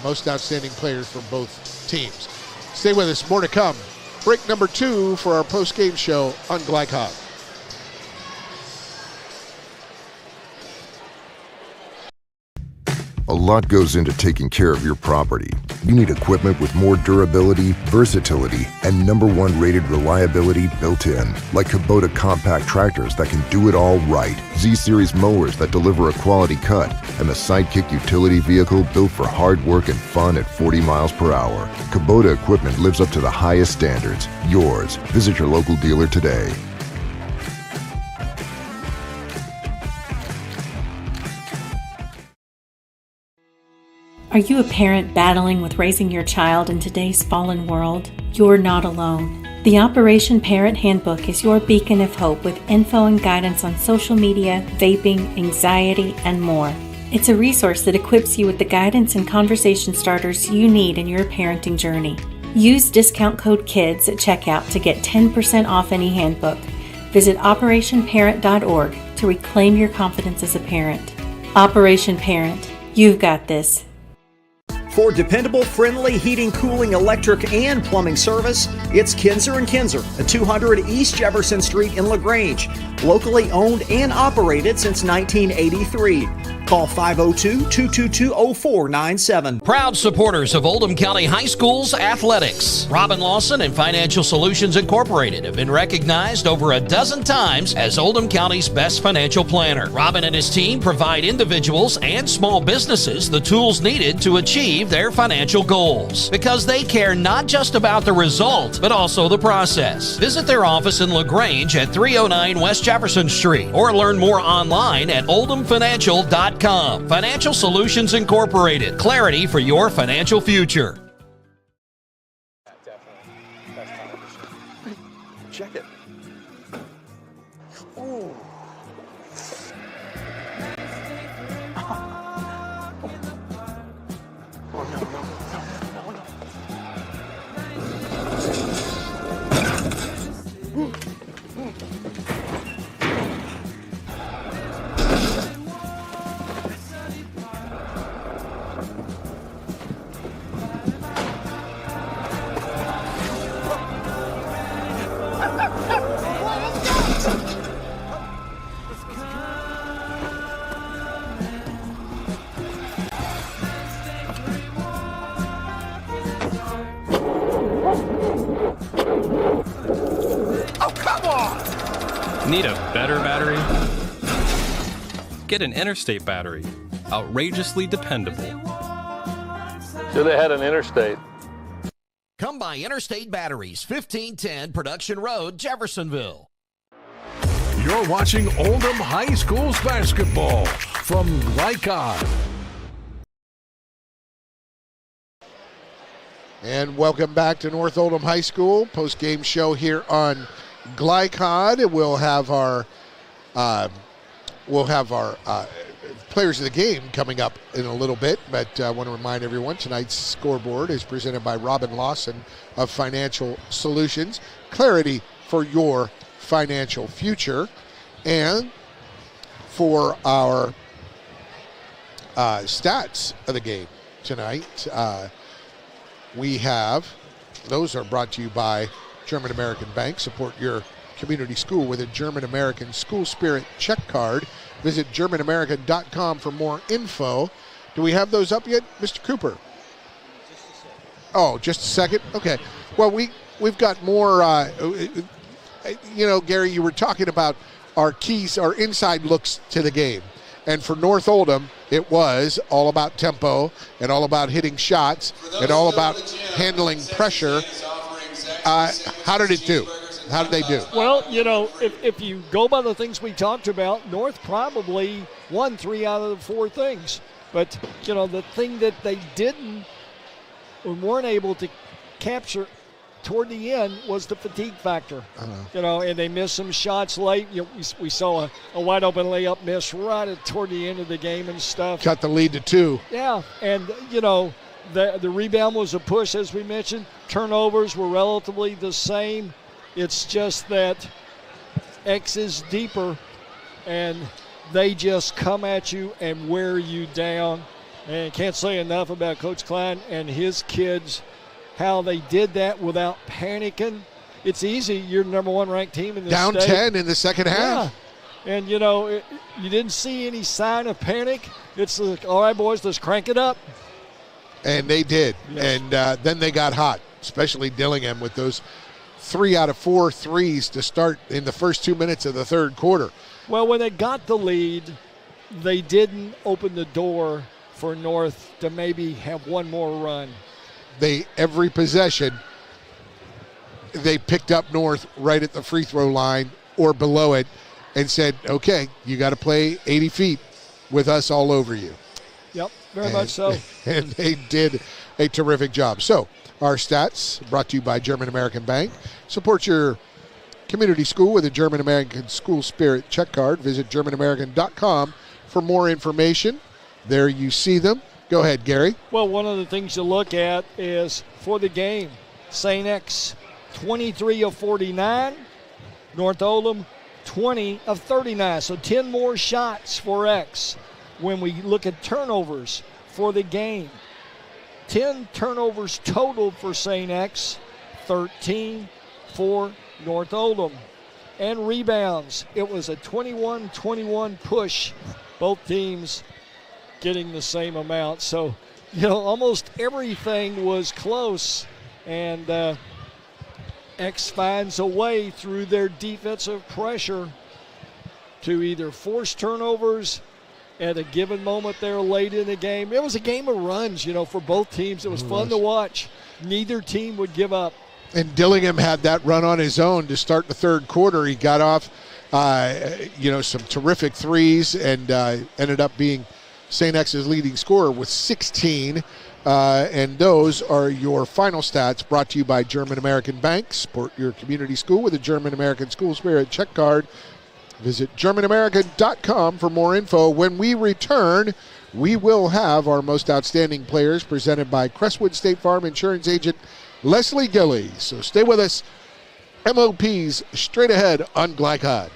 most outstanding players from both teams. Stay with us, more to come. Break number 2 for our post-game show on Glycod. A lot goes into taking care of your property. You need equipment with more durability, versatility, and #1 rated reliability built in. Like Kubota compact tractors that can do it all right. Z-Series mowers that deliver a quality cut. And the Sidekick utility vehicle built for hard work and fun at 40 miles per hour. Kubota equipment lives up to the highest standards. Yours. Visit your local dealer today. Are you a parent battling with raising your child in today's fallen world? You're not alone. The Operation Parent Handbook is your beacon of hope with info and guidance on social media, vaping, anxiety, and more. It's a resource that equips you with the guidance and conversation starters you need in your parenting journey. Use discount code KIDS at checkout to get 10% off any handbook. Visit operationparent.org to reclaim your confidence as a parent. Operation Parent, you've got this. For dependable, friendly heating, cooling, electric, and plumbing service, it's Kinzer & Kinzer at 200 East Jefferson Street in LaGrange. Locally owned and operated since 1983. Call 502-222-0497. Proud supporters of Oldham County High School's athletics. Robin Lawson and Financial Solutions Incorporated have been recognized over a dozen times as Oldham County's best financial planner. Robin and his team provide individuals and small businesses the tools needed to achieve their financial goals, because they care not just about the result, but also the process. Visit their office in LaGrange at 309 West Jefferson Street, or learn more online at oldhamfinancial.com. Financial Solutions Incorporated. Clarity for your financial future. Check it. Oh. Need a better battery? Get an Interstate battery. Outrageously dependable. Should have had an Interstate. Come by Interstate Batteries, 1510 Production Road, Jeffersonville. You're watching Oldham High School's basketball from Glycod. And welcome back to North Oldham High School post-game show here on Glycod. We'll have our players of the game coming up in a little bit, but I want to remind everyone tonight's scoreboard is presented by Robin Lawson of Financial Solutions. Clarity for your financial future. And for our stats of the game tonight, we have, those are brought to you by German American Bank. Support your community school with a German American School Spirit check card. Visit GermanAmerican.com for more info. Do we have those up yet, Mr. Cooper? Oh, just a second? Okay. Well, we've got more, Gary, you were talking about our keys, our inside looks to the game. And for North Oldham, it was all about tempo and all about hitting shots and all about handling pressure. How did it do? How did they do? Well, if you go by the things we talked about, North probably won 3 out of the 4 things. But, the thing that they didn't or weren't able to capture toward the end was the fatigue factor. And they missed some shots late. We saw a wide open layup miss right toward the end of the game and stuff. Cut the lead to 2. Yeah, and the rebound was a push, as we mentioned. Turnovers were relatively the same. It's just that X is deeper, and they just come at you and wear you down. And can't say enough about Coach Klein and his kids, how they did that without panicking. It's easy. You're the number 1 ranked team in the down state. 10 in the second half. Yeah. And, you didn't see any sign of panic. It's like, all right, boys, let's crank it up. And they did. Yes. And then they got hot, especially Dillingham with those 3 out of 4 threes to start in the first 2 minutes of the third quarter. Well, when they got the lead, they didn't open the door for North to maybe have one more run. Every possession, they picked up North right at the free throw line or below it and said, okay, you got to play 80 feet with us all over you. Yep, very much so. And they did a terrific job. So our stats brought to you by German American Bank. Support your community school with a German American School Spirit check card. Visit GermanAmerican.com for more information. There you see them. Go ahead, Gary. Well, one of the things you look at is for the game, St. X 23 of 49, North Oldham 20 of 39. So 10 more shots for X. When we look at turnovers for the game, 10 turnovers total for St. X, 13 for North Oldham. And rebounds, it was a 21-21 push. Both teams getting the same amount. So, almost everything was close. And X finds a way through their defensive pressure to either force turnovers at a given moment there late in the game. It was a game of runs, for both teams. It was fun to watch. Neither team would give up. And Dillingham had that run on his own to start the third quarter. He got off, some terrific threes and ended up being St. X's leading scorer with 16. And those are your final stats brought to you by German American Bank. Support your community school with a German American School Spirit check card. Visit GermanAmerican.com for more info. When we return, we will have our most outstanding players presented by Crestwood State Farm Insurance Agent Leslie Gilly. So stay with us. MOPs straight ahead on Glycod.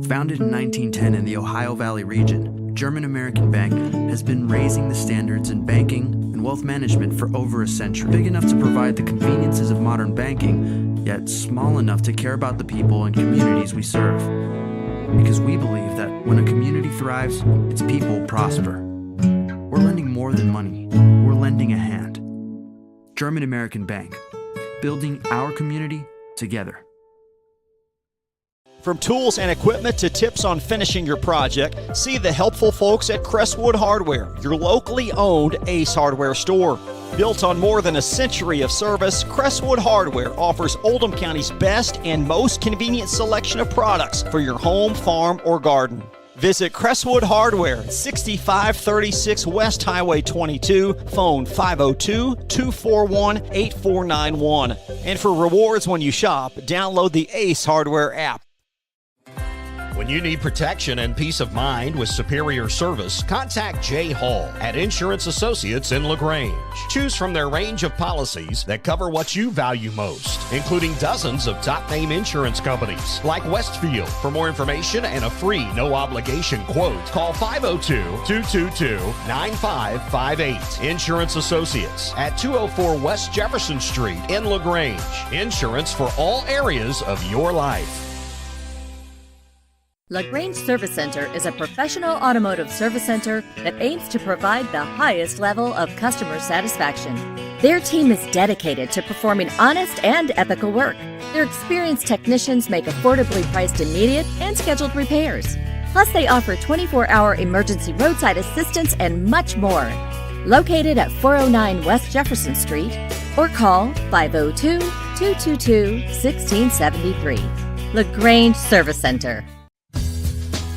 Founded in 1910 in the Ohio Valley region, German American Bank has been raising the standards in banking and wealth management for over a century. Big enough to provide the conveniences of modern banking, yet small enough to care about the people and communities we serve. Because we believe that when a community thrives, its people prosper. We're lending more than money. We're lending a hand. German American Bank, building our community together. From tools and equipment to tips on finishing your project, see the helpful folks at Crestwood Hardware, your locally owned Ace Hardware store. Built on more than a century of service, Crestwood Hardware offers Oldham County's best and most convenient selection of products for your home, farm, or garden. Visit Crestwood Hardware at 6536 West Highway 22, phone 502-241-8491. And for rewards when you shop, download the Ace Hardware app. When you need protection and peace of mind with superior service, contact Jay Hall at Insurance Associates in LaGrange. Choose from their range of policies that cover what you value most, including dozens of top-name insurance companies like Westfield. For more information and a free no-obligation quote, call 502-222-9558. Insurance Associates at 204 West Jefferson Street in LaGrange. Insurance for all areas of your life. LaGrange Service Center is a professional automotive service center that aims to provide the highest level of customer satisfaction. Their team is dedicated to performing honest and ethical work. Their experienced technicians make affordably priced immediate and scheduled repairs. Plus, they offer 24-hour emergency roadside assistance and much more. Located at 409 West Jefferson Street, or call 502-222-1673. LaGrange Service Center.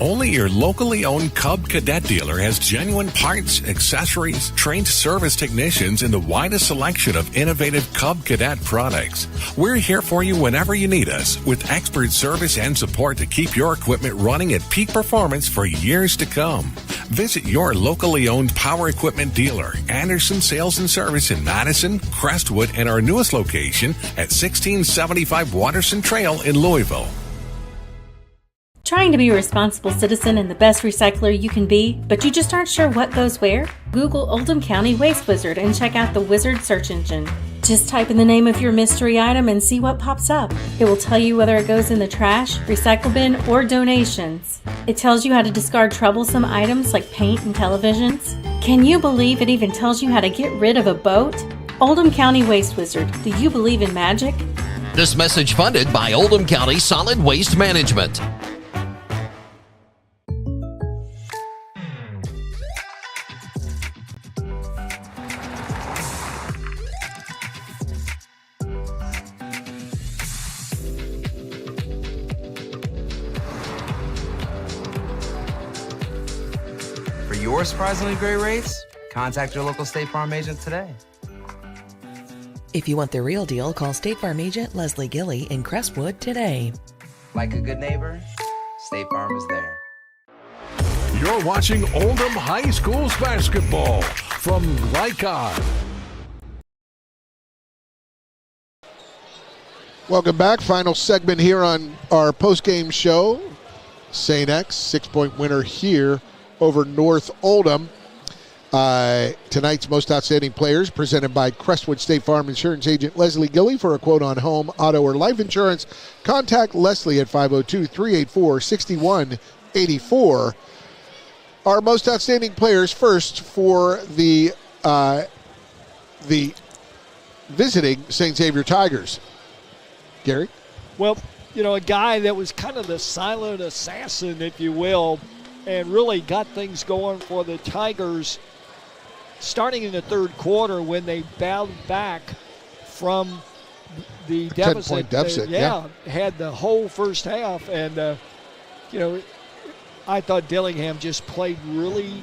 Only your locally owned Cub Cadet dealer has genuine parts, accessories, trained service technicians, and the widest selection of innovative Cub Cadet products. We're here for you whenever you need us, with expert service and support to keep your equipment running at peak performance for years to come. Visit your locally owned power equipment dealer, Anderson Sales and Service in Madison, Crestwood, and our newest location at 1675 Waterson Trail in Louisville. Trying to be a responsible citizen and the best recycler you can be, but you just aren't sure what goes where? Google Oldham County Waste Wizard and check out the Wizard search engine. Just type in the name of your mystery item and see what pops up. It will tell you whether it goes in the trash, recycle bin, or donations. It tells you how to discard troublesome items like paint and televisions. Can you believe it even tells you how to get rid of a boat? Oldham County Waste Wizard, do you believe in magic? This message funded by Oldham County Solid Waste Management. For your surprisingly great rates, contact your local State Farm agent today. If you want the real deal, call State Farm agent Leslie Gilley in Crestwood today. Like a good neighbor, State Farm is there. You're watching Oldham High School's basketball from Lycon. Welcome back. Final segment here on our postgame show. St. X, 6-point winner here over North Oldham. Tonight's most outstanding players presented by Crestwood State Farm Insurance agent Leslie Gilley. For a quote on home, auto, or life insurance, contact Leslie at 502-384-6184. Our most outstanding players first for the visiting St. Xavier Tigers. Gary? Well, you know, a guy that was kind of the silent assassin, if you will, and really got things going for the Tigers starting in the third quarter when they bowed back from the deficit. 10-point deficit, had the whole first half. And, you know, I thought Dillingham just played really,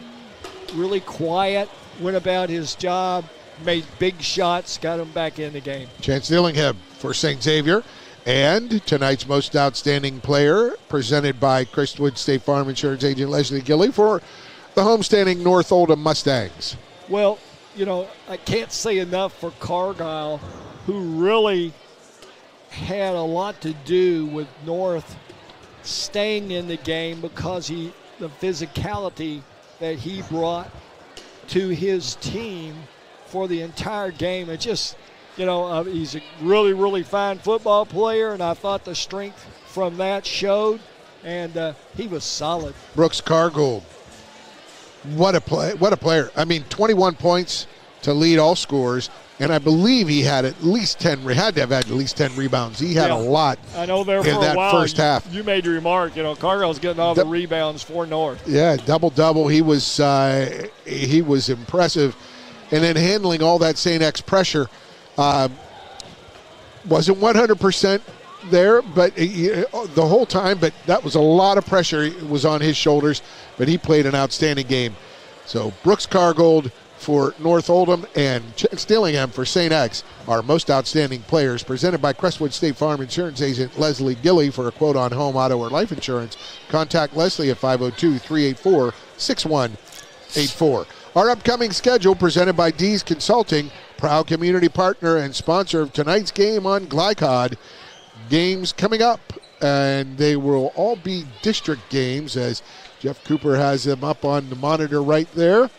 really quiet, went about his job, made big shots, got him back in the game. Chance Dillingham for St. Xavier. And tonight's most outstanding player, presented by Crestwood State Farm Insurance agent Leslie Gilley for the homestanding North Oldham Mustangs. Well, you know, I can't say enough for Cargyle, who really had a lot to do with North staying in the game because the physicality that he brought to his team for the entire game. It just, you know, he's a really, really fine football player, and I thought the strength from that showed, and he was solid. Brooks Cargould, what a player. I mean, 21 points to lead all scorers, and I believe he had at least 10 rebounds. He had a lot. I know there for in that a while, first half. You made the remark, you know, Cargile's getting all the rebounds for North. Yeah, double-double. He was impressive. And then handling all that St. X pressure. Wasn't 100% there, but the whole time, but that was a lot of pressure was on his shoulders, but he played an outstanding game. So Brooks Cargould, for North Oldham and Chance Dillingham for St. X are most outstanding players. Presented by Crestwood State Farm Insurance Agent Leslie Gilley. For a quote on home, auto, or life insurance, contact Leslie at 502-384-6184. Our upcoming schedule presented by D's Consulting, proud community partner and sponsor of tonight's game on Glycod. Games coming up, and they will all be district games, as Jeff Cooper has them up on the monitor right there.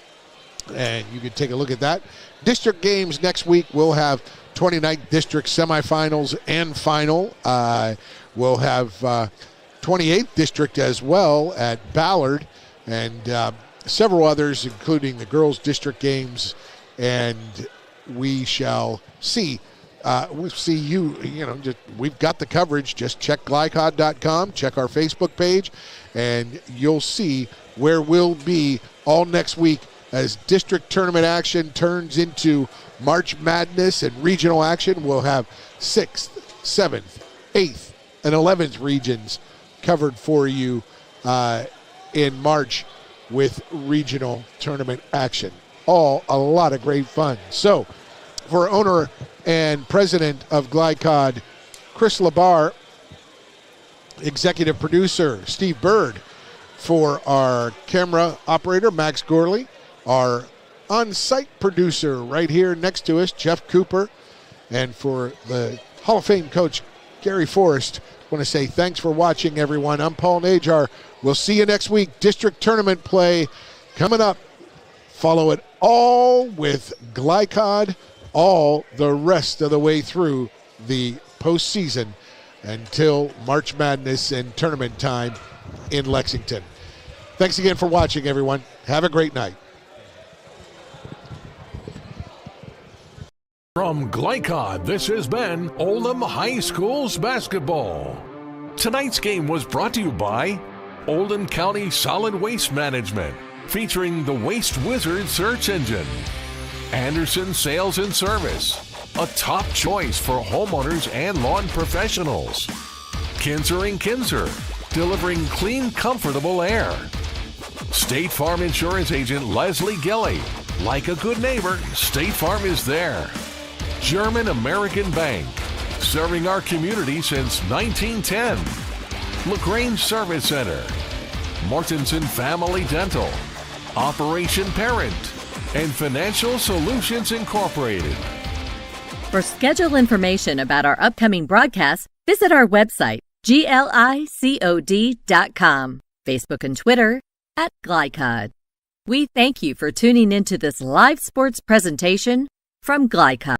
And you can take a look at that. District games next week. We'll have 29th District semifinals and final. We'll have 28th District as well at Ballard, and several others, including the girls' district games. And we shall see. We'll see you. We've got the coverage. Just check glycod.com, check our Facebook page, and you'll see where we'll be all next week as district tournament action turns into March Madness and regional action. We'll have 6th, 7th, 8th, and 11th regions covered for you in March with regional tournament action. All a lot of great fun. So, for owner and president of Glycod, Chris Labar, executive producer Steve Bird, for our camera operator Max Gorley, our on-site producer right here next to us, Jeff Cooper, and for the Hall of Fame coach, Gary Forrest, I want to say thanks for watching, everyone. I'm Paul Najar. We'll see you next week. District tournament play coming up. Follow it all with Glycod all the rest of the way through the postseason until March Madness and tournament time in Lexington. Thanks again for watching, everyone. Have a great night. From Glycod, this has been Oldham High School's basketball. Tonight's game was brought to you by Oldham County Solid Waste Management, featuring the Waste Wizard search engine. Anderson Sales and Service, a top choice for homeowners and lawn professionals. Kinzer & Kinzer, delivering clean, comfortable air. State Farm Insurance Agent Leslie Gilley. Like a good neighbor, State Farm is there. German American Bank, serving our community since 1910. LaGrange Service Center. Mortensen Family Dental. Operation Parent. And Financial Solutions Incorporated. For schedule information about our upcoming broadcasts, visit our website, glicod.com, Facebook and Twitter @Glycod. We thank you for tuning into this live sports presentation from Glycod.